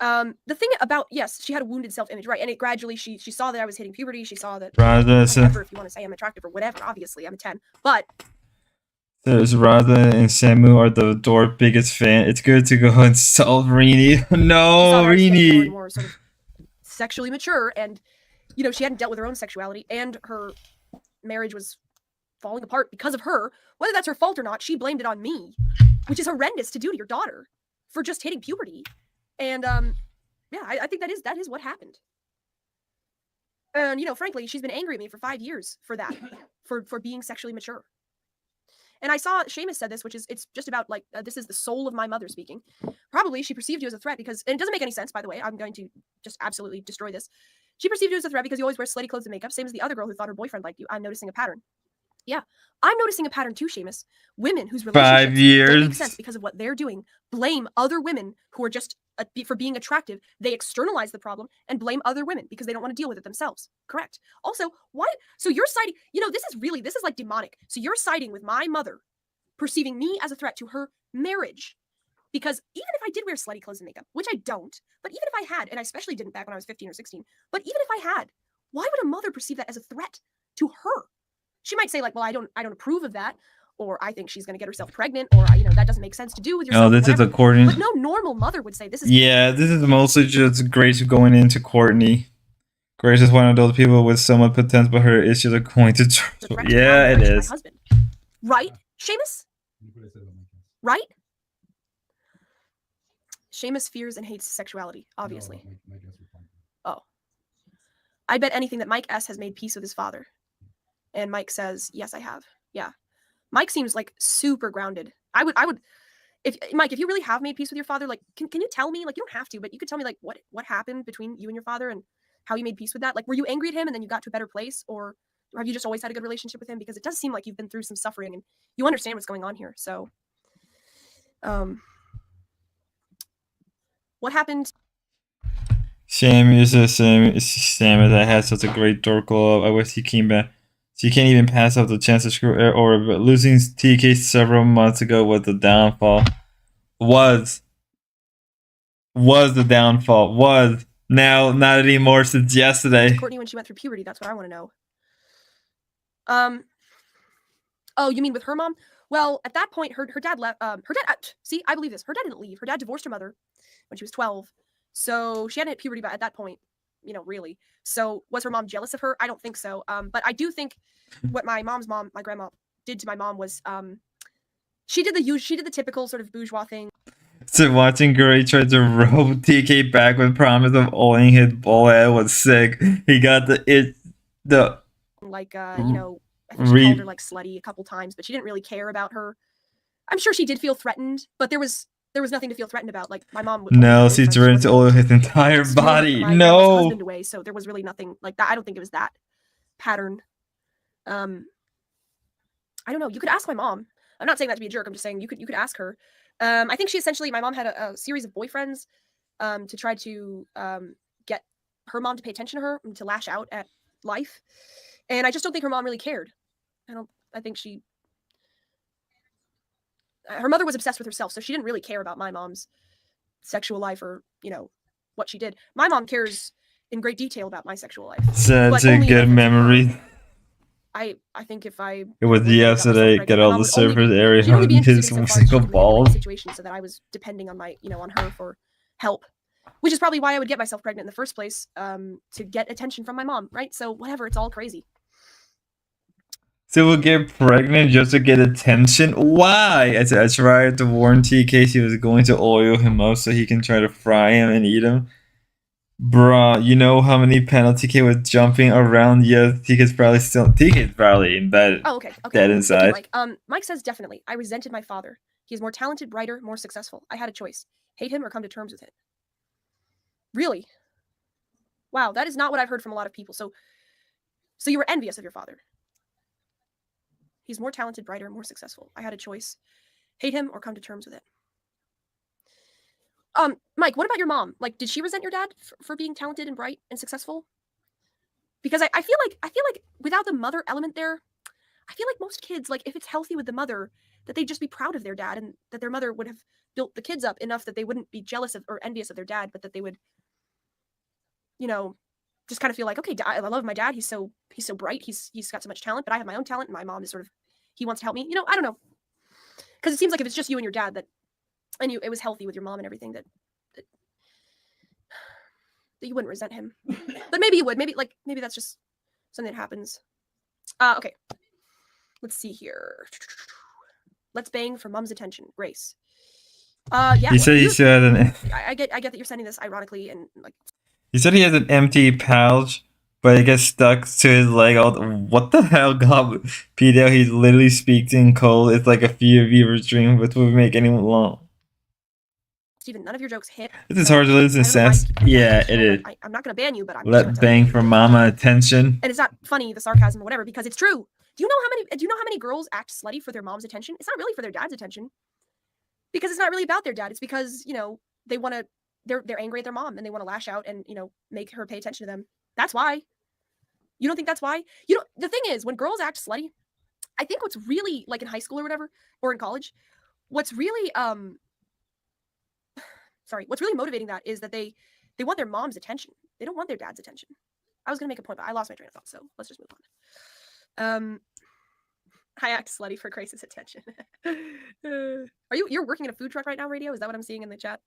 The thing about, yes, she had a wounded self-image, right? And it gradually, she saw that I was hitting puberty. She saw that whatever, if you want to say I'm attractive or whatever. Obviously, I'm a 10. But there's Radha and Samu are the door biggest fan. It's good to go and solve Rini. No, Rini. More sort of sexually mature, and she hadn't dealt with her own sexuality, and her marriage was falling apart because of her. Whether that's her fault or not, she blamed it on me, which is horrendous to do to your daughter for just hitting puberty. And yeah, I think that is what happened. And frankly, she's been angry at me for 5 years for that, for being sexually mature. And I saw Seamus said this, which is, it's just about like, this is the soul of my mother speaking. Probably she perceived you as a threat because, and it doesn't make any sense, by the way. I'm going to just absolutely destroy this. She perceived you as a threat because you always wear slutty clothes and makeup, same as the other girl who thought her boyfriend liked you. I'm noticing a pattern. Yeah, I'm noticing a pattern too, Seamus. Women whose relationships 5 years don't make sense because of what they're doing blame other women who are just for being attractive. They externalize the problem and blame other women because they don't want to deal with it themselves. Correct. Also, why? So you're siding, this is like demonic. So you're siding with my mother, perceiving me as a threat to her marriage. Because even if I did wear slutty clothes and makeup, which I don't, but even if I had, and I especially didn't back when I was 15 or 16, but even if I had, why would a mother perceive that as a threat to her? She might say like, well, I don't approve of that, or I think she's going to get herself pregnant, or that doesn't make sense to do with yourself. Oh, this is according. But no normal mother would say this is. Yeah, this is mostly just Grace going into Courtney. Grace is one of those people with so much potential, but her issues are going to. Yeah, it is. Husband. Right, Seamus? Right? Seamus fears and hates sexuality, obviously. Oh. I bet anything that Mike S. has made peace with his father. And Mike says, yes, I have. Yeah. Mike seems like super grounded. I would, if Mike, if you really have made peace with your father, like, can you tell me, like, you don't have to, but you could tell me like what happened between you and your father and how you made peace with that? Like, were you angry at him and then you got to a better place, or have you just always had a good relationship with him? Because it does seem like you've been through some suffering and you understand what's going on here. So, what happened? Sam is the same. Sam that had such a great door glow. I wish he came back. She can't even pass up the chance to screw or losing TK several months ago was the downfall. Was the downfall. Was. Now, not anymore since yesterday. Courtney, when she went through puberty, that's what I want to know. Oh, you mean with her mom? Well, at that point, her dad left. See, I believe this. Her dad didn't leave. Her dad divorced her mother when she was 12. So she hadn't hit puberty at that point, really. So was her mom jealous of her? I don't think so. But I do think what my mom's mom, my grandma, did to my mom was she did the typical sort of bourgeois thing. So watching Gray try to rope TK back with promise of owning his ball head was sick. He got I think she called her like slutty a couple times, but she didn't really care about her. I'm sure she did feel threatened, but there was nothing to feel threatened about. Like my mom. No, she threatened to oil his entire body. No. Husband away, so there was really nothing like that. I don't think it was that pattern. I don't know. You could ask my mom. I'm not saying that to be a jerk. I'm just saying you could ask her. I think she essentially, my mom had a series of boyfriends to try to get her mom to pay attention to her and to lash out at life. And I just don't think her mom really cared. I think her mother was obsessed with herself, so she didn't really care about my mom's sexual life or, what she did. My mom cares in great detail about my sexual life. Such a good memory. I think if I... It was yesterday, get all the surface area on his single balls. Situation so that I was depending on on her for help. Which is probably why I would get myself pregnant in the first place, to get attention from my mom, right? So whatever, it's all crazy. So we'll get pregnant just to get attention? Why? I tried to warn TK she was going to oil him up so he can try to fry him and eat him. Bruh, you know how many penalty TK was jumping around? Yes, TK's probably in bed, Oh, okay. dead Thank you, inside. Mike. Mike says definitely. I resented my father. He's more talented, brighter, more successful. I had a choice: hate him or come to terms with it. Really? Wow, that is not what I've heard from a lot of people. So you were envious of your father. He's more talented, brighter, more successful. I had a choice: hate him or come to terms with it. Mike, what about your mom? Like, did she resent your dad for being talented and bright and successful? Because I feel like without the mother element there, I feel like most kids, like if it's healthy with the mother, that they'd just be proud of their dad and that their mother would have built the kids up enough that they wouldn't be jealous of or envious of their dad, but that they would, you know, just kind of feel like, okay, I love my dad. He's so bright. He's got so much talent, but I have my own talent, and my mom is sort of, he wants to help me. You know, I don't know, because it seems like if it's just you and your dad that, and it was healthy with your mom and everything, that you wouldn't resent him. But maybe you would. Maybe that's just something that happens. Okay. Let's see here. Let's bang for mom's attention. Grace. Yeah. He said he had an. I get that you're sending this ironically and like. He said he has an empty pouch, but it gets stuck to his leg. What the hell, God? PDL, he literally speaks in code. It's like a few viewers' dream, which would make anyone long. Steven, none of your jokes hit. This is hard to listen sense. Yeah, it is. I'm not gonna ban you, but I'm Let bang for mama attention. And it's not funny, the sarcasm or whatever, because it's true. Do you know how many girls act slutty for their mom's attention? It's not really for their dad's attention. Because it's not really about their dad. It's because, you know, they want to, they're angry at their mom and they want to lash out and, you know, make her pay attention to them. That's why. You don't think that's why? You know, the thing is, when girls act slutty, I think what's really, like in high school or whatever, or in college, what's really motivating that is that they want their mom's attention. They don't want their dad's attention. I was gonna make a point, but I lost my train of thought, so let's just move on. I act slutty for Grace's attention. You're working in a food truck right now, Radio? Is that what I'm seeing in the chat?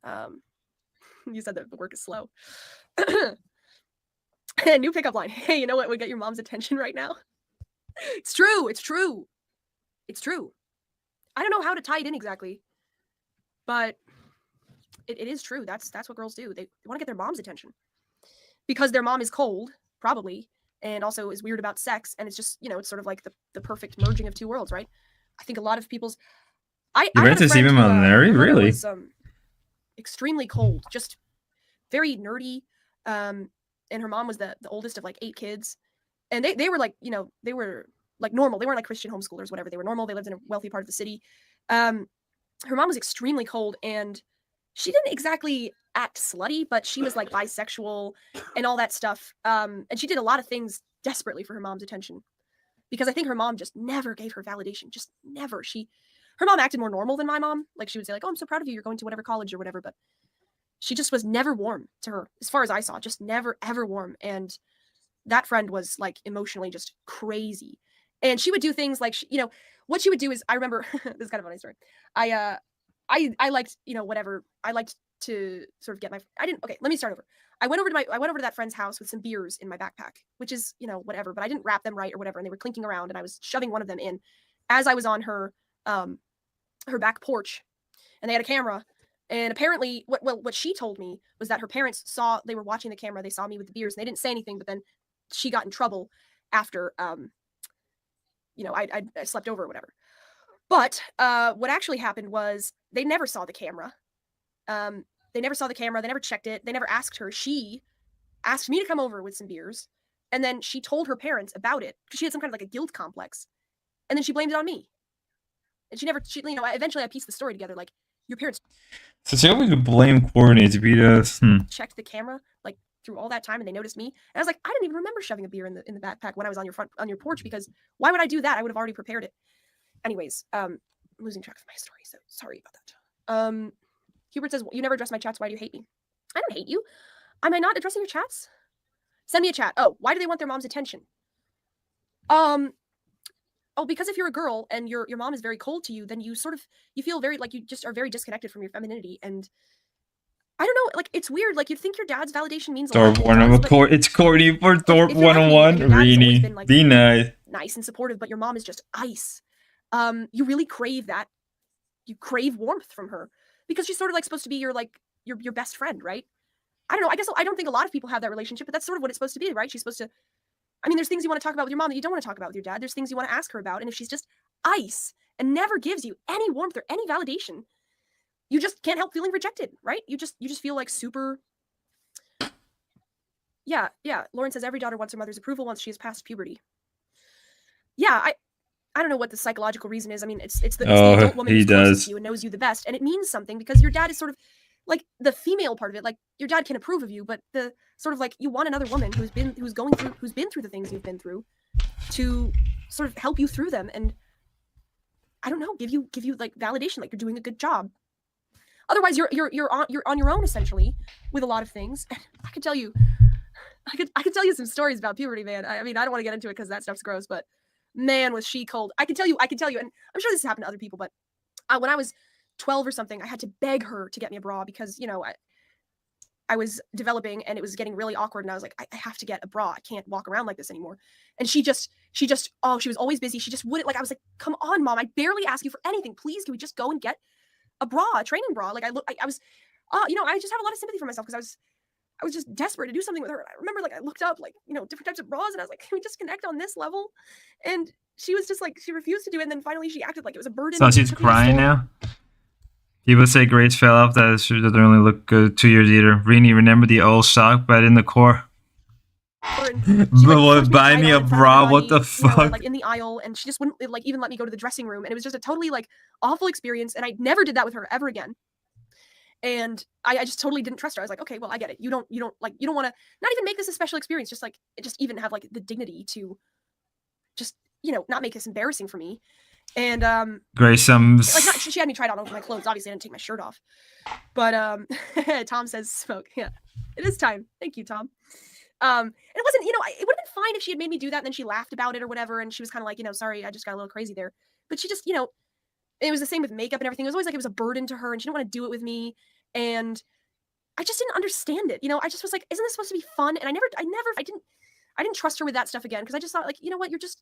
You said that the work is slow. New pickup line. Hey, you know what would get your mom's attention right now? It's true. It's true. It's true. I don't know how to tie it in exactly, but it is true. That's what girls do. They want to get their mom's attention because their mom is cold, probably, and also is weird about sex. And it's just, you know, it's sort of like the perfect merging of two worlds, right? I think a lot of people's. I went to Steven Molinari? Really? Was, extremely cold, just very nerdy. And her mom was the oldest of like 8 kids. And they were like, you know, they were like normal. They weren't like Christian homeschoolers, whatever. They were normal. They lived in a wealthy part of the city. Her mom was extremely cold, and she didn't exactly act slutty, but she was like bisexual and all that stuff. And she did a lot of things desperately for her mom's attention because I think her mom just never gave her validation. Just never. Her mom acted more normal than my mom. Like she would say like, oh, I'm so proud of you. You're going to whatever college or whatever. But she just was never warm to her as far as I saw, just never, ever warm. And that friend was like emotionally just crazy. And she would do things like, you know, what she would do is, I remember, this is kind of a funny story. I liked, you know, whatever. I liked to sort of okay, let me start over. I went over to that friend's house with some beers in my backpack, which is, you know, whatever, but I didn't wrap them right or whatever. And they were clinking around and I was shoving one of them in as I was on her back porch, and they had a camera. And apparently what she told me was that her parents they were watching the camera. They saw me with the beers and they didn't say anything, but then she got in trouble after, you know, I slept over or whatever. But what actually happened was they never saw the camera. They never saw the camera. They never checked it. They never asked her. She asked me to come over with some beers. And then she told her parents about it because she had some kind of like a guilt complex. And then she blamed it on me. And you know, eventually I pieced the story together. Like, your parents. So she always blame Courtney to be this. Checked the camera like through all that time, and they noticed me. And I was like, I didn't even remember shoving a beer in the backpack when I was on your porch, because why would I do that? I would have already prepared it. Anyways, I'm losing track of my story, so sorry about that. Hubert says, you never address my chats. Why do you hate me? I don't hate you. Am I not addressing your chats? Send me a chat. Oh, why do they want their mom's attention? Oh, because if you're a girl and your mom is very cold to you, then you feel very like you just are very disconnected from your femininity. And I don't know, like it's weird. Like you'd think your dad's validation means a lot. It's Courtney for Thorpe 101. Rini, be nice. Nice and supportive, but your mom is just ice. You really crave that. You crave warmth from her because she's sort of like supposed to be your best friend, right? I don't know. I guess I don't think a lot of people have that relationship, but that's sort of what it's supposed to be, right? She's supposed to. I mean, there's things you want to talk about with your mom that you don't want to talk about with your dad. There's things you want to ask her about, and if she's just ice and never gives you any warmth or any validation, you just can't help feeling rejected, right? You just feel like super. Yeah. Lauren says every daughter wants her mother's approval once she has passed puberty. Yeah, I don't know what the psychological reason is. I mean, it's the adult woman who's closest to you and knows you the best, and it means something because your dad is sort of like the female part of it. Like your dad can approve of you, but the sort of like you want another woman who's been through the things you've been through to sort of help you through them, and I don't know, give you like validation, like you're doing a good job. Otherwise, you're on your own essentially with a lot of things. I could tell you some stories about puberty, man. I mean, I don't want to get into it because that stuff's gross, but man, was she cold. I can tell you, and I'm sure this has happened to other people, but when I was 12 or something, I had to beg her to get me a bra because, I was developing and it was getting really awkward, and I was like, I have to get a bra. I can't walk around like this anymore. And she was always busy. She just wouldn't, like, I was like, come on, Mom, I barely ask you for anything. Please, can we just go and get a bra, a training bra? Like, I just have a lot of sympathy for myself because I was just desperate to do something with her. And I remember, like, I looked up, like, different types of bras, and I was like, can we just connect on this level? And she was just like, she refused to do it. And then finally she acted like it was a burden. So she's crying now. People say Grace fell off. That doesn't really look good 2 years either. Rini, remember the old sock bed in the core? Buy me a bra. What the fuck? Like in the aisle, and she just wouldn't like even let me go to the dressing room. And it was just a totally like awful experience. And I never did that with her ever again. And I just totally didn't trust her. I was like, okay, well, I get it. You don't want to not even make this a special experience. Just like, just even have like the dignity to just, not make this embarrassing for me. And Grace, she had me try it on over my clothes. Obviously, I didn't take my shirt off. But Tom says smoke. Yeah, it is time. Thank you, Tom. And it wasn't, it would have been fine if she had made me do that and then she laughed about it or whatever. And she was kind of like, sorry, I just got a little crazy there. But she just, it was the same with makeup and everything. It was always like it was a burden to her and she didn't want to do it with me. And I just didn't understand it. I just was like, isn't this supposed to be fun? And I didn't trust her with that stuff again because I just thought, like, you know what, you're just.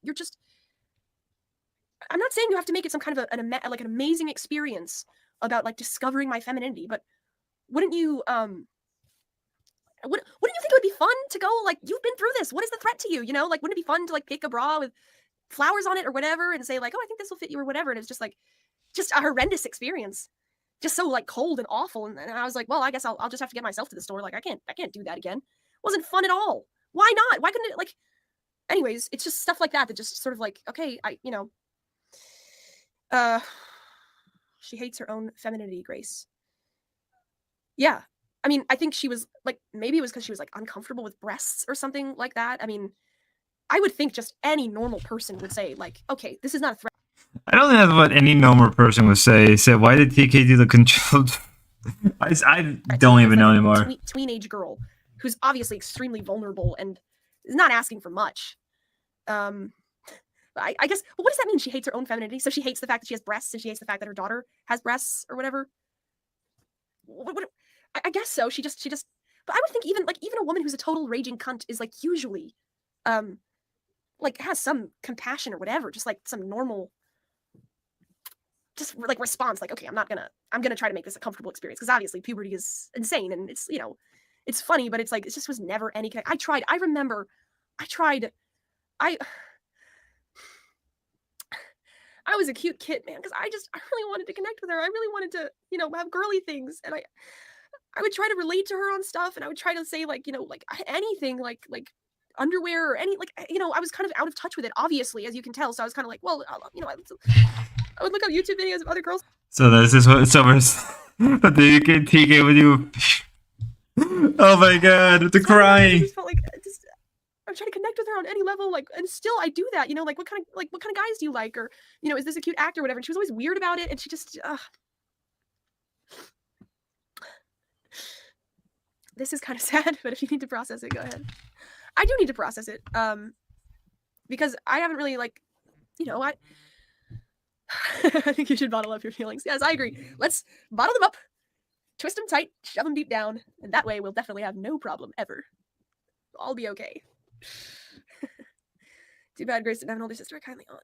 I'm not saying you have to make it some kind of an amazing experience about like discovering my femininity, but wouldn't you wouldn't you think it would be fun to go, like, you've been through this, what is the threat to you? Like, wouldn't it be fun to like pick a bra with flowers on it or whatever and say like, oh, I think this will fit you or whatever? And it's just like a horrendous experience, just so like cold and awful. And I was like, well, I guess I'll just have to get myself to the store. Like, I can't do that again. It wasn't fun at all. Why not? Why couldn't it, like, anyways, it's just stuff like that just sort of like, okay, she hates her own femininity, Grace. Yeah. I mean, I think she was like, maybe it was because she was like uncomfortable with breasts or something like that. I mean, I would think just any normal person would say like, okay, this is not a threat. I don't think that's what any normal person would say. Say, why did TK do the controlled? I don't even know anymore. Teenage girl who's obviously extremely vulnerable and is not asking for much. I guess, but what does that mean? She hates her own femininity, so she hates the fact that she has breasts, and she hates the fact that her daughter has breasts or whatever. I guess so. She just. But I would think even a woman who's a total raging cunt is like usually, like has some compassion or whatever, just like some normal, just like response. Like, okay, I'm gonna try to make this a comfortable experience because obviously puberty is insane and it's it's funny, but it's like it just was never any. I remember, I was a cute kid, man, because I really wanted to connect with her. I really wanted to, have girly things. And I would try to relate to her on stuff. And I would try to say like, like anything like underwear or any, like, I was kind of out of touch with it, obviously, as you can tell. So I was kind of like, well, I would look up YouTube videos of other girls. So this is what Summers, but the TK with you. Oh my God, the crying. I just felt like, I'm trying to connect with her on any level, like, and still I do that, like what kind of guys do you like, or is this a cute actor or whatever. And she was always weird about it, and she just this is kind of sad, but if you need to process it, go ahead. I do need to process it, because I haven't really I think you should bottle up your feelings. Yes, I agree. Let's bottle them up, twist them tight, shove them deep down, and that way we'll definitely have no problem ever. I'll be okay. Too bad Grace didn't have an older sister. Kindly aunt.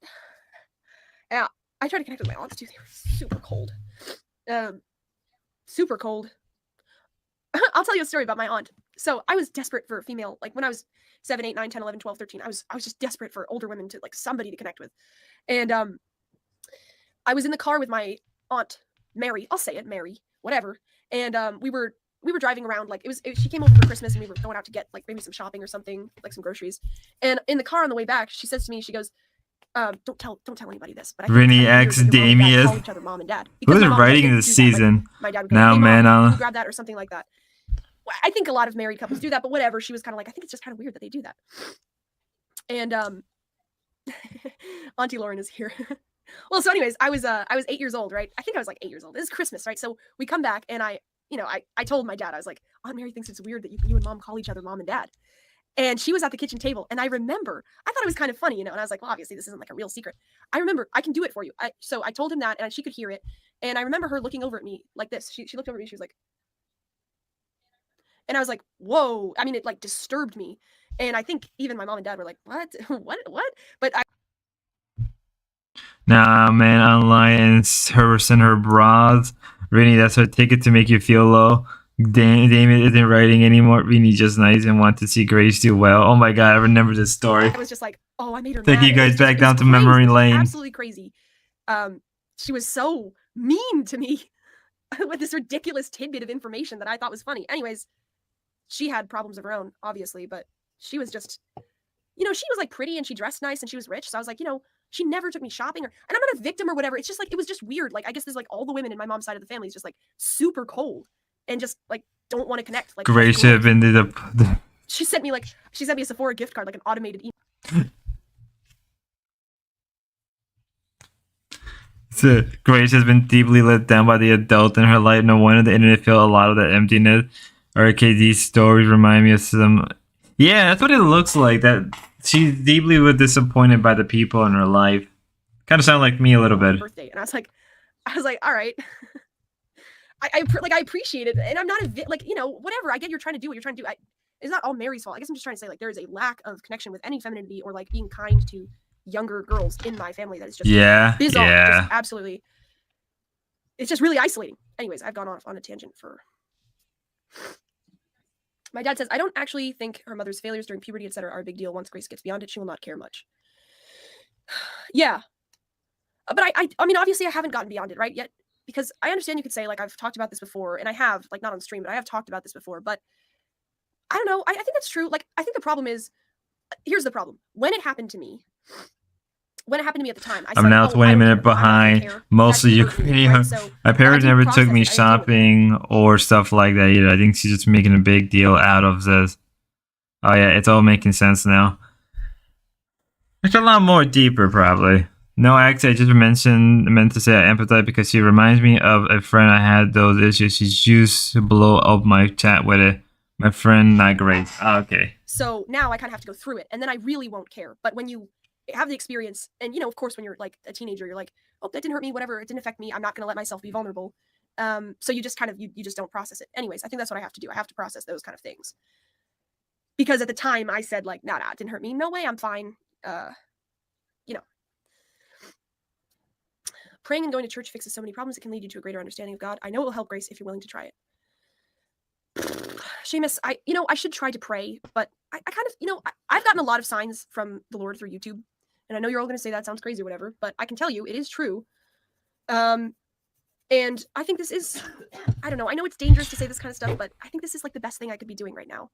Yeah, I tried to connect with my aunts too. They were super cold. Super cold. I'll tell you a story about my aunt. So I was desperate for a female, like when I was 7, 8, 9, 10, 11, 12, 13, I was just desperate for older women to like somebody to connect with. And I was in the car with my aunt, Mary. I'll say it, Mary, whatever. And we were driving around, like she came over for Christmas and we were going out to get like maybe some shopping or something, like some groceries. And in the car on the way back, she says to me, she goes, don't tell anybody this, but I think Vinny it's kind of X weird that your mom and dad Damian. call each other mom and dad. Because Who's my mom and dad writing didn't this do that. Like, season? my dad would go, Now, hey, man, Mom, can you grab that or something like that. I think a lot of married couples do that, but whatever. She was kind of like, I think it's just kind of weird that they do that. And Auntie Lauren is here. Well, so anyways, I was 8 years old, right? I think I was like 8 years old. This is Christmas, right? So we come back and I told my dad, I was like, Aunt Mary thinks it's weird that you and Mom call each other mom and dad. And she was at the kitchen table. And I remember, I thought it was kind of funny, and I was like, well, obviously this isn't like a real secret. I remember, I can do it for you. So I told him that, and she could hear it. And I remember her looking over at me like this. She looked over at me, she was like, and I was like, whoa. I mean, it like disturbed me. And I think even my mom and dad were like, what? what? But Nah, man, online and her send her bras. Vinny, that's her ticket to make you feel low. Damien isn't writing anymore. Vinny just nice and want to see Grace do well. Oh my god, I remember this story. I was just like, oh, I made her Take mad. you guys It was back down to crazy. memory It was lane. absolutely crazy. She was so mean to me with this ridiculous tidbit of information that I thought was funny. Anyways, she had problems of her own, obviously, but she was just, she was like pretty and she dressed nice and she was rich. So I was like, she never took me shopping and I'm not a victim or whatever. It's just like, it was just weird. Like, I guess there's like all the women in my mom's side of the family is just like super cold and just like don't want to connect. Like, Grace should have been the she sent me a Sephora gift card, like an automated email. So Grace has been deeply let down by the adult in her life. No wonder the internet felt a lot of that emptiness. RKD's stories remind me of some. Yeah, that's what it looks like. That she deeply was disappointed by the people in her life. Kind of sound like me a little bit. Birthday, and I was like, all right. I appreciate it, and I'm not whatever. I get you're trying to do what you're trying to do. It's not all Mary's fault. I guess I'm just trying to say like there is a lack of connection with any femininity or like being kind to younger girls in my family that is just bizarre. Yeah. Just absolutely. It's just really isolating. Anyways, I've gone off on a tangent for. My dad says, I don't actually think her mother's failures during puberty, etc., are a big deal. Once Grace gets beyond it, she will not care much. Yeah. But I mean, obviously I haven't gotten beyond it, right, yet. Because I understand you could say, like, I've talked about this before, and I have, like, not on stream, but I have talked about this before, but I don't know. I think that's true. Like, I think the problem is, here's the problem. When it happened to me at the time, I said, I'm now 20 minutes care. behind. Mostly Ukrainian. Right? So, my parents never took me I didn't deal with it. shopping or stuff like that either. I think she's just making a big deal out of this. Oh yeah, it's all making sense now. It's a lot more deeper, probably. No, actually, I just meant to say I empathize because she reminds me of a friend I had those issues. She used to blow up my chat with it. My friend, not great. Oh, okay. So now I kind of have to go through it, and then I really won't care. But when you have the experience, and of course, when you're like a teenager, you're like, oh, that didn't hurt me, whatever, it didn't affect me. I'm not going to let myself be vulnerable. So you just kind of, you just don't process it. Anyways, I think that's what I have to do. I have to process those kind of things. Because at the time I said like, nah, it didn't hurt me. No way, I'm fine. Praying and going to church fixes so many problems. It can lead you to a greater understanding of God. I know it will help, Grace, if you're willing to try it. Seamus, I should try to pray, but I kind of, I've gotten a lot of signs from the Lord through YouTube. And I know you're all going to say that sounds crazy or whatever, but I can tell you it is true. And I think this is, I don't know. I know it's dangerous to say this kind of stuff, but I think this is like the best thing I could be doing right now.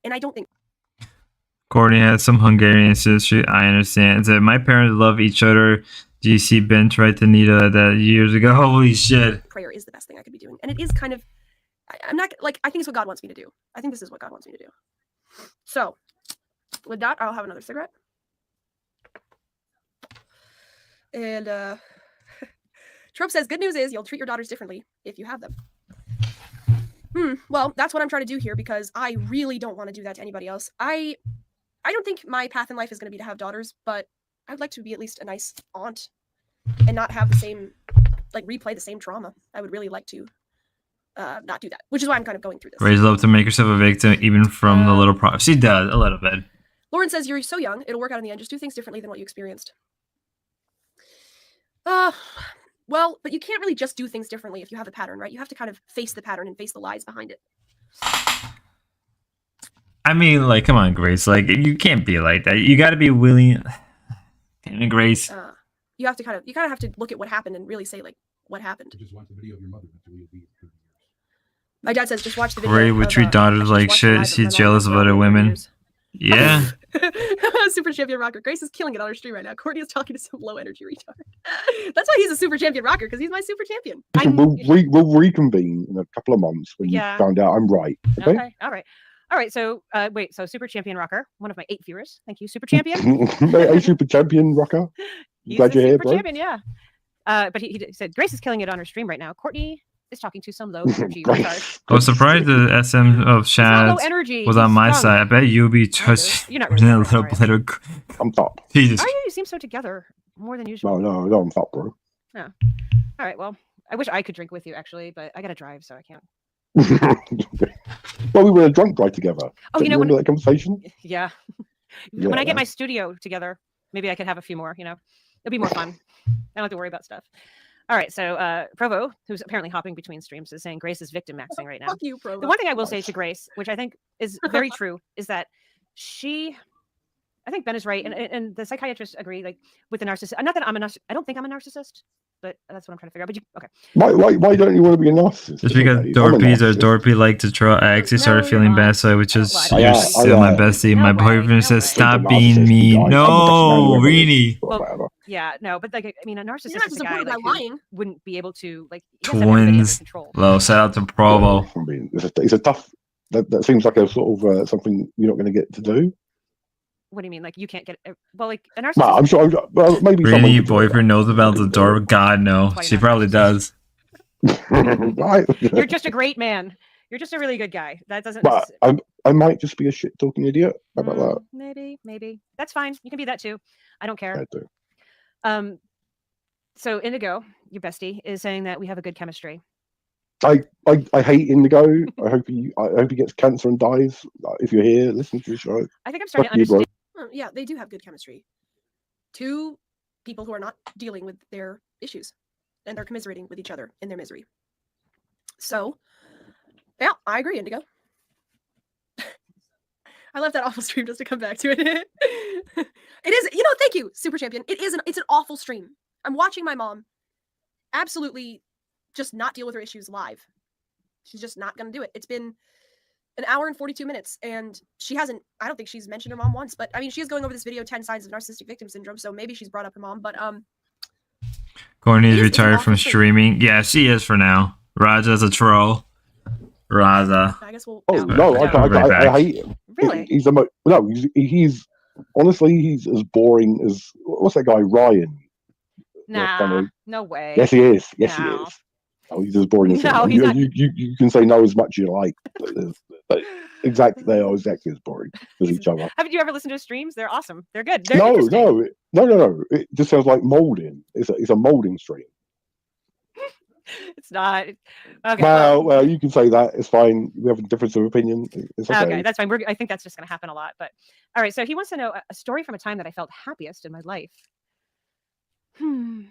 And I don't think. Courtney has some Hungarian history. I understand. That my parents love each other. GC Ben tried to Nita that years ago. Holy shit. Prayer is the best thing I could be doing. And it is kind of, I'm not, like, I think it's what God wants me to do. I think this is what God wants me to do. So, with that, I'll have another cigarette. And, Trope says, good news is you'll treat your daughters differently if you have them. Well, that's what I'm trying to do here because I really don't want to do that to anybody else. I don't think my path in life is going to be to have daughters, but I would like to be at least a nice aunt and not have the same, like, replay the same trauma. I would really like to not do that, which is why I'm kind of going through this. Ray's love to make herself a victim, even from the little problem. She does, a little bit. Lauren says, you're so young. It'll work out in the end. Just do things differently than what you experienced. Well, but you can't really just do things differently if you have a pattern, right? You have to kind of face the pattern and face the lies behind it. I mean, like, come on, Grace. Like, you can't be like that. You got to be willing. Damn it, Grace. You have to kind of have to look at what happened and really say like what happened. Just watch the video of your mother. That's where you'll be. My dad says just watch the video. Ray would treat daughters like shit. She's jealous of other women. Yeah. Super champion rocker. Grace is killing it on her stream right now. Courtney is talking to some low energy retard. That's why he's a super champion rocker, because he's my super champion. We'll reconvene in a couple of months when you found out I'm right. Okay. All right. So wait. So super champion rocker, one of my 8 viewers. Thank you, super champion. Hey, super champion rocker. Glad you're here, bro. Champion, yeah. But he said Grace is killing it on her stream right now. Courtney is talking to some low energy retard. I was surprised the SM of Shad was on my side. I bet you'll be just you're not really a little. I'm top. Jesus. Are you? You seem so together more than usual. No, I'm top, bro. No. All right. Well, I wish I could drink with you actually, but I gotta drive, so I can't. Well, we were a drunk drive together. Oh, you remember that conversation? Yeah. When I get my studio together, maybe I could have a few more. It'll be more fun. I don't have to worry about stuff. All right, so Provo, who's apparently hopping between streams, is saying Grace is victim maxing right now. Fuck you, Provo. The one thing I will say to Grace, which I think is very true, is that I think Ben is right, and the psychiatrists agree, like with the narcissist. Not that I don't think I'm a narcissist, but that's what I'm trying to figure out. But okay. Why don't you want to be a narcissist? Just because Dorpy like to troll X, he started feeling bad, so I would just you're still my bestie. My boyfriend says stop being mean. No, Rini. Well, yeah, no, but like I mean, a narcissist is a guy like lying. Wouldn't be able to like twins. Low, shout out to Provo. I mean, it's a tough. That seems like a sort of something you're not going to get to do. What do you mean? Like you can't get it? Well, like a narcissist. I'm sure. Maybe Rini, your boyfriend knows about the door. God no, she probably does. You're just a great man. You're just a really good guy. That doesn't. But I might just be a shit talking idiot. How about that? Maybe that's fine. You can be that too. I don't care. I do. So Indigo, your bestie, is saying that we have a good chemistry. I hate Indigo. I hope he gets cancer and dies. If you're here, listen to the show. I think I'm starting to understand. Yeah, they do have good chemistry. 2 people who are not dealing with their issues, and they're commiserating with each other in their misery. So, yeah, I agree, Indigo. I left that awful stream just to come back to it. It is, thank you, Super Champion. It's an awful stream. I'm watching my mom absolutely just not deal with her issues live. She's just not going to do it. It's been an hour and 42 minutes, and I don't think she's mentioned her mom once, but I mean, she is going over this video, 10 signs of narcissistic victim syndrome, so maybe she's brought up her mom, but Courtney is retired from streaming. Yeah, she is for now. Raja's a troll. Raza. I guess we'll. I hate him. Really? He's honestly, he's as boring as what's that guy Ryan? Nah, no way. Yes, he is. Yes, he is. Oh, he's as boring as him. You can say no as much as you like. But exactly, they are exactly as boring as each other. Haven't you ever listened to his streams? They're awesome. They're good. No. It just sounds like molding. It's a molding stream. It's not. Okay. Well, you can say that. It's fine. We have a difference of opinion. It's okay. Okay, that's fine. I think that's just going to happen a lot. But all right. So he wants to know a story from a time that I felt happiest in my life. I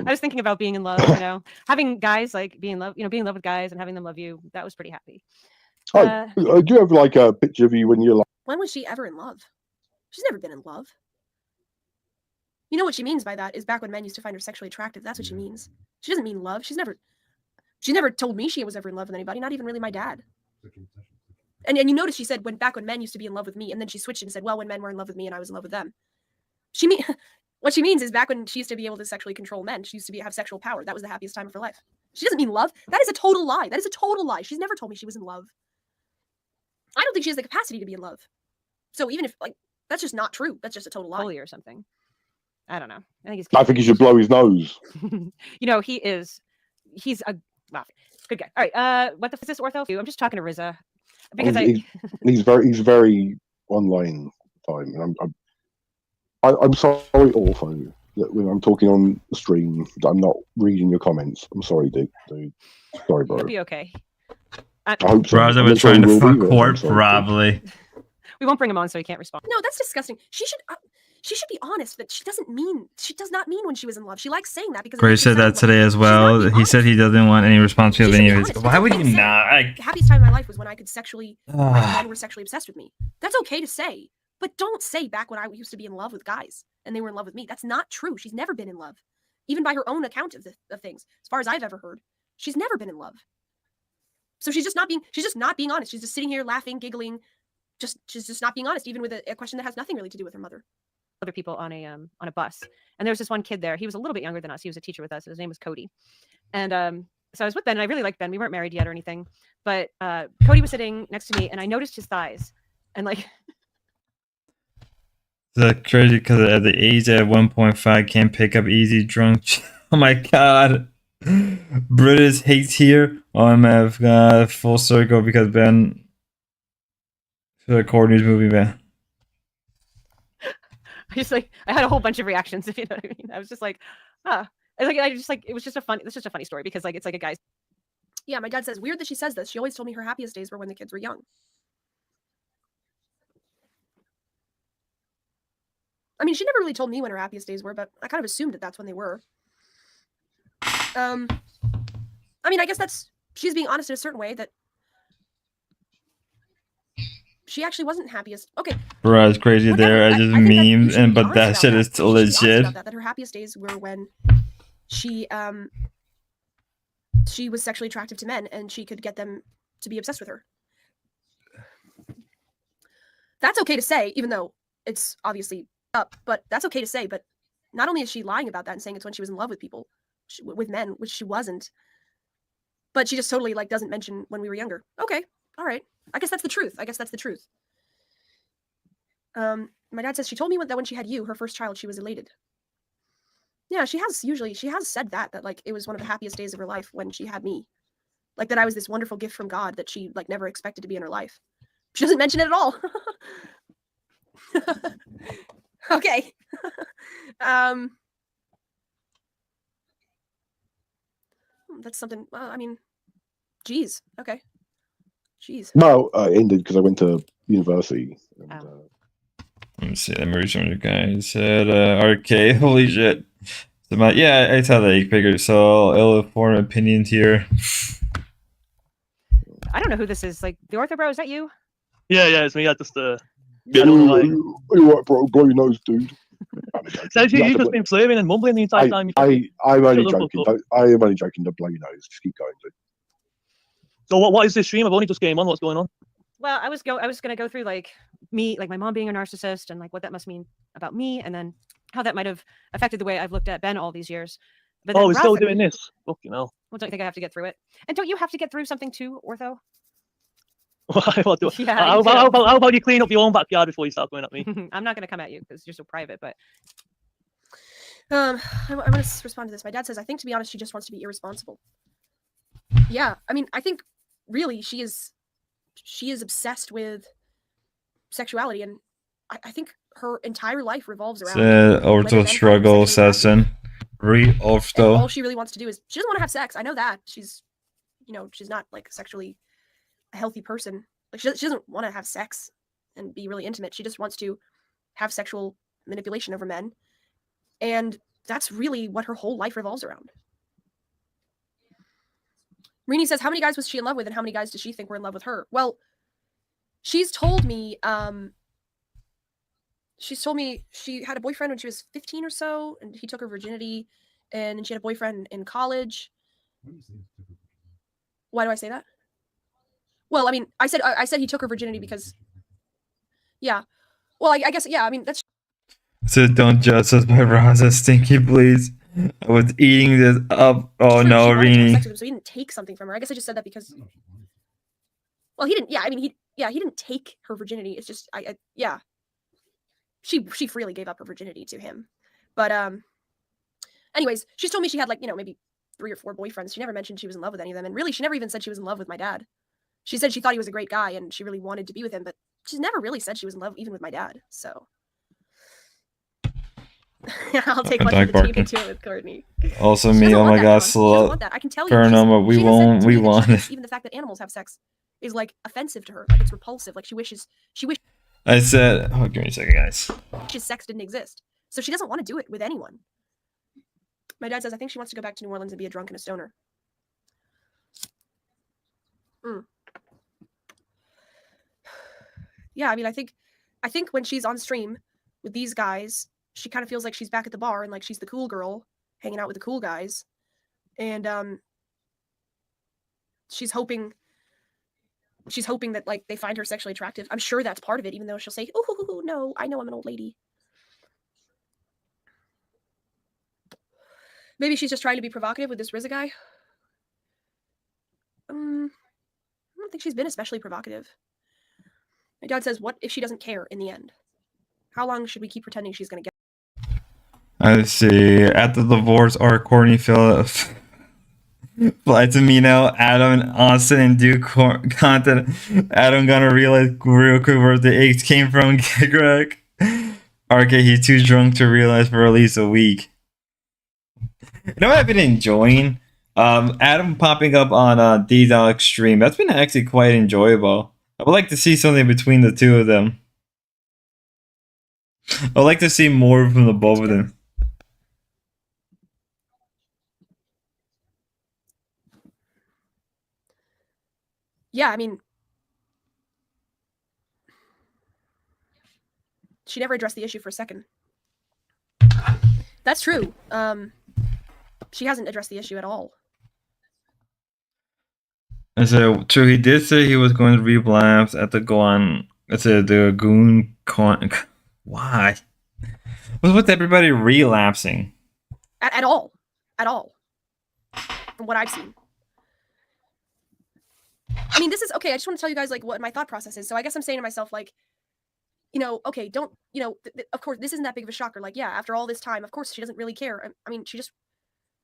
was thinking about being in love. Having guys like being in love. Being in love with guys and having them love you. That was pretty happy. Do you have like a picture of you when you're like? When was she ever in love? She's never been in love. You know what she means by that is back when men used to find her sexually attractive. That's what she means. She doesn't mean love. She never told me she was ever in love with anybody, not even really my dad. And you notice she said back when men used to be in love with me, and then she switched and said, well, when men were in love with me and I was in love with them. What she means is back when she used to be able to sexually control men, she used to have sexual power. That was the happiest time of her life. She doesn't mean love. That is a total lie. That is a total lie. She's never told me she was in love. I don't think she has the capacity to be in love. So even if that's just not true. That's just a total lie. Or something. I don't know. I think he should blow his nose. He's a good guy. All right. What the is this ortho? I'm just talking to Riza because he's very online time, and I'm sorry, ortho, that when I'm talking on the stream, that I'm not reading your comments. I'm sorry, dude. Sorry, bro. It'll be okay. I hope so. Raza was trying to fuck Court, probably. We won't bring him on, so he can't respond. No, that's disgusting. She should. she should be honest that she does not mean when she was in love. She likes saying that because it Gray makes her said that sound today well. as She's not well. being He said he honest. doesn't want any She responsibility. should be Of his. honest. Why It's would okay you to say, not? the happiest time of my life was when I could sexually like men were sexually obsessed with me. That's okay to say, but don't say back when I used to be in love with guys and they were in love with me. That's not true. She's never been in love, even by her own account of things. As far as I've ever heard, she's never been in love. So she's just not being honest. She's just sitting here laughing, giggling. She's just not being honest, even with a question that has nothing really to do with her mother. Other people on a bus, and there was this one kid there. He was a little bit younger than us. He was a teacher with us. His name was Cody, and so I was with Ben, and I really liked Ben. We weren't married yet or anything, but Cody was sitting next to me, and I noticed his thighs, and like. That's crazy because at the age at 1.5 can't pick up easy drunk. Oh my god. British hates here. I've got full circle because Ben recorded his movie, man. I had a whole bunch of reactions, if you know what I mean. I was just like, it was just a funny story because like it's like a guy's. Yeah, my dad says, weird that she says this. She always told me her happiest days were when the kids were young. I mean, she never really told me when her happiest days were, but I kind of assumed that that's when they were. I mean, I guess she's being honest in a certain way that she actually wasn't happiest. Okay. Bro, it's crazy there. I just memed, but that shit is still legit. That her happiest days were when she was sexually attractive to men and she could get them to be obsessed with her. That's okay to say, even though it's obviously up, but that's okay to say. But not only is she lying about that and saying it's when she was in love with people, with men, which she wasn't, but she just totally like doesn't mention when we were younger. Okay, all right. I guess that's the truth. My dad says she told me that when she had you, her first child, she was elated. Yeah, she has said that like it was one of the happiest days of her life when she had me, like that I was this wonderful gift from God that she like never expected to be in her life. She doesn't mention it at all. Okay. That's something. I mean, geez. Okay. Jeez. No, it ended because I went to university. And, let me see. Let me read some of the guys. Said arcade. Holy shit. So yeah, I thought that you figured. So ill-informed opinions here. I don't know who this is. Like the Ortho Bro, is that you? Yeah, it's me. I just Yeah, you what, bro? Blow your nose, dude. Says you've just been slaving and mumbling the entire time. I'm only joking. I am only joking. Don't blow your nose. Just keep going, dude. So what is this stream? I've only just came on. What's going on? Well, I was gonna go through like me, like my mom being a narcissist, and like what that must mean about me, and then how that might have affected the way I've looked at Ben all these years. But we're still doing this. Fucking hell. Well, don't you think I have to get through it? And don't you have to get through something too, Ortho? What do? Yeah, how about you clean up your own backyard before you start going at me? I'm not gonna come at you because you're so private, but. I want to respond to this. My dad says, I think to be honest, she just wants to be irresponsible. Yeah, I mean, I think really she is obsessed with sexuality, and I think her entire life revolves around ortho struggle session. All she really wants to do is she doesn't want to have sex. I know that she's not like sexually a healthy person. Like she doesn't want to have sex and be really intimate. She just wants to have sexual manipulation over men, and that's really what her whole life revolves around. Rini says, how many guys was she in love with, and how many guys does she think were in love with her? Well, she's told me she had a boyfriend when she was 15 or so, and he took her virginity, and she had a boyfriend in college. Why do I say that? Well, I mean, I said he took her virginity because, yeah. Well, I guess, yeah, I mean, that's... So don't judge us by Raza Stinky, please. I was eating this up. Oh no, Rini. So he didn't take something from her. I guess I just said that because... Well, he didn't, yeah, I mean, he didn't take her virginity. It's just, yeah. She freely gave up her virginity to him. But, anyways, she's told me she had like, maybe 3 or 4 boyfriends. She never mentioned she was in love with any of them. And really, she never even said she was in love with my dad. She said she thought he was a great guy and she really wanted to be with him, but she's never really said she was in love even with my dad. So I'll take one for the team and 2 with Courtney. Also me, oh my god, slut. I can tell you. Paranormal, we want it. Even the fact that animals have sex is like offensive to her. Like it's repulsive. Like she wishes I said, oh, give me a second, guys. Sex didn't exist. So she doesn't want to do it with anyone. My dad says, I think she wants to go back to New Orleans and be a drunk and a stoner. Yeah, I mean, I think when she's on stream with these guys, she kind of feels like she's back at the bar and like she's the cool girl hanging out with the cool guys. And she's hoping that like they find her sexually attractive. I'm sure that's part of it, even though she'll say, "Oh no, I know I'm an old lady." Maybe she's just trying to be provocative with this RZA guy. I don't think she's been especially provocative. My dad says, what if she doesn't care in the end? How long should we keep pretending she's going to get? I see. At the divorce arc, Courtney Phillips fly to Mino, Adam and Austin and do content. Adam gonna realize real quick where the eggs came from. Greg. RK, he's too drunk to realize for at least a week. You know what I've been enjoying? Adam popping up on D-Dog stream. That's been actually quite enjoyable. I would like to see something between the two of them. I would like to see more from the both of them. Yeah, I mean, she never addressed the issue for a second. That's true. She hasn't addressed the issue at all. I said, true, he did say he was going to relapse at the Goon. I said, the Goon Con. Why? What's with everybody relapsing? At all. At all. From what I've seen. I mean, this is, okay, I just want to tell you guys, like, what my thought process is. So I guess I'm saying to myself, like, you know, okay, don't, you know, of course, this isn't that big of a shocker. Like, yeah, after all this time, of course, she doesn't really care. I mean,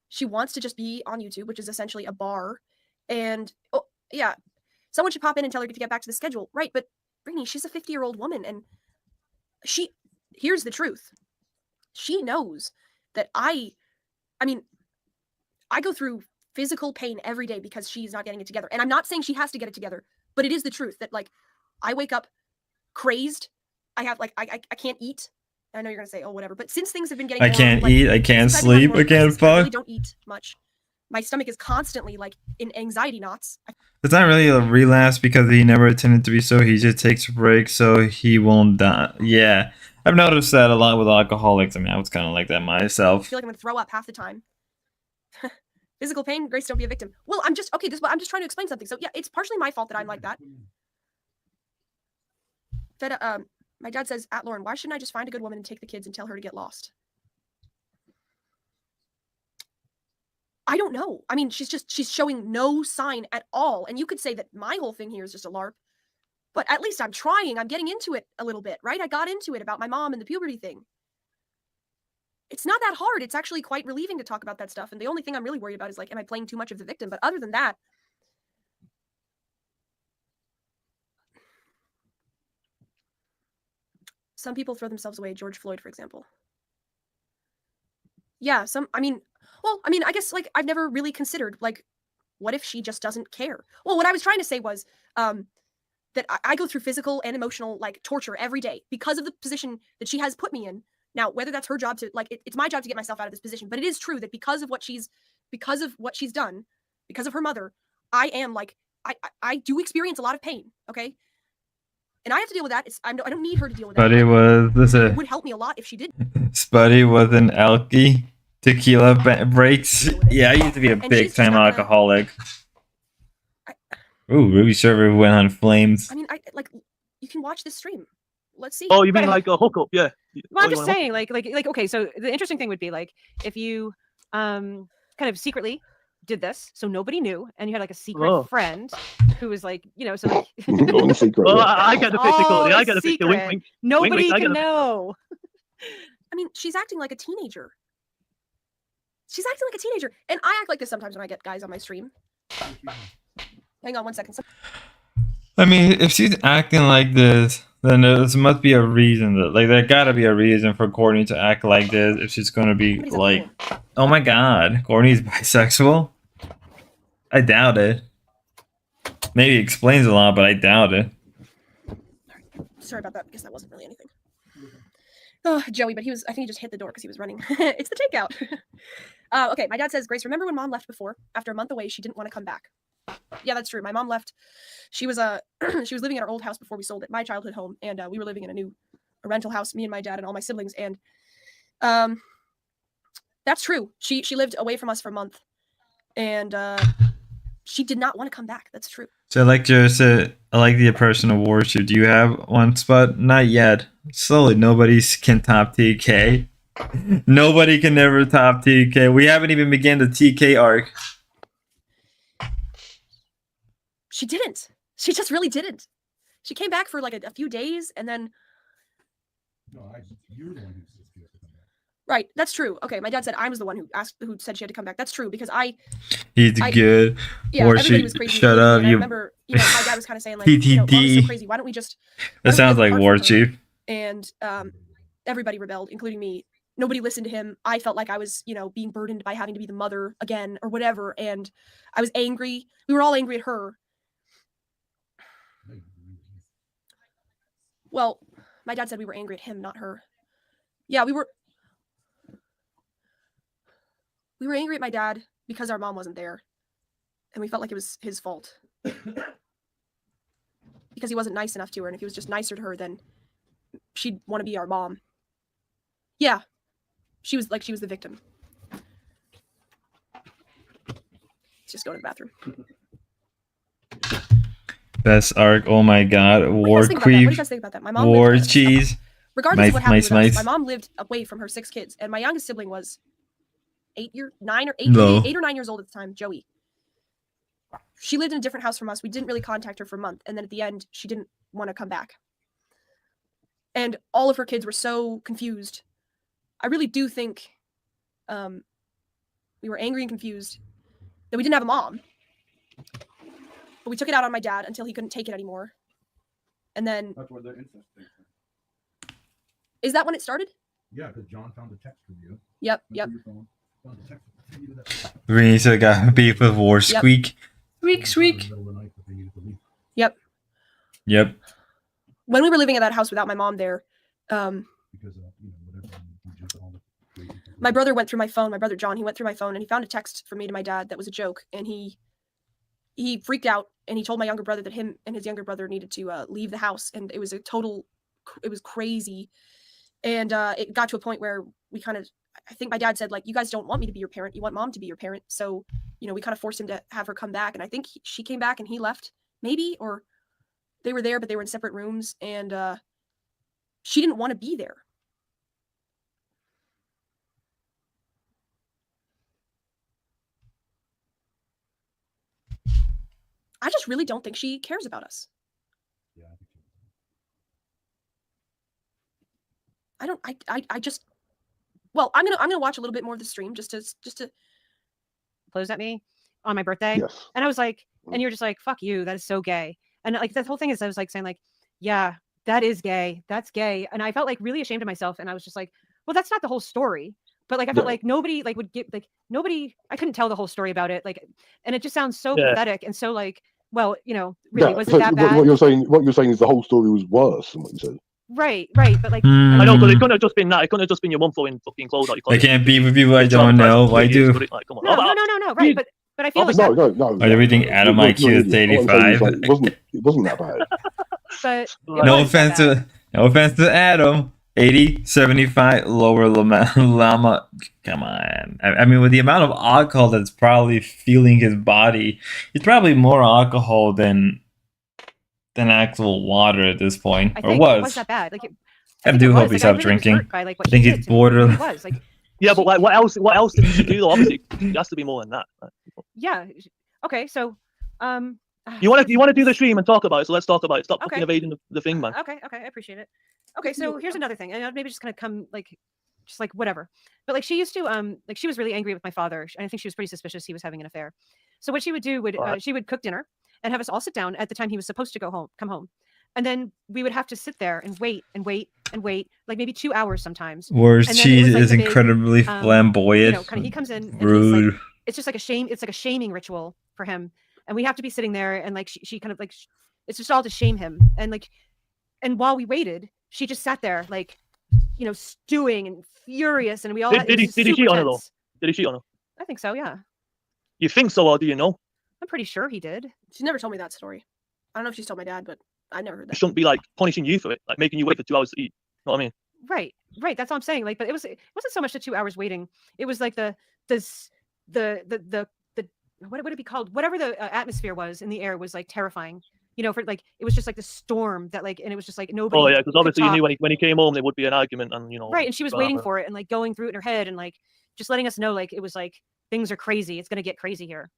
she wants to just be on YouTube, which is essentially a bar. And, oh, yeah, someone should pop in and tell her to get back to the schedule. Right, but Brittany, she's a 50-year-old woman, and here's the truth. She knows that I mean, I go through physical pain every day because she's not getting it together. And I'm not saying she has to get it together, but it is the truth that, like, I wake up crazed. I have, like, I can't eat. I know you're going to say, oh, whatever. But since things have been getting I more, can't like, eat, I can't sleep, I can't I fuck. really don't eat much. My stomach is constantly, like, in anxiety knots. It's not really a relapse because he never intended to be so. He just takes a break so he won't die. Yeah, I've noticed that a lot with alcoholics. I mean, I was kind of like that I myself. feel like I'm going to throw up half the time. Physical pain, Grace, don't be a victim. Well, I'm just trying to explain something. So yeah, it's partially my fault that I'm like that. My dad says, at Lauren, why shouldn't I just find a good woman and take the kids and tell her to get lost? I don't know. I mean, she's showing no sign at all. And you could say that my whole thing here is just a LARP, but at least I'm trying. I'm getting into it a little bit, right? I got into it about my mom and the puberty thing. It's not that hard. It's actually quite relieving to talk about that stuff. And the only thing I'm really worried about is, like, am I playing too much of the victim? But other than that, some people throw themselves away. George Floyd, for example. Yeah, I guess, like, I've never really considered, like, what if she just doesn't care? Well, what I was trying to say was that I go through physical and emotional, like, torture every day because of the position that she has put me in. Now, whether that's her job to, like, it's my job to get myself out of this position, but it is true that because of what she's done, because of her mother, I am, like, I do experience a lot of pain, okay? And I have to deal with that. I don't need her to deal with that. It would help me a lot if she did. Spuddy was an alky tequila breaks. Yeah, I used to be a big time alcoholic. Ooh, Ruby server went on flames. I mean, you can watch this stream. Let's see. Oh, you mean like a hookup? Yeah. Well, I'm just saying, like, okay, so the interesting thing would be, like, if you kind of secretly did this, so nobody knew, and you had, like, a secret friend who was, like, you know, so, like, well, I got the picture, Courtney. I got the picture. Wink, wink. Nobody wink, wink, can know. I mean, she's acting like a teenager. She's acting like a teenager, and I act like this sometimes when I get guys on my stream. Hang on one second. I mean, if she's acting like this, then there must be a reason. There gotta be a reason for Courtney to act like this if she's gonna be like, oh my god, Courtney's bisexual? I doubt it. Maybe it explains a lot, but I doubt it. Sorry about that. I guess that wasn't really anything. Oh, Joey, but I think he just hit the door because he was running. It's the takeout. Okay, my dad says, Grace, remember when mom left before? After a month away, she didn't want to come back. Yeah, that's true. My mom left. She was she was living in our old house before we sold it, my childhood home, and we were living in a rental house, me and my dad and all my siblings, and that's true. She lived away from us for a month, and she did not want to come back. That's true. So I like the personal worship. Do you have one spot? Not yet. Slowly, nobody can top TK. Nobody can ever top TK. We haven't even begun the TK arc. She didn't. She just really didn't. She came back for like a few days, and then. No, you're the one who said she has to come back. Right, that's true. Okay, my dad said I was the one who said she had to come back. That's true because He's good. Yeah, everybody was crazy. Shut up. I remember, my dad was kind of saying like, Mom is so crazy. Why don't we just? That sounds like War Chief. And everybody rebelled, including me. Nobody listened to him. I felt like I was, being burdened by having to be the mother again or whatever, and I was angry. We were all angry at her. Well, my dad said we were angry at him, not her. Yeah, we were angry at my dad because our mom wasn't there. And we felt like it was his fault. Because he wasn't nice enough to her. And if he was just nicer to her, then she'd want to be our mom. Yeah. She was the victim. Let's just go to the bathroom. Best arc. Oh my god. War Creep. What do you guys think about that? My mom War Cheese. Regardless of what happened with us, my mom lived away from her 6 kids. And my youngest sibling was 8 or 9 years old at the time, Joey. She lived in a different house from us. We didn't really contact her for a month. And then at the end, she didn't want to come back. And all of her kids were so confused. I really do think we were angry and confused that we didn't have a mom. But we took it out on my dad until he couldn't take it anymore. And then... That's where the incest thing from. Is that when it started? Yeah, because John found a text from you. Yep. Renisa got beef with War Squeak. Squeak. Yep. Yep. When we were living at that house without my mom there, my brother went through my phone. My brother John, he went through my phone and he found a text from me to my dad that was a joke, and he freaked out and he told my younger brother that him and his younger brother needed to leave the house, and it was crazy, and it got to a point where I think my dad said, like, you guys don't want me to be your parent. You want mom to be your parent. So, we kind of forced him to have her come back. And I think she came back and he left, maybe, or they were there, but they were in separate rooms. And she didn't want to be there. I just really don't think she cares about us. Yeah, I think I just... Well, I'm gonna watch a little bit more of the stream just to close at me on my birthday. Yes. And I was like, and you're just like, fuck you, that is so gay. And like that whole thing is I was like saying like, yeah, that is gay. That's gay. And I felt like really ashamed of myself. And I was just like, well, that's not the whole story. But like I felt like nobody like would get like nobody, I couldn't tell the whole story about it. Like, and it just sounds so pathetic and so like, well, really, was it that bad? What you're saying is the whole story was worse than what you said. Right, but like I know, but it couldn't have just been that. It couldn't have just been your mum throwing fucking clothes out. I can't be with you. I don't know. Why do? Like, come on. No. Right, but I feel like no. Are everything out of my Q that's 85? It wasn't that bad. But no offense to Adam. 80, 75, lower llama. Come on. I mean, with the amount of alcohol that's probably feeling his body, it's probably more alcohol than actual water at this point. I think it was that bad. Like, I do hope he stopped drinking. By, like, I think it's borderline. Like, yeah, but like, what else did she do? Though? Obviously, it has to be more than that. Yeah. Okay. So, you want to do the stream and talk about it. So let's talk about it. Stop fucking evading the thing, man. Okay. I appreciate it. Okay. So here's another thing. And maybe just gonna come just like whatever. But like she used to like she was really angry with my father, and I think she was pretty suspicious he was having an affair. So what she would do she would cook dinner and have us all sit down at the time he was supposed to come home. And then we would have to sit there and wait, like maybe 2 hours sometimes. Worst cheese is incredibly flamboyant. Kind of he comes in, rude. And it's just like a shame. It's like a shaming ritual for him, and we have to be sitting there and like she kind of like it's just all to shame him, and and while we waited, she just sat there like, you know, stewing and furious, and we all had, Did he cheat on her though? Did he cheat on her? I think so, yeah. You think so, or do you know? I'm pretty sure he did. She never told me that story. I don't know if she's told my dad, but I never heard He that. shouldn't be like punishing you for it, like making you wait for 2 hours to eat. You know what I mean? Right. That's all I'm saying. Like, but it wasn't so much the 2 hours waiting. It was like the what would it be called? Whatever the atmosphere was in the air was like terrifying. You know, for like it was just like the storm that like, and it was just like nobody. Oh yeah, because obviously you knew talk. when he came home there would be an argument, and you know. Right, and she was waiting for it and like going through it in her head and like just letting us know like it was like things are crazy. It's gonna get crazy here.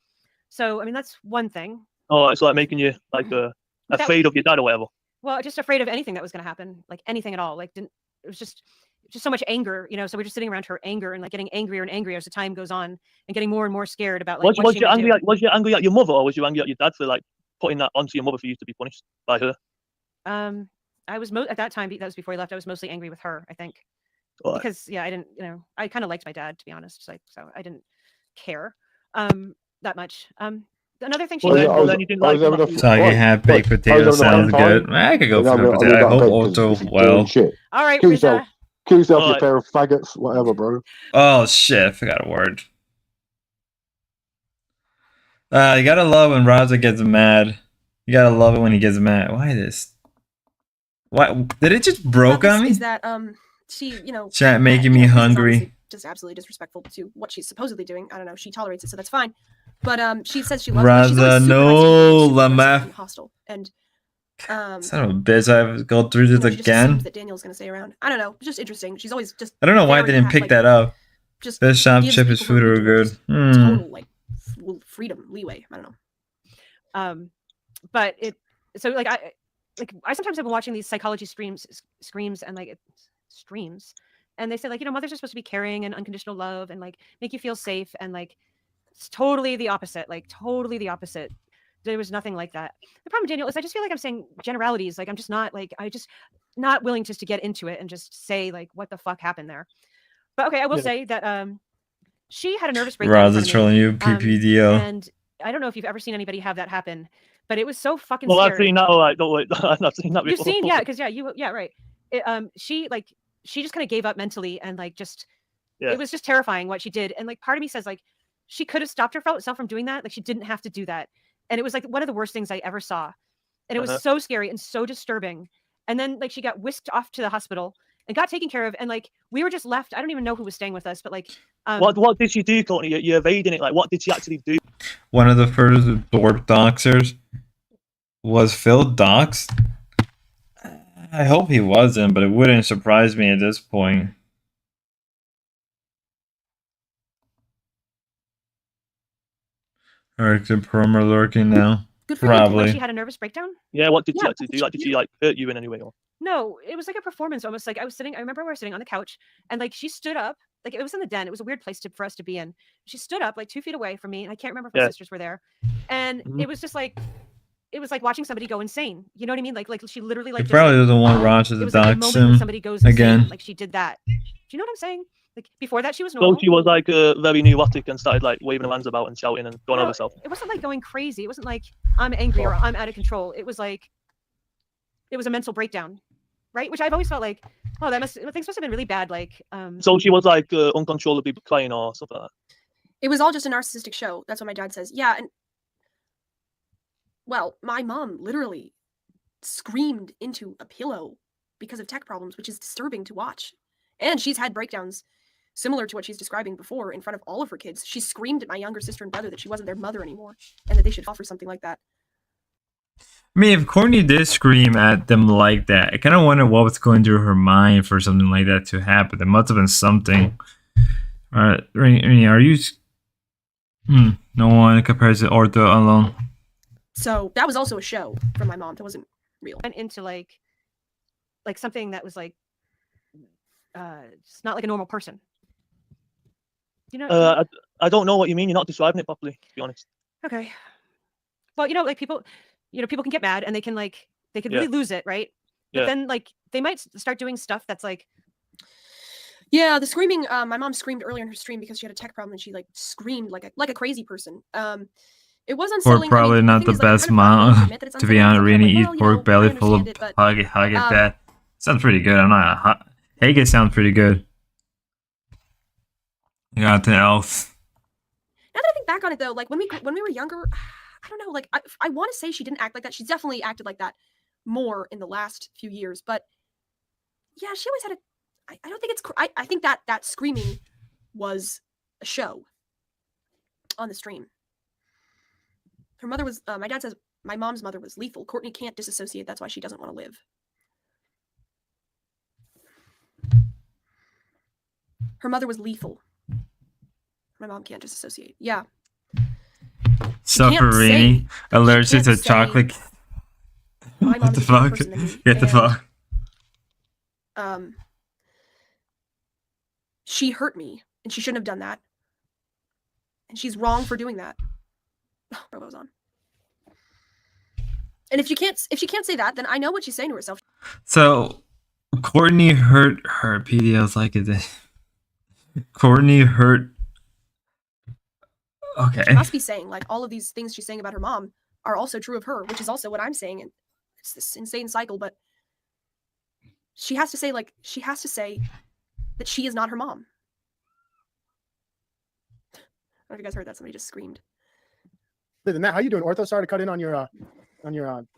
So I mean that's one thing. Oh, it's like making you like afraid of your dad or whatever. Well, just afraid of anything that was gonna happen, like anything at all. Like it was just so much anger, you know. So we're just sitting around her anger and like getting angrier and angrier as the time goes on, and getting more and more scared about like. Was you angry at your mother, or was you angry at your dad for like putting that onto your mother for you to be punished by her? I was at that time. That was before he left. I was mostly angry with her, I think, because I didn't, you know, I kind of liked my dad, to be honest. So I didn't care that much. Another thing she did. Soggy half baked potato sounds good. I could go for the potato. I hope also well. All right, kill yourself, you pair of faggots, whatever, bro. Oh shit! I forgot a word. You gotta love when Raza gets mad. You gotta love it when he gets mad. Why this? What did it just broke on me? Is that she, you know, chat making me hungry. Just absolutely disrespectful to what she's supposedly doing. I don't know. She tolerates it, so that's fine. But she says she loves it. She's Raza, no, Lamaf. Hostile and son of a bitch! I have to go through this again. That Daniel's gonna stay around. I don't know. Just interesting. She's always just. I don't know why they didn't pick that up. Just best shop chip is food are good. Total like freedom leeway. I don't know. But it so like I sometimes have been watching these psychology streams and like streams, and they say like, you know, mothers are supposed to be caring and unconditional love and like make you feel safe, and like it's totally the opposite. Like totally the opposite. There was nothing like that. The problem, Daniel, is I just feel like I'm saying generalities. Like I'm just not like not willing just to get into it and just say like what the fuck happened there. But okay, I will say that she had a nervous breakdown. Raza's trolling you, PPDO. And I don't know if you've ever seen anybody have that happen, but it was so fucking scary. I've seen that. Like, don't wait, I've not seen that before. You've seen, yeah, because right. She just kind of gave up mentally and like just it was just terrifying what she did. And like part of me says like she could have stopped herself from doing that. Like she didn't have to do that. And it was like one of the worst things I ever saw. And it was so scary and so disturbing. And then like she got whisked off to the hospital and got taken care of. And like we were just left. I don't even know who was staying with us, but like what did she do, Courtney? You're evading it. Like what did she actually do? One of the first dork doxers was Phil Dox. I hope he wasn't, but it wouldn't surprise me at this point. Arctic Perma lurking now. Probably. She had a nervous breakdown? Yeah, what did she actually do? Like, did she like hurt you in any way? Or? No, it was like a performance almost. Like I remember we were sitting on the couch and like she stood up. Like it was in the den. It was a weird place for us to be in. She stood up like 2 feet away from me, and I can't remember if my sisters were there. And it was just like it was like watching somebody go insane. You know what I mean? Like she literally like probably was the one Roger the dox him somebody goes insane, again. Like she did that. Do you know what I'm saying? Like before that she was normal. So she was like very neurotic and started like waving her hands about and shouting and going over herself. It wasn't like going crazy. It wasn't like I'm angry or I'm out of control. It was like it was a mental breakdown. Right, which I've always felt like, oh, things must have been really bad. Like, so she was like uncontrollably crying or something like that. It was all just a narcissistic show. That's what my dad says. Yeah, and well, my mom literally screamed into a pillow because of tech problems, which is disturbing to watch. And she's had breakdowns similar to what she's describing before in front of all of her kids. She screamed at my younger sister and brother that she wasn't their mother anymore and that they should fall for something like that. I mean, if Courtney did scream at them like that, I kind of wonder what was going through her mind for something like that to happen. There must have been something. Rainy, are you... no one compares to Ortho alone. So that was also a show from my mom. That wasn't real. And into like something that was like just not like a normal person. You know? I don't know what you mean. You're not describing it properly, to be honest. Okay. Well, you know, like people can get mad and they can really lose it, right? But then like they might start doing stuff that's like. Yeah, the screaming. My mom screamed earlier in her stream because she had a tech problem and she like screamed like a crazy person. It was Pork unsettling. probably I mean, not thing the is, like, I best kind of have to mom. admit that it's To be unsettling, honest, so I'm Rainy like, eat well, you pork know, I belly full of understand it, but haggis. That sounds pretty good. I'm not. Haggis sounds pretty good. You got anything else? now that I think back on it, though, like when we were younger, I don't know. Like I want to say she didn't act like that. She's definitely acted like that more in the last few years. But yeah, she always had a. I don't think it's. I think that screaming was a show on the stream. Her mother was. My dad says my mom's mother was lethal. Courtney can't disassociate. That's why she doesn't want to live. Her mother was lethal. My mom can't disassociate. Yeah. Suffering, allergic to chocolate. What the fuck? Get the fuck. She hurt me, and she shouldn't have done that. And she's wrong for doing that. Oh, Robo's on. And if she can't say that, then I know what she's saying to herself. So, Courtney hurt her. PDL's like it. Courtney hurt. Okay. She must be saying, like, all of these things she's saying about her mom are also true of her, which is also what I'm saying. And it's this insane cycle, but she has to say that she is not her mom. I don't know if you guys heard that. Somebody just screamed. Matt, how you doing? Ortho, sorry to cut in on your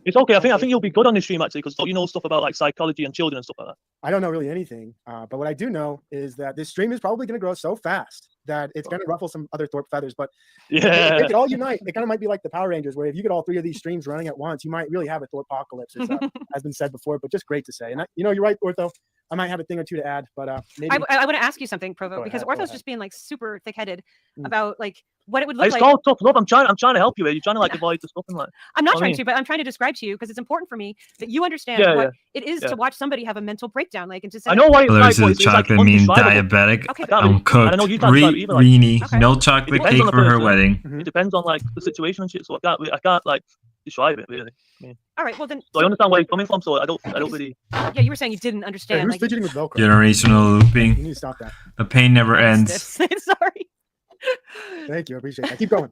It's okay. I think you'll be good on this stream actually, because you know stuff about like psychology and children and stuff like that. I don't know really anything, but what I do know is that this stream is probably going to grow so fast that it's going to ruffle some other Thorpe feathers. But yeah, if they could all unite, it kind of might be like the Power Rangers, where if you get all three of these streams running at once, you might really have a Thorpocalypse, as has been said before. But just great to say. And you're right, Ortho. I might have a thing or two to add, but maybe I want to ask you something, Provo, because Ortho's just being like super thick-headed about like what it would look it's like. called tough love. I'm trying to help you. You're trying to like avoid the stuff and like. I'm not trying to, but I'm trying to describe to you because it's important for me that you understand what it is to watch somebody have a mental breakdown. Like, and to say, I know why it's like chocolate mean diabetic. Okay, I'm cooked. Reenie, no chocolate cake for her wedding. It depends on like the situation and shit. So I can't like describe it really. I mean, all right, well then. So I understand where you're coming from. So I don't really. Yeah, you were saying you didn't understand. Who's fidgeting with Velcro? Generational looping. You need to stop that. The pain never ends. Sorry. Thank you. I appreciate that. Keep going.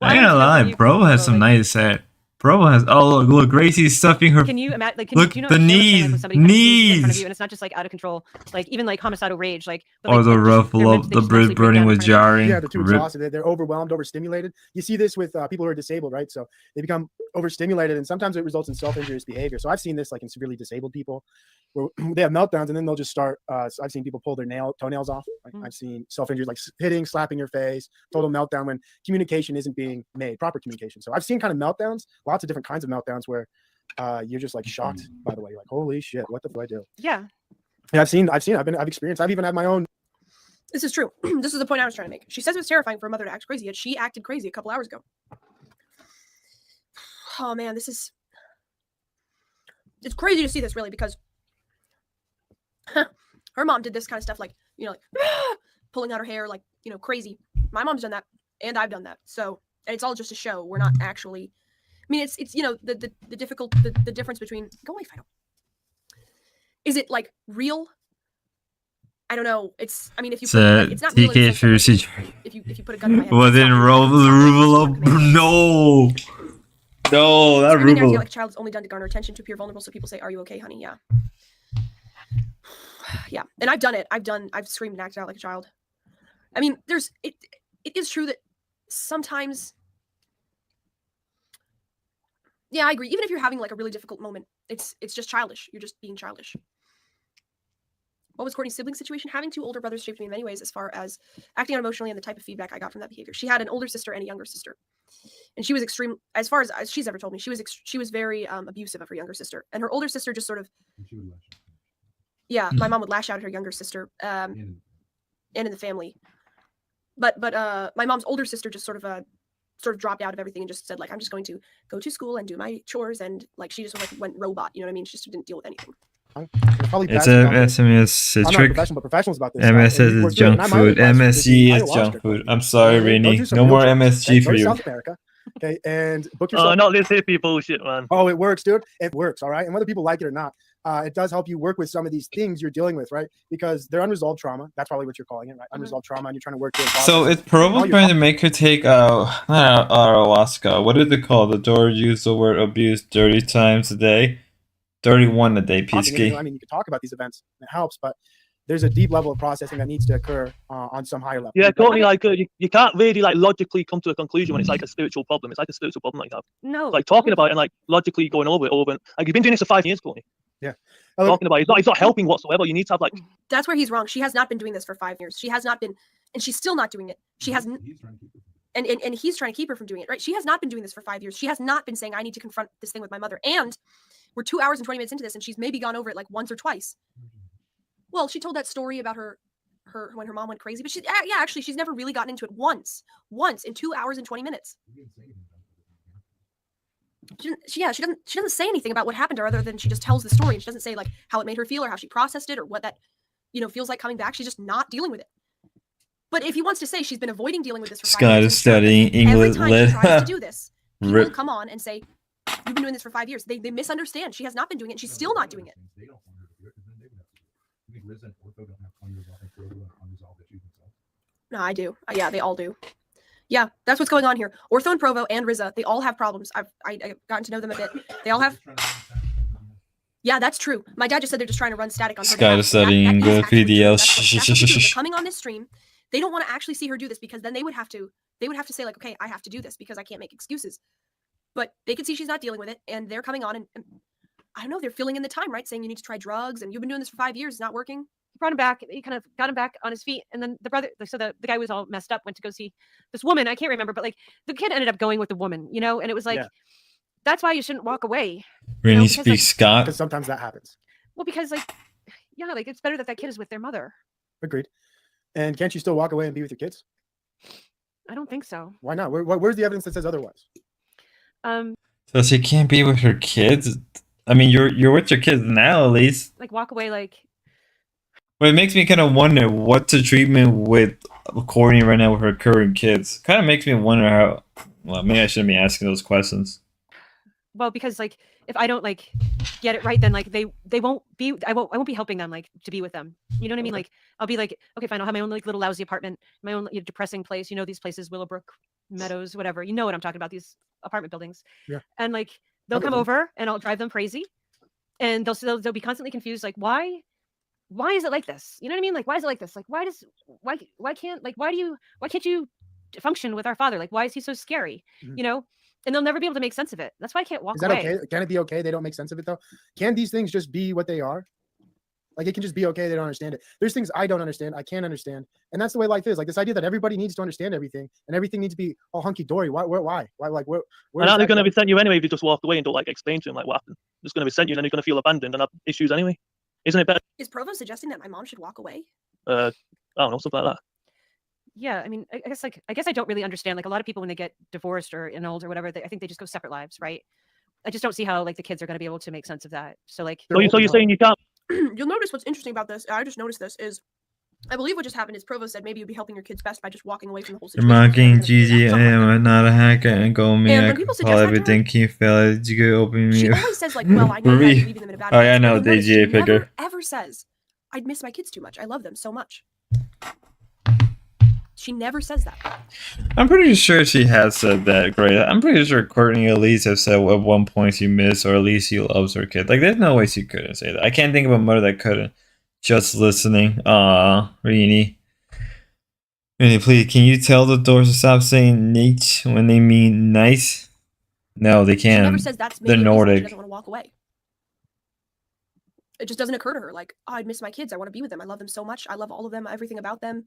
I ain't gonna lie, bro has some nice set. Bro has look, Gracie's stuffing her. Can you imagine? Like, look, do you know the knees, in front of you, and it's not just like out of control, like even like homicidal rage, like. Or the ruffle of the bridge burning was jarring. Yeah, they're too exhausted. They're overwhelmed, overstimulated. You see this with people who are disabled, right? So they become overstimulated, and sometimes it results in self-injurious behavior. So I've seen this like in severely disabled people, where they have meltdowns, and then they'll just start. I've seen people pull their toenails off. I've seen self-injury, like hitting, slapping your face, total meltdown when communication isn't being made, proper communication. So I've seen kind of meltdowns, lots of different kinds of meltdowns where you're just like shocked by the way. You're like, holy shit, what the fuck do I do? Yeah. Yeah, I've experienced. I've even had my own. This is true. This is the point I was trying to make. She says it was terrifying for a mother to act crazy, yet she acted crazy a couple hours ago. Oh man, it's crazy to see this really, because her mom did this kind of stuff, like, you know, like pulling out her hair, like, you know, crazy. My mom's done that, and I've done that. So, and it's all just a show. We're not actually. I mean, it's you know the difference between go away, Fido. Is it like real? I don't know. It's if you put, it's not real. If you put a gun in my head. Well, then roll the rubella. No, that Screaming acting rubella. like a child is only done to garner attention, to appear vulnerable, so people say, "Are you okay, honey?" Yeah. Yeah, and I've done it. I've screamed and acted out like a child. I mean, it is true that sometimes. Yeah, I agree. Even if you're having like a really difficult moment, it's just childish. You're just being childish. What was Courtney's sibling situation? Having two older brothers shaped me in many ways as far as acting out emotionally and the type of feedback I got from that behavior. She had an older sister and a younger sister. And she was extreme, as far as she's ever told me, she was very abusive of her younger sister. And her older sister just sort of, yeah, my mom would lash out at her younger sister and in the family. But my mom's older sister just sort of dropped out of everything and just said, like, I'm just going to go to school and do my chores, and like she just went robot, you know what I mean? She just didn't deal with anything. It's a SMS I'm not trick. professional, but professionals about this. MSS is junk food. MSG is junk food. I'm sorry, Rainy. No more MSG for you. South America. Okay, and book yourself. Not this hippie bullshit, man. Oh, it works, dude. It works, all right. And whether people like it or not, it does help you work with some of these things you're dealing with, right? Because they're unresolved trauma. That's probably what you're calling it, right? Unresolved trauma, and you're trying to work through. So it's probably trying to make her take ayahuasca. What did they call the door? Use the word abuse 30 times a day, 31 a day. PSK. I mean, you can talk about these events. It helps, but there's a deep level of processing that needs to occur on some higher level. Yeah, totally. Like you can't really like logically come to a conclusion when it's like a spiritual problem. It's like a spiritual problem like that. No. Like talking about it and like logically going over and like you've been doing this for 5 years, Courtney. Yeah. Talking about it's not helping whatsoever. You need to have like. That's where he's wrong. She has not been doing this for 5 years. She has not been, and she's still not doing it. She hasn't. And he's trying to keep her from doing it, right? She has not been doing this for 5 years. She has not been saying, I need to confront this thing with my mother. And we're 2 hours and 20 minutes into this, and she's maybe gone over it like once or twice. Well, she told that story about her when her mom went crazy, but actually, she's never really gotten into it once in 2 hours and 20 minutes. She doesn't say anything about what happened to her other than she just tells the story, and she doesn't say like how it made her feel or how she processed it or what that, feels like coming back. She's just not dealing with it. But if he wants to say she's been avoiding dealing with this for 5 Scott years, is studying English. every time she tries to do this, people come on and say, you've been doing this for 5 years. They misunderstand. She has not been doing it. She's still not doing it. No, I do. Yeah, they all do. Yeah, that's what's going on here. Ortho and Provo and Riza, they all have problems. I've gotten to know them a bit. They all have. Yeah, that's true. My dad just said they're just trying to run static on her. Scott is studying English. PDL. They're coming on this stream. They don't want to actually see her do this because then they would have to say like, okay, I have to do this because I can't make excuses. But they can see she's not dealing with it, and they're coming on and I don't know, they're filling in the time, right? Saying you need to try drugs, and you've been doing this for 5 years, it's not working. He brought him back. He kind of got him back on his feet, and then the brother, so the guy was all messed up, went to go see this woman. I can't remember, but like the kid ended up going with the woman, and it was like, that's why you shouldn't walk away. Really speak Scott. Because sometimes that happens. Well, because like it's better that kid is with their mother. Agreed. And can't you still walk away and be with your kids? I don't think so. Why not? Where's the evidence that says otherwise? So she can't be with her kids. I mean, you're with your kids now, at least. Like walk away, like. But it makes me kind of wonder what's the treatment with Courtney right now with her current kids. Kind of makes me wonder how. Well, maybe I shouldn't be asking those questions. Well, because like if I don't like get it right, then like they won't be. I won't be helping them like to be with them. You know what I mean? Like I'll be like, okay, fine, I'll have my own like little lousy apartment, my own depressing place. These places, Willowbrook, Meadows, whatever. You know what I'm talking about? These apartment buildings. Yeah. And like they'll come over and I'll drive them crazy, and they'll be constantly confused. Like why is it like this? You know what I mean? Like why is it like this? Like why can't you function with our father? Like why is he so scary? Mm-hmm. And they'll never be able to make sense of it. That's why I can't walk away. Is that okay? Can it be okay? They don't make sense of it though. Can these things just be what they are? Like it can just be okay. They don't understand it. There's things I don't understand. I can't understand, and that's the way life is. Like this idea that everybody needs to understand everything, and everything needs to be all hunky dory. Why? Like where? And aren't they going to be sent you anyway if you just walk away and don't like explain to them like what happened? It's going to be sent you, and then you're going to feel abandoned and have issues anyway. Isn't it better? Is Provo suggesting that my mom should walk away? I don't know, something like that. Yeah, I mean, I guess I don't really understand. Like a lot of people when they get divorced or old or whatever, I think they just go separate lives, right? I just don't see how like the kids are going to be able to make sense of that. So like, so you're saying you can't? You'll notice what's interesting about this. I just noticed this is, I believe what just happened is Provo said maybe you'd be helping your kids best by just walking away from the whole situation. Mocking Gigi, I am not a hacker and go me. I people call everything can fail. You could open me. She always says like, well, I know you're leaving them in a bad way. I know, DGA picker. Never ever says, I'd miss my kids too much. I love them so much. She never says that. I'm pretty sure she has said that, Great. I'm pretty sure Courtney at least has said at one point she miss or at least she loves her kid. Like, there's no way she couldn't say that. I can't think of a mother that couldn't. Just listening. Rini. Rini, please, can you tell the doors to stop saying Nate when they mean nice? No, they can't. She never says that's They're maybe Nordic. she doesn't want to walk away. It just doesn't occur to her. Like, oh, I'd miss my kids. I want to be with them. I love them so much. I love all of them, everything about them.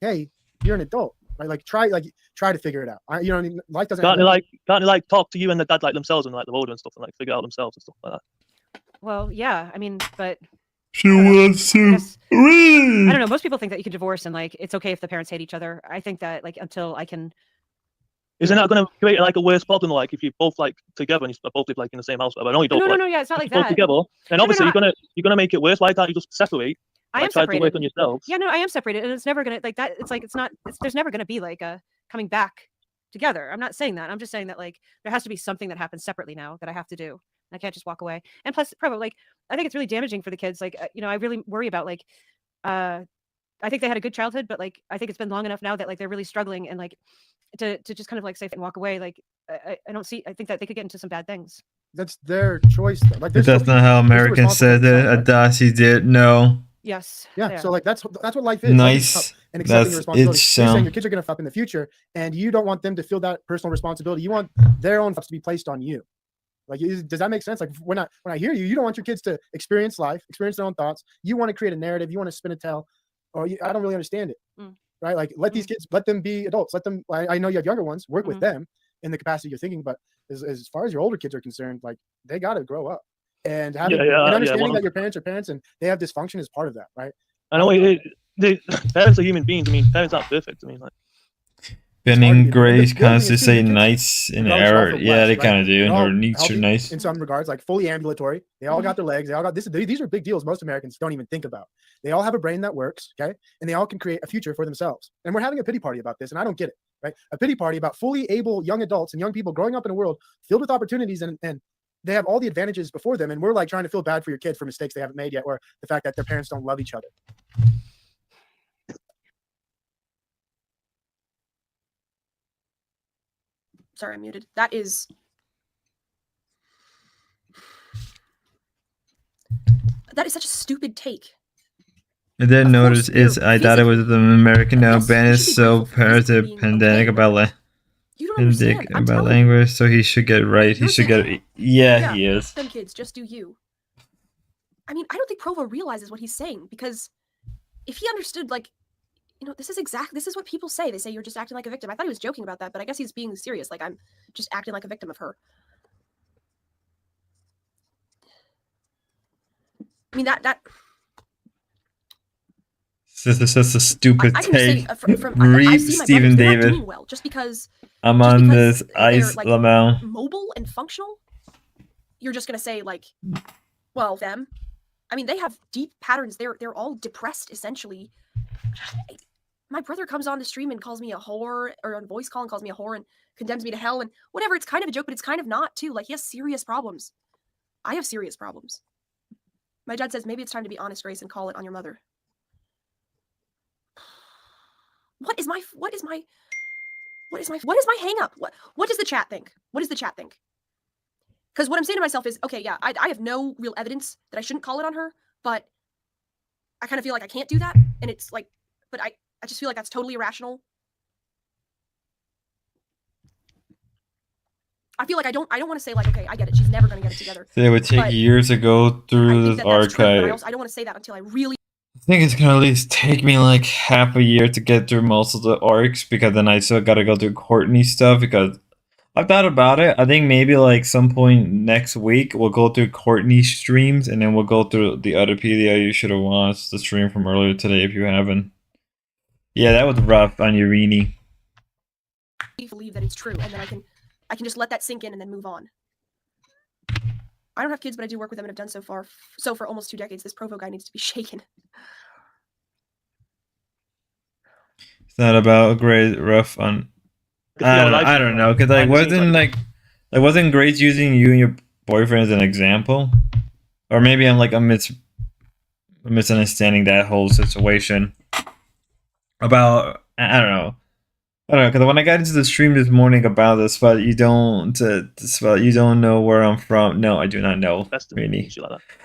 Hey, you're an adult, right? Like try to figure it out. You know what I mean? Life doesn't. Can't they like talk to you and the dad like themselves and like the older and stuff and like figure it out themselves and stuff like that? Well, yeah. I mean, but she wants to. I don't know. Most people think that you can divorce and like it's okay if the parents hate each other. I think that like until I can. Isn't that going to create like a worse problem? Like if you both like together and you both live like in the same house, but I know you don't. No, yeah, it's not like both that. Together, and obviously you're gonna make it worse. Why can't you just separate? I am try separated. to work on yourselves. Yeah, no, I am separated, and it's never gonna like that. It's like there's never gonna be like a coming back together. I'm not saying that. I'm just saying that like there has to be something that happens separately now that I have to do, I can't just walk away. And plus, Provo, like, I think it's really damaging for the kids. Like, I really worry about like, I think they had a good childhood, but like, I think it's been long enough now that like they're really struggling, and like to just kind of like say and walk away. Like, I don't see. I think that they could get into some bad things. That's their choice. Though. Like, But that's not how Americans said it. Adasi did. No. Yes. Yeah. So like that's what life is. Nice. Life is and accepting your responsibility. It's You're saying your kids are gonna fuck up in the future, and you don't want them to feel that personal responsibility. You want their own fucks to be placed on you. Like, does that make sense? Like, when I hear you, you don't want your kids to experience life, experience their own thoughts. You want to create a narrative. You want to spin a tell. Or I don't really understand it. Right? Like, let these kids, let them be adults. Let them. I know you have younger ones. Work with them in the capacity you're thinking. But as far as your older kids are concerned, like, they got to grow up. And having and understanding that your parents are parents and they have dysfunction is part of that, right? I know parents are human beings. I mean, parents aren't perfect. I mean, like. Ben and Grace constantly say nice in error. Yeah, they kind of do. Or needs are nice. In some regards, like fully ambulatory. They all got their legs. They all got this. These are big deals most Americans don't even think about. They all have a brain that works, okay? And they all can create a future for themselves. And we're having a pity party about this, and I don't get it, right? A pity party about fully able young adults and young people growing up in a world filled with opportunities, and they have all the advantages before them. And we're like trying to feel bad for your kid for mistakes they haven't made yet, or the fact that their parents don't love each other. Sorry, I'm muted. That is such a stupid take. I didn't notice I thought it was an American now. Ben is so pandemic about language, so he should get right. He should get yeah, he is. Them kids, just do you. I mean, I don't think Provo realizes what he's saying, because if he understood, like, this is what people say. They say you're just acting like a victim. I thought he was joking about that, but I guess he's being serious. Like, I'm just acting like a victim of her. I mean, that. This is just a stupid take. Read Stephen David. Doing well, just because I'm on this ice, like, Lamel. Mobile and functional. You're just gonna say, like, well, them. I mean, they have deep patterns. They're all depressed, essentially. My brother comes on the stream and calls me a whore, or on voice call and calls me a whore and condemns me to hell and whatever. It's kind of a joke, but it's kind of not too. Like, he has serious problems. I have serious problems. My dad says maybe it's time to be honest, Grace, and call it on your mother. What is my hang up? What does the chat think? What does the chat think? Because what I'm saying to myself is, okay, yeah, I have no real evidence that I shouldn't call it on her, but I kind of feel like I can't do that, and it's like, but I just feel like that's totally irrational. I feel like I don't want to say, like, okay, I get it. She's never going to get it together. It would take years to go through this archive. True, I don't want to say that until I really. I think it's gonna at least take me like half a year to get through most of the arcs, because then I still gotta go through Courtney stuff, because I've thought about it. I think maybe like some point next week we'll go through Courtney streams, and then we'll go through the other PDA. You should have watched the stream from earlier today if you haven't. Yeah, that was rough on Urini. Believe that it's true, and then I can just let that sink in and then move on. I don't have kids, but I do work with them and have done so far. So for almost 2 decades, this Provo guy needs to be shaken. It's not about great rough on. I don't know, because like wasn't Grace using you and your boyfriend as an example, or maybe I'm misunderstanding that whole situation. About I don't know, because when I got into the stream this morning about this, but you don't know where I'm from. No, I do not know. Really.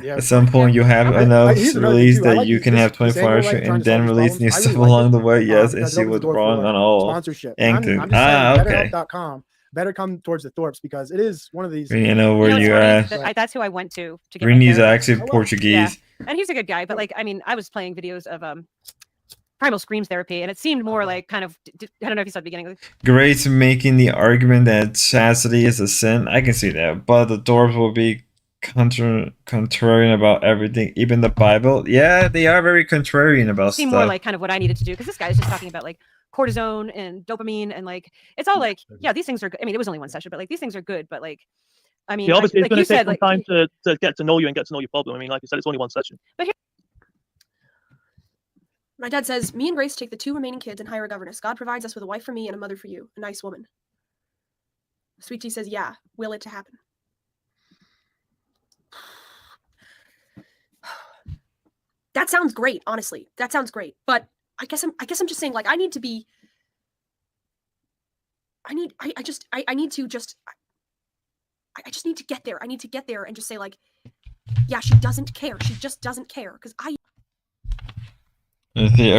Yeah. At some point, you have enough release that you can have 24 hours and then release new stuff along the way. Yes, and see what's wrong on all. Sponsorship. Anchor. I'm just saying, BetterHelp.com. Better come towards the Thorpes, because it is one of these. You know where you're at. That's who I went to get Rini's actually Portuguese. Yeah. And he's a good guy, but like, I mean, I was playing videos of Primal Screams therapy, and it seemed more like kind of, I don't know if you saw the beginning. Grace making the argument that chastity is a sin. I can see that, but the Thorpes will be contrarian about everything, even the Bible. Yeah, they are very contrarian about stuff. More like kind of what I needed to do, because this guy is just talking about like cortisone and dopamine, and like it's all like, yeah, these things are good. I mean, it was only one session, but like these things are good, but like, I mean, obviously it's going to take some like, time to get to know you and get to know your problem. I mean, like you said, it's only one session. But here, my dad says, me and Grace take the 2 remaining kids and hire a governess. God provides us with a wife for me and a mother for you. A nice woman. Sweet Tea says, yeah, will it to happen. That sounds great, honestly. That sounds great. But I guess I'm just saying, like, I need to be. I need to just. I just need to get there. I need to get there and just say, like, yeah, she doesn't care. She just doesn't care. Because I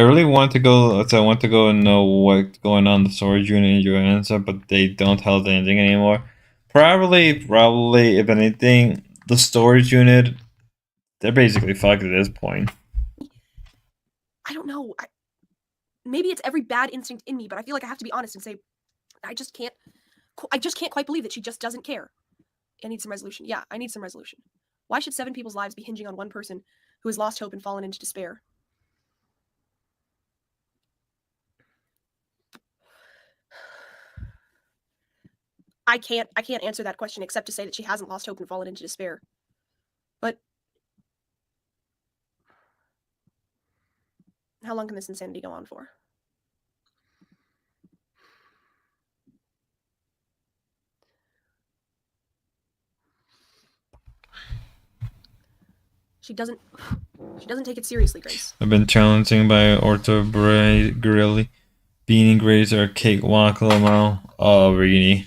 really want to go. So I want to go and know what's going on in the storage unit in Johannesburg, but they don't tell us anything anymore. Probably, if anything, the storage unit, they're basically fucked at this point. I don't know. Maybe it's every bad instinct in me, but I feel like I have to be honest and say, I just can't quite believe that she just doesn't care. I need some resolution. Yeah, I need some resolution. Why should 7 people's lives be hinging on one person who has lost hope and fallen into despair? I can't answer that question except to say that she hasn't lost hope and fallen into despair. But how long can this insanity go on for? She doesn't take it seriously, Grace. I've been challenging by Orto Grilli. Beanie Grace or Cakewalk Lamau. Oh, Rini.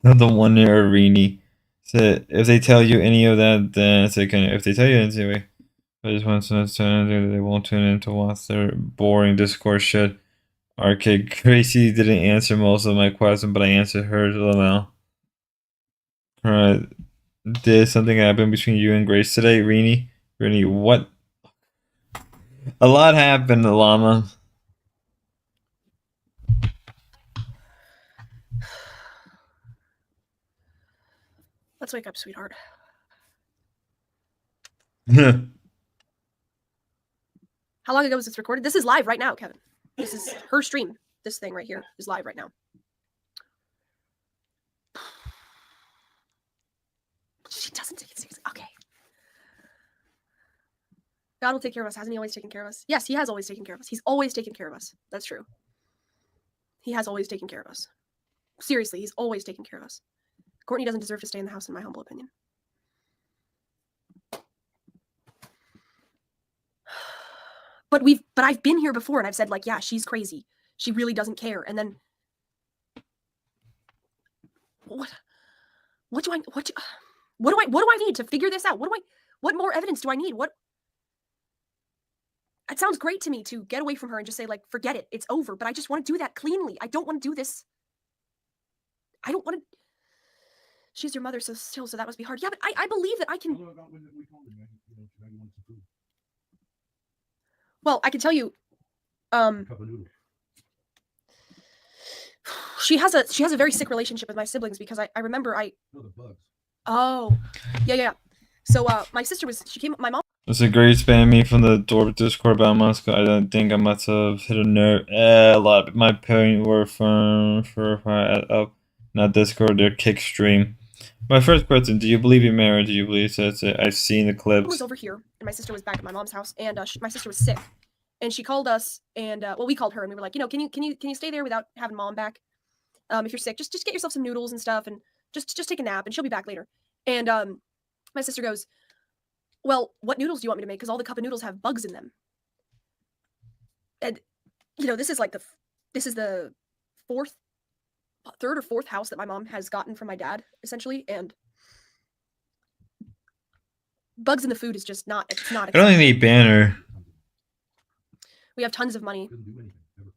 The one near Rini. So if they tell you any of that, then it's like, if they tell you anyway, I just want to know they won't tune in to watch their boring Discord shit. Arcade Gracie didn't answer most of my questions, but I answered hers, Lamau. Alright. Did something happen between you and Grace today, Rini? Rini, what? A lot happened, Llama. Let's wake up, sweetheart. Huh. How long ago was this recorded? This is live right now, Kevin. This is her stream. This thing right here is live right now. She doesn't take it seriously. Okay. God will take care of us. Hasn't he always taken care of us? Yes, he has always taken care of us. He's always taken care of us. That's true. He has always taken care of us. Seriously, he's always taken care of us. Courtney doesn't deserve to stay in the house, in my humble opinion. But I've been here before and I've said, like, yeah, she's crazy. She really doesn't care. And then what do I need to figure this out? What more evidence do I need? It sounds great to me to get away from her and just say, like, forget it. It's over. But I just want to do that cleanly. I don't want to do this. I don't want to. She's your mother, so that must be hard. Yeah, but I believe that I can. Well, I can tell you, she has a very sick relationship with my siblings because I remember No, the bugs. Oh, yeah. So my sister my mom. There's a great spam me from the door Discord about Moscow. I don't think I must have hit a nerve. A lot. My parents were from not Discord, their kick stream. My first question: do you believe in marriage? Do you believe that? I've seen the clips. I was over here, and my sister was back at my mom's house, and my sister was sick, and she called us, and we called her, and we were like, can you stay there without having mom back? If you're sick, just get yourself some noodles and stuff, and just take a nap, and she'll be back later. And my sister goes, well, what noodles do you want me to make? Because all the cup of noodles have bugs in them. And this is the third or fourth house that my mom has gotten from my dad, essentially, and bugs in the food is just not. It's not. I don't think they ban her. We have tons of money. Doesn't do anything ever.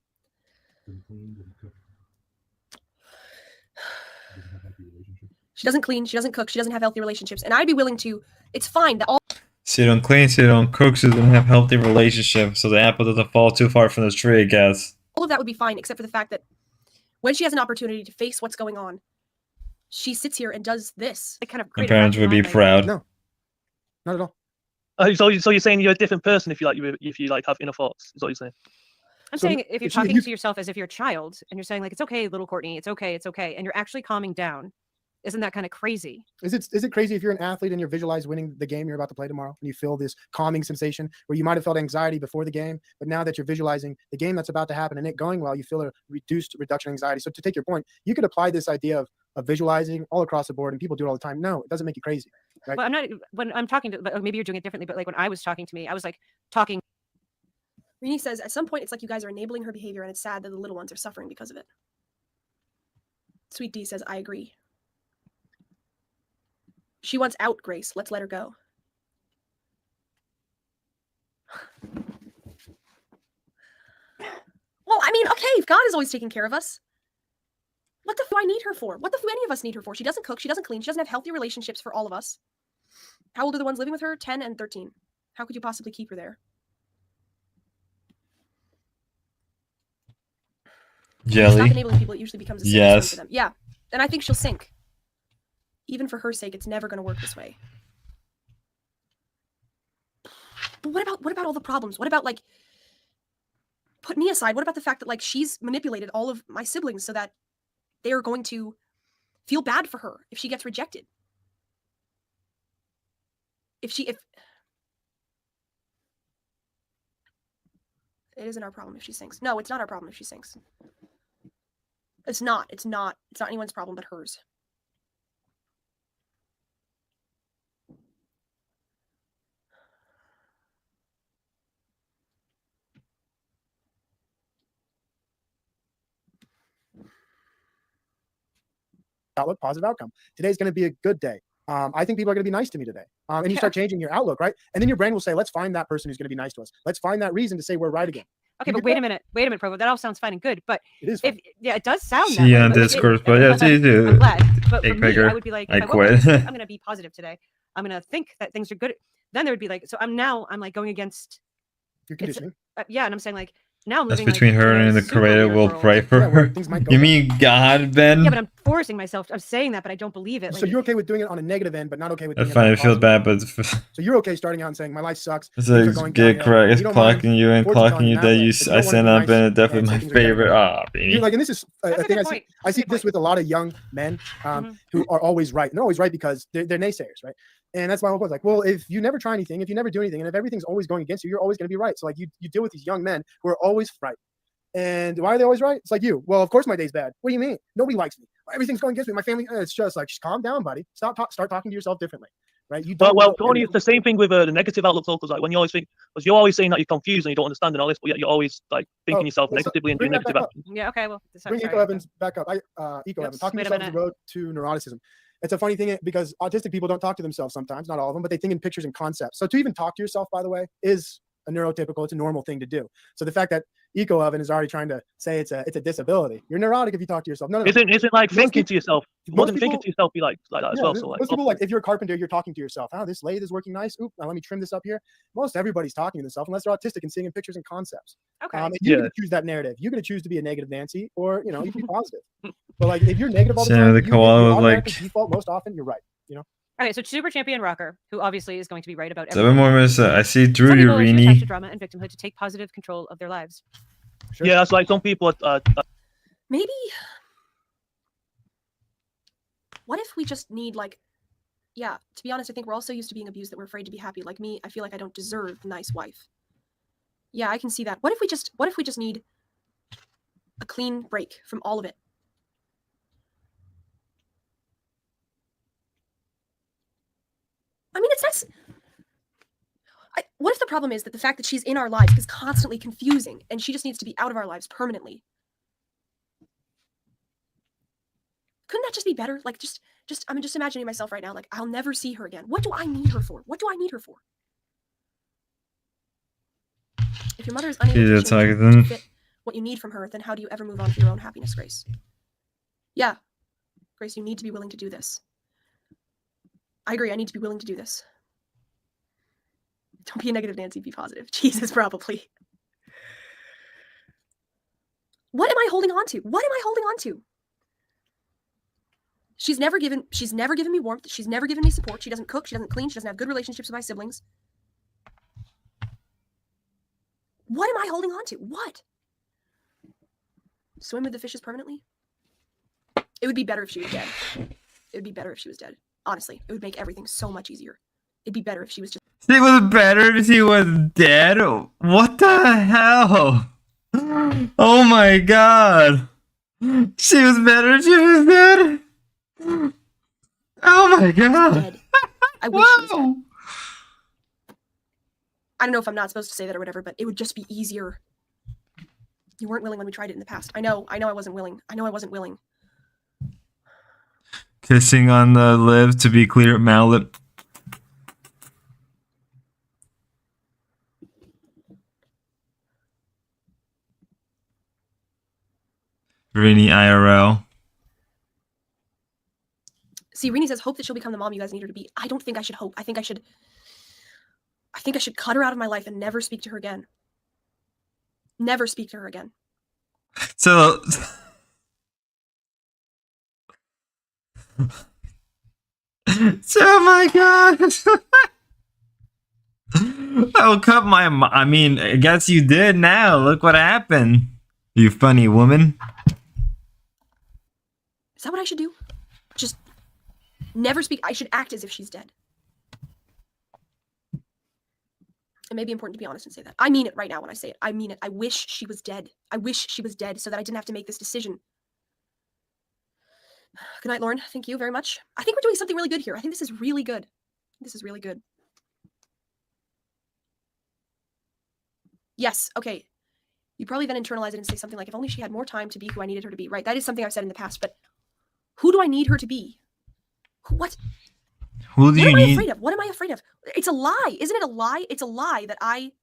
Doesn't clean, doesn't cook. Doesn't have healthy relationships. She doesn't clean. She doesn't cook. She doesn't have healthy relationships. And I'd be willing to. It's fine that all. She don't clean. She don't cook. She doesn't have healthy relationships. So the apple doesn't fall too far from the tree, I guess. All of that would be fine, except for the fact that when she has an opportunity to face what's going on, she sits here and does this. It kind of. My parents would be proud. No, not at all. So you're saying you're a different person if you have inner thoughts? Is what you're saying? I'm So saying if you're if talking you- to yourself as if you're a child and you're saying, like, it's okay, little Courtney, it's okay, and you're actually calming down, isn't that kind of crazy? Is it crazy if you're an athlete and you visualize winning the game you're about to play tomorrow and you feel this calming sensation where you might have felt anxiety before the game, but now that you're visualizing the game that's about to happen and it going well, you feel a reduction in anxiety. So to take your point, you could apply this idea of visualizing all across the board, and people do it all the time. No, it doesn't make you crazy. Right? Well, I'm not when I'm talking to, but maybe you're doing it differently. But like when I was talking to me, I was like talking. Rini says, at some point, it's like you guys are enabling her behavior, and it's sad that the little ones are suffering because of it. Sweet D says, I agree. She wants out, Grace. Let's let her go. Well, I mean, okay, if God is always taking care of us, what the f do I need her for? What the f do any of us need her for? She doesn't cook, she doesn't clean, she doesn't have healthy relationships for all of us. How old are the ones living with her? 10 and 13. How could you possibly keep her there? Jelly. Stop enabling people, it usually becomes a sink for them. Yeah, and I think she'll sink. Even for her sake, it's never going to work this way. But what about all the problems? What about, like, put me aside. What about the fact that, like, she's manipulated all of my siblings so that they are going to feel bad for her if she gets rejected? If it isn't our problem if she sinks. No, it's not our problem if she sinks. It's not anyone's problem but hers. Outlook, positive outcome. Today's going to be a good day. I think people are going to be nice to me today. And you start changing your outlook, right? And then your brain will say, let's find that person who's going to be nice to us. Let's find that reason to say we're right again. Okay, but wait a minute, Provo. That all sounds fine and good, but it is. Yeah, it does sound. See you on Discord, but yeah, see you too. I'm glad. But for me, I would be like, I quit. quit. I'm gonna be positive today. I'm gonna think that things are good. Then there would be like, so I'm like going against your conditioning. Yeah, and I'm saying like now I'm That's living between like, her and the creator will pray for her. You mean God, Ben? Yeah, but I'm forcing myself. I'm saying that, but I don't believe it. So like, you're okay with doing it on a negative end, but not okay with. I find it feels bad, but so you're okay starting out and saying my life sucks. it's like get correct. It's clocking you and clocking you that I send up, and definitely my favorite. You're like, and this is a thing I see this with a lot of young men who are always right. And they're always right because they're naysayers, right? And that's my whole point. Like, well, if you never try anything, if you never do anything, and if everything's always going against you, you're always going to be right. So like you deal with these young men who are always right. And why are they always right? It's like you. Well, of course my day's bad. What do you mean? Nobody likes me. Everything's going against me. My family. It's just like, just calm down, buddy. Start talking to yourself differently, right? You don't. Well, Tony, it's the same thing with the negative outlook. Because like when you always think, because you're always saying that you're confused and you don't understand and all this, but yet you're always like thinking yourself negatively and doing negative actions. Yeah. Okay. Well, bring Eco Evans back up. Eco Evans talking to yourself is the road to neuroticism. It's a funny thing because autistic people don't talk to themselves sometimes, not all of them, but they think in pictures and concepts. So to even talk to yourself, by the way, is a neurotypical, it's a normal thing to do. So the fact that Eco Oven is already trying to say it's a disability. You're neurotic if you talk to yourself. No. Isn't like thinking to yourself? Wouldn't thinking to yourself be like that as well? So like most people, like if you're a carpenter, you're talking to yourself. Oh, this lathe is working nice. Oop, now let me trim this up here. Most everybody's talking to themselves unless they're autistic and seeing in pictures and concepts. Okay. And you're gonna choose that narrative. You're gonna choose to be a negative Nancy, or you can be positive. But like if you're negative all the time, you automatically default most often. You're right. Okay, so Super Champion Rocker, who obviously is going to be right about 7 more minutes. I see Drew Some people Urini. attach to drama and victimhood to take positive control of their lives. Sure. Yeah, that's like some people. Maybe. What if we just need like, yeah. To be honest, I think we're all so used to being abused that we're afraid to be happy. Like me, I feel like I don't deserve a nice wife. Yeah, I can see that. What if we just need a clean break from all of it? I mean, what if the problem is that the fact that she's in our lives is constantly confusing and she just needs to be out of our lives permanently? Couldn't that just be better? Like, I'm just imagining myself right now, like, I'll never see her again. What do I need her for? What do I need her for? If your mother is unable to fit what you need from her, then how do you ever move on to your own happiness, Grace? Yeah, Grace, you need to be willing to do this. I agree. I need to be willing to do this. Don't be a negative Nancy. Be positive. Jesus, probably. What am I holding on to? What am I holding on to? She's never given me warmth. She's never given me support. She doesn't cook. She doesn't clean. She doesn't have good relationships with my siblings. What am I holding on to? What? Swim with the fishes permanently? It would be better if she was dead. It would be better if she was dead. Honestly, it would make everything so much easier. It'd be better if she was just... It was better if she was dead? What the hell? Oh my god. She was better if she was dead? Oh my god. Dead. I wish she was dead. I don't know if I'm not supposed to say that or whatever, but it would just be easier. You weren't willing when we tried it in the past. I know I wasn't willing. I know I wasn't willing. Kissing on the lips, to be clear, mallet. Rainy IRL. See, Rini says, hope that she'll become the mom you guys need her to be. I don't think I should hope. I think I should cut her out of my life and never speak to her again. Never speak to her again. So oh my god. I'll cut my I mean, I guess you did now. Look what happened. You funny woman. Is that what I should do? Just never speak. I should act as if she's dead. It may be important to be honest and say that. I mean it right now when I say it. I mean it. I wish she was dead. I wish she was dead so that I didn't have to make this decision. Good night, Lauren. Thank you very much. I think we're doing something really good here. I think this is really good. This is really good. Yes, okay. You probably then internalize it and say something like, if only she had more time to be who I needed her to be. Right, that is something I've said in the past, but who do I need her to be? What? Who do you What am I need? afraid of? What am I afraid of? It's a lie. Isn't it a lie? It's a lie that I...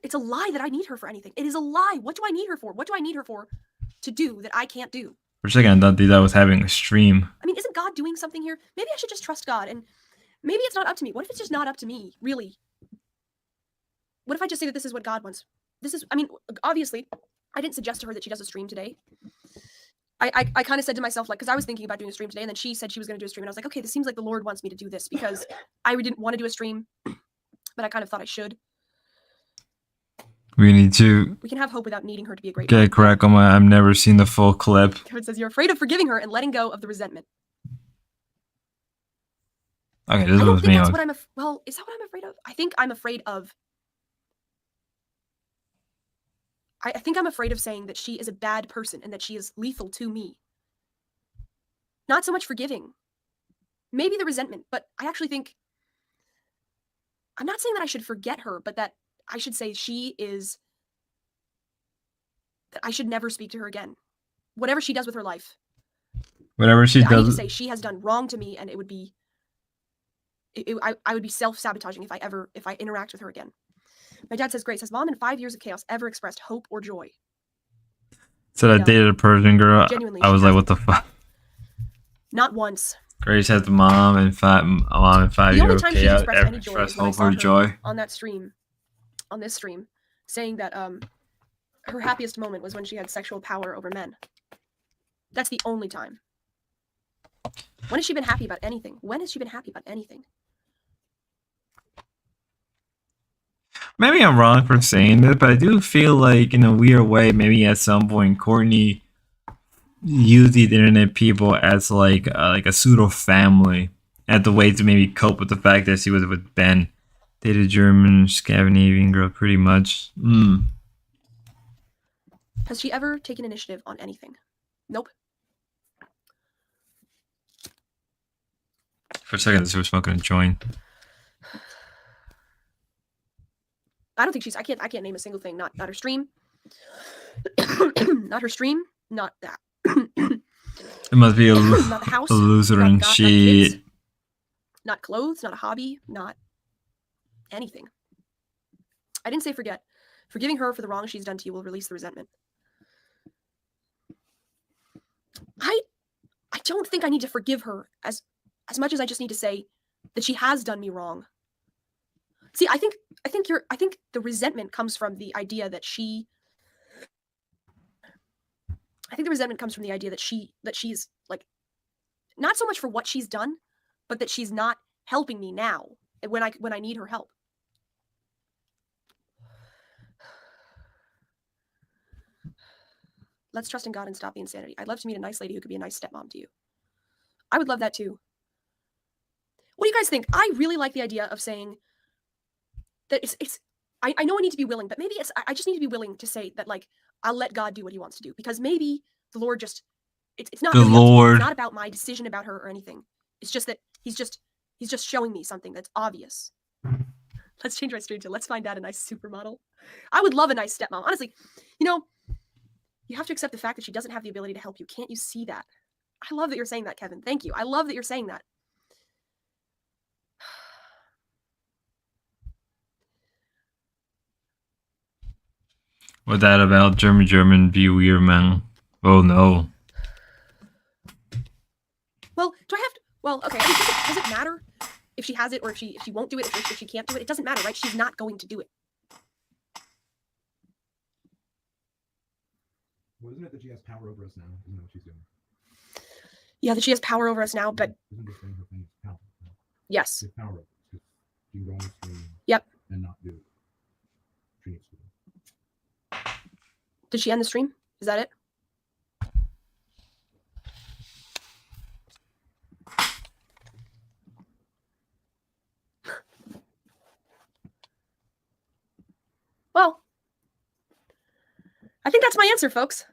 It's a lie that I need her for anything. It is a lie. What do I need her for? What do I need her for to do that I can't do? For a second, I thought that was having a stream. I mean, isn't God doing something here? Maybe I should just trust God, and maybe it's not up to me. What if it's just not up to me, really? What if I just say that this is what God wants? This is, I mean, obviously, I didn't suggest to her that she does a stream today. I kind of said to myself, like, because I was thinking about doing a stream today, and then she said she was going to do a stream, and I was like, okay, this seems like the Lord wants me to do this, because I didn't want to do a stream, but I kind of thought I should. We need to We can have hope without needing her to be a great get correct on my. I've never seen the full clip. Kevin says, you're afraid of forgiving her and letting go of the resentment. Okay, this I don't was think me. that's what I'm well, is that what I'm afraid of? I think I'm afraid of I think I'm afraid of saying that she is a bad person and that she is lethal to me. Not so much forgiving. Maybe the resentment, but I actually think I'm not saying that I should forget her, but that I should say that I should never speak to her again. Whatever she does with her life. Whatever she I need to does. say she has done wrong to me, and it would be I would be self-sabotaging if I interact with her again. My dad says, great, says, Mom, in 5 years of chaos, ever expressed hope or joy? Said I dated a Persian girl. Genuinely, I was she like, what the fuck? Not once. Grace has the mom and 5 The year only of time she chaos. expressed Ever any joy expressed is when I hope saw or her joy? on this stream, saying that her happiest moment was when she had sexual power over men. That's the only time. When has she been happy about anything? When has she been happy about anything? Maybe I'm wrong for saying this, but I do feel like in a weird way, maybe at some point, Courtney used these internet people as like a pseudo family, as the way to maybe cope with the fact that she was with Ben. Dated German Scandinavian girl, pretty much. Has she ever taken initiative on anything? Nope. For a second, she was smoking a joint. I don't think she's. I can't name a single thing. Not her stream. Not her stream. Not that. It must be not the house. a loser and not shit. kids, not clothes. Not a hobby. Not anything. I didn't say forget. Forgiving her for the wrong she's done to you will release the resentment. I don't think I need to forgive her as much as I just need to say that she has done me wrong. See, I think the resentment comes from the idea that she's like, not so much for what she's done, but that she's not helping me now when I need her help. Let's trust in God and stop the insanity. I'd love to meet a nice lady who could be a nice stepmom to you. I would love that too. What do you guys think? I really like the idea of saying that I know I need to be willing, but maybe I just need to be willing to say that, like, I'll let God do what he wants to do, because maybe the Lord just, it's not The really up to me. Lord. It's not about my decision about her or anything. It's just that he's just showing me something that's obvious. Let's change my stream to let's find out a nice supermodel. I would love a nice stepmom. Honestly, you know, you have to accept the fact that she doesn't have the ability to help you. Can't you see that? I love that you're saying that, Kevin. Thank you. I love that you're saying that. What that about German be weird, man? Oh no. Well, do I have to? Well, okay. I mean, does it matter if she has it or if she won't do it, if she can't do it? It doesn't matter, right? She's not going to do it. Well, isn't it that she has power over us now? Isn't that what she's doing? Yeah, that she has power over us now, but Isn't this thing her thing? It's power. No. yes. She has power over us. She can go on the stream. Yep. And not do it. She needs to do it. Did she end the stream? Is that it? Well, I think that's my answer, folks.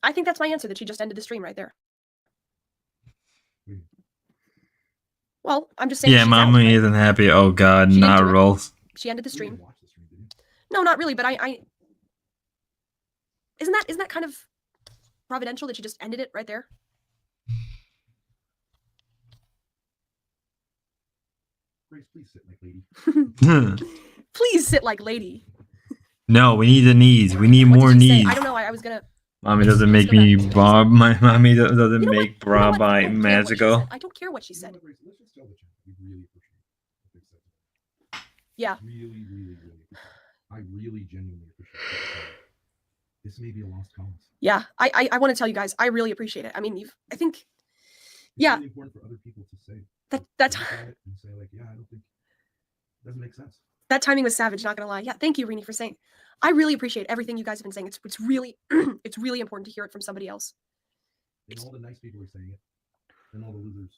I think that's my answer, that she just ended the stream right there. Well, I'm just saying. Yeah, mommy isn't happy. Oh god, She not didn't do it. rolls. She ended the stream. No, not really, but I isn't that kind of providential that she just ended it right there? Grace, please sit like lady. Please sit like lady. No, we need the knees. We need What more did she say? knees. I don't know. I was gonna. Mommy doesn't make me Bob. My mommy doesn't make bra by I don't care what she magical. said. I don't care what she said. Let's just tell the chat. We really appreciate what they said. Yeah. Really appreciate it. I really genuinely appreciate it. This may be a lost cause. Yeah, I want to tell you guys, I really appreciate it. I mean, I think, It's yeah. really important for other people to say. That's look at it and say like, yeah, I don't think it doesn't make sense. that timing was savage. Not gonna lie. Yeah, thank you, Rini, for saying. I really appreciate everything you guys have been saying. It's really it's really important to hear it from somebody else. And all the nice people are saying it, and all the losers.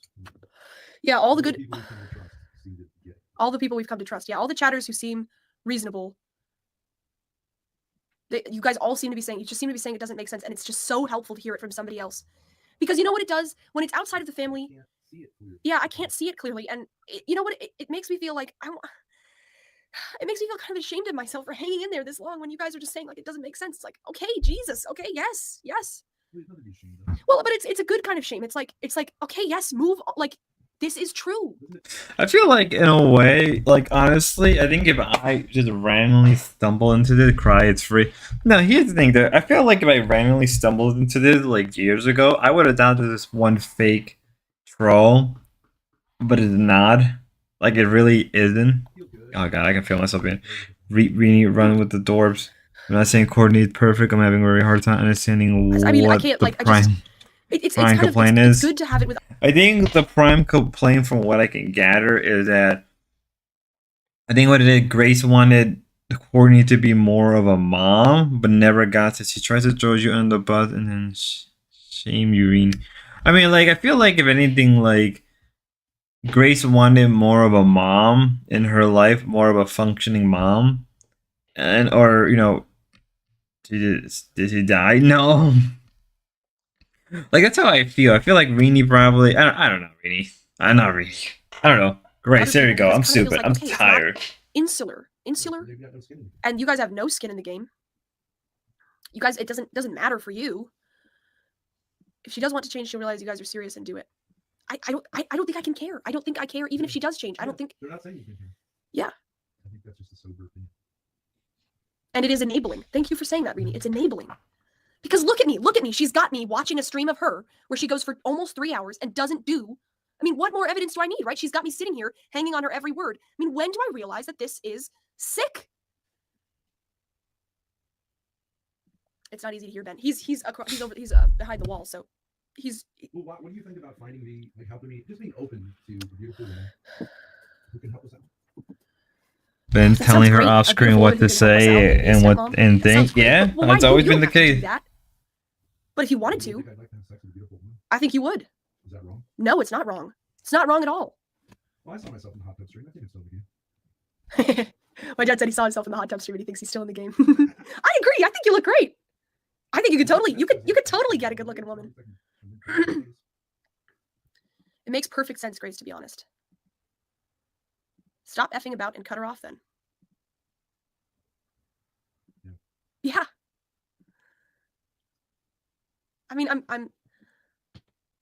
Yeah, all the good, people we can trust seem to get it. all the people we've come to trust. Yeah, all the chatters who seem reasonable. You guys all seem to be saying. You just seem to be saying it doesn't make sense, and it's just so helpful to hear it from somebody else. Because you know what it does when it's outside of the family. See it clearly. Yeah, I can't see it clearly, and you know what? It makes me feel like it makes me feel kind of ashamed of myself for hanging in there this long when you guys are just saying like it doesn't make sense. It's like, okay, Jesus, okay, yes. There's nothing to be ashamed of. Well, but it's a good kind of shame. It's like okay, yes, move. Like this is true. I feel like in a way, like honestly, I think if I just randomly stumble into this, cry, it's free. No, here's the thing though. I feel like if I randomly stumbled into this like years ago, I would have down to this one fake troll, but it's not. Like it really isn't. Oh god, I can feel myself being run with the Dorbs. I'm not saying coordinate perfect. I'm having a very hard time understanding I mean, I what can't the like prime it's prime kind of complaint it's is. good to have it with. I think the prime complaint, from what I can gather, is that I think what it is, Grace wanted Courtney to be more of a mom, but never got to. She tries to throw you under the bus and then shame you. Irene. I mean, like I feel like if anything, like Grace wanted more of a mom in her life, more of a functioning mom, and or you know, did she die? No. Like that's how I feel. I feel like Rini probably. I don't know Rini. I'm not Rini. I don't know. Grace, there you go. I'm stupid. Like, I'm okay, it's not tired. insular, and you guys have no skin in the game. You guys, it doesn't matter for you. If she does want to change, she'll realize you guys are serious and do it. I don't think I can care. I don't think I care even if she does change. I don't think. They're not saying you can care. Yeah. I think that's just a sober opinion. And it is enabling. Thank you for saying that, Rini. It's enabling. Because look at me. She's got me watching a stream of her where she goes for almost 3 hours and doesn't do. I mean, what more evidence do I need, right? She's got me sitting here hanging on her every word. I mean, when do I realize that this is sick? It's not easy to hear Ben. He's behind the wall, so he's. Well, what do you think about finding helping me, just being open to beautiful women who can help us out? Ben That telling sounds her great. off A screen beautiful what woman to who can help us out, say maybe a and what stepmom. and That sounds think. great. Yeah, Well, that's why- always you been the don't have to do case. that. But if you wanted Do you to, think I'd like to have sex with a beautiful woman? I think you would. Is that wrong? No, it's not wrong. It's not wrong at all. Well, I saw myself in the hot tub stream. I think I'm still in the game. My dad said he saw himself in the hot tub stream and he thinks he's still in the game. I agree. I think you look great. I think you could totally get a good looking woman. It It makes perfect sense, Grace, to be honest. Stop effing about and cut her off then. Yeah. I mean, I'm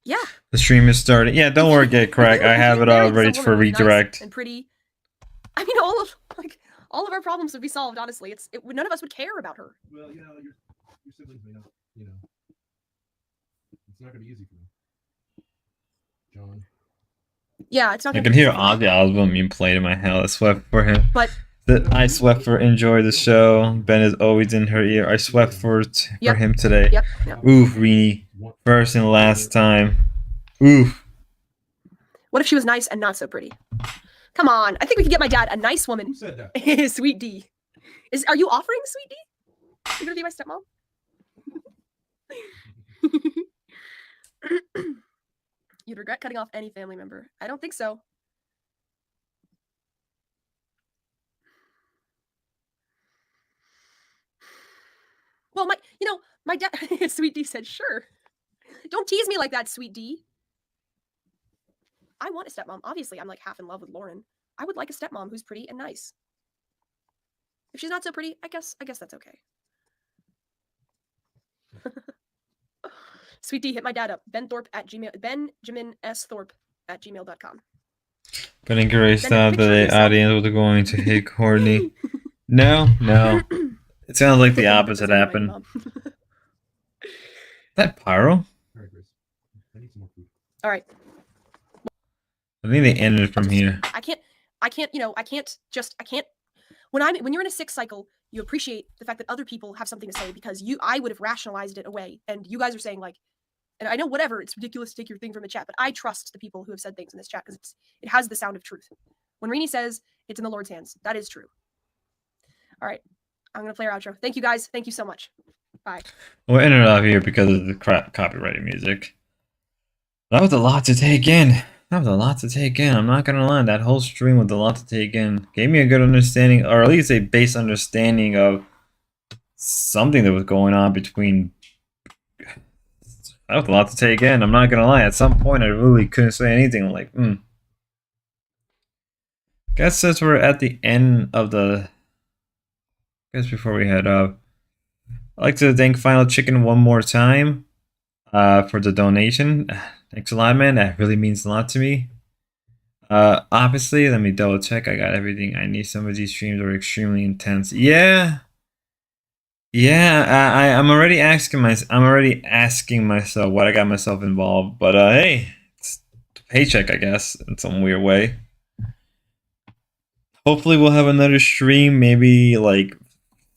yeah. The stream is starting. Yeah, don't worry, get crack. I have it all ready for redirect. And pretty. I mean, all of our problems would be solved. Honestly, none of us would care about her. Well, you know, your siblings may not. You know, it's not gonna be easy for them. John. Yeah, it's not. I can hear Ozzy Osbourne being played in my head. I swept for him. But I swept for enjoy the show. Ben is always in her ear. I swept for him today. Yep. Oof, Reenie. First and last time. Oof. What if she was nice and not so pretty? Come on, I think we could get my dad a nice woman. Who said that? Sweet D. Are you offering Sweet D? You're gonna be my stepmom? You'd regret cutting off any family member. I don't think so. Well, my dad, Sweet D said, sure. Don't tease me like that, Sweet D. I want a stepmom. Obviously, I'm like half in love with Lauren. I would like a stepmom who's pretty and nice. If she's not so pretty, I guess that's okay. Sweet D, hit my dad up. benjamin.s.thorpe@gmail.com. But in Grace thought that the audience was going to hate Courtney. No. It sounds like the opposite happened. That pyro? All right, Grace. I need some more food. All right. I think they ended from here. I can't. When you're in a sick cycle, you appreciate the fact that other people have something to say because I would have rationalized it away, and you guys are saying like, and I know whatever, it's ridiculous to take your thing from the chat, but I trust the people who have said things in this chat because it has the sound of truth. When Rini says it's in the Lord's hands, that is true. All right, I'm gonna play our outro. Thank you guys. Thank you so much. Bye. We'll end it off here because of the copyrighted music. That was a lot to take in. I'm not gonna lie. That whole stream was a lot to take in. Gave me a good understanding, or at least a base understanding of something that was going on between. That was a lot to take in. I'm not gonna lie. At some point, I really couldn't say anything. I'm like, Guess since we're at the end of the. Guess before we head up, I'd like to thank Final Chicken one more time for the donation. Thanks a lot, man. That really means a lot to me. Obviously, let me double check. I got everything I need. Some of these streams are extremely intense. Yeah. I'm already asking myself what I got myself involved. But hey, it's a paycheck, I guess, in some weird way. Hopefully, we'll have another stream. Maybe like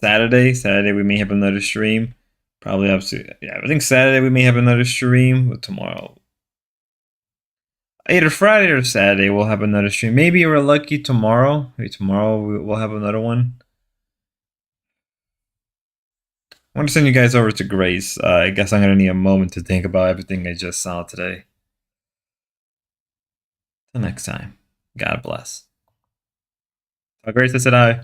Saturday. Saturday we may have another stream. Probably up to I think Saturday we may have another stream. But tomorrow. Either Friday or Saturday we'll have another stream. Maybe we're lucky tomorrow. Maybe tomorrow we'll have another one. I want to send you guys over to Grace. I guess I'm going to need a moment to think about everything I just saw today. Till next time. God bless. Grace, I said hi.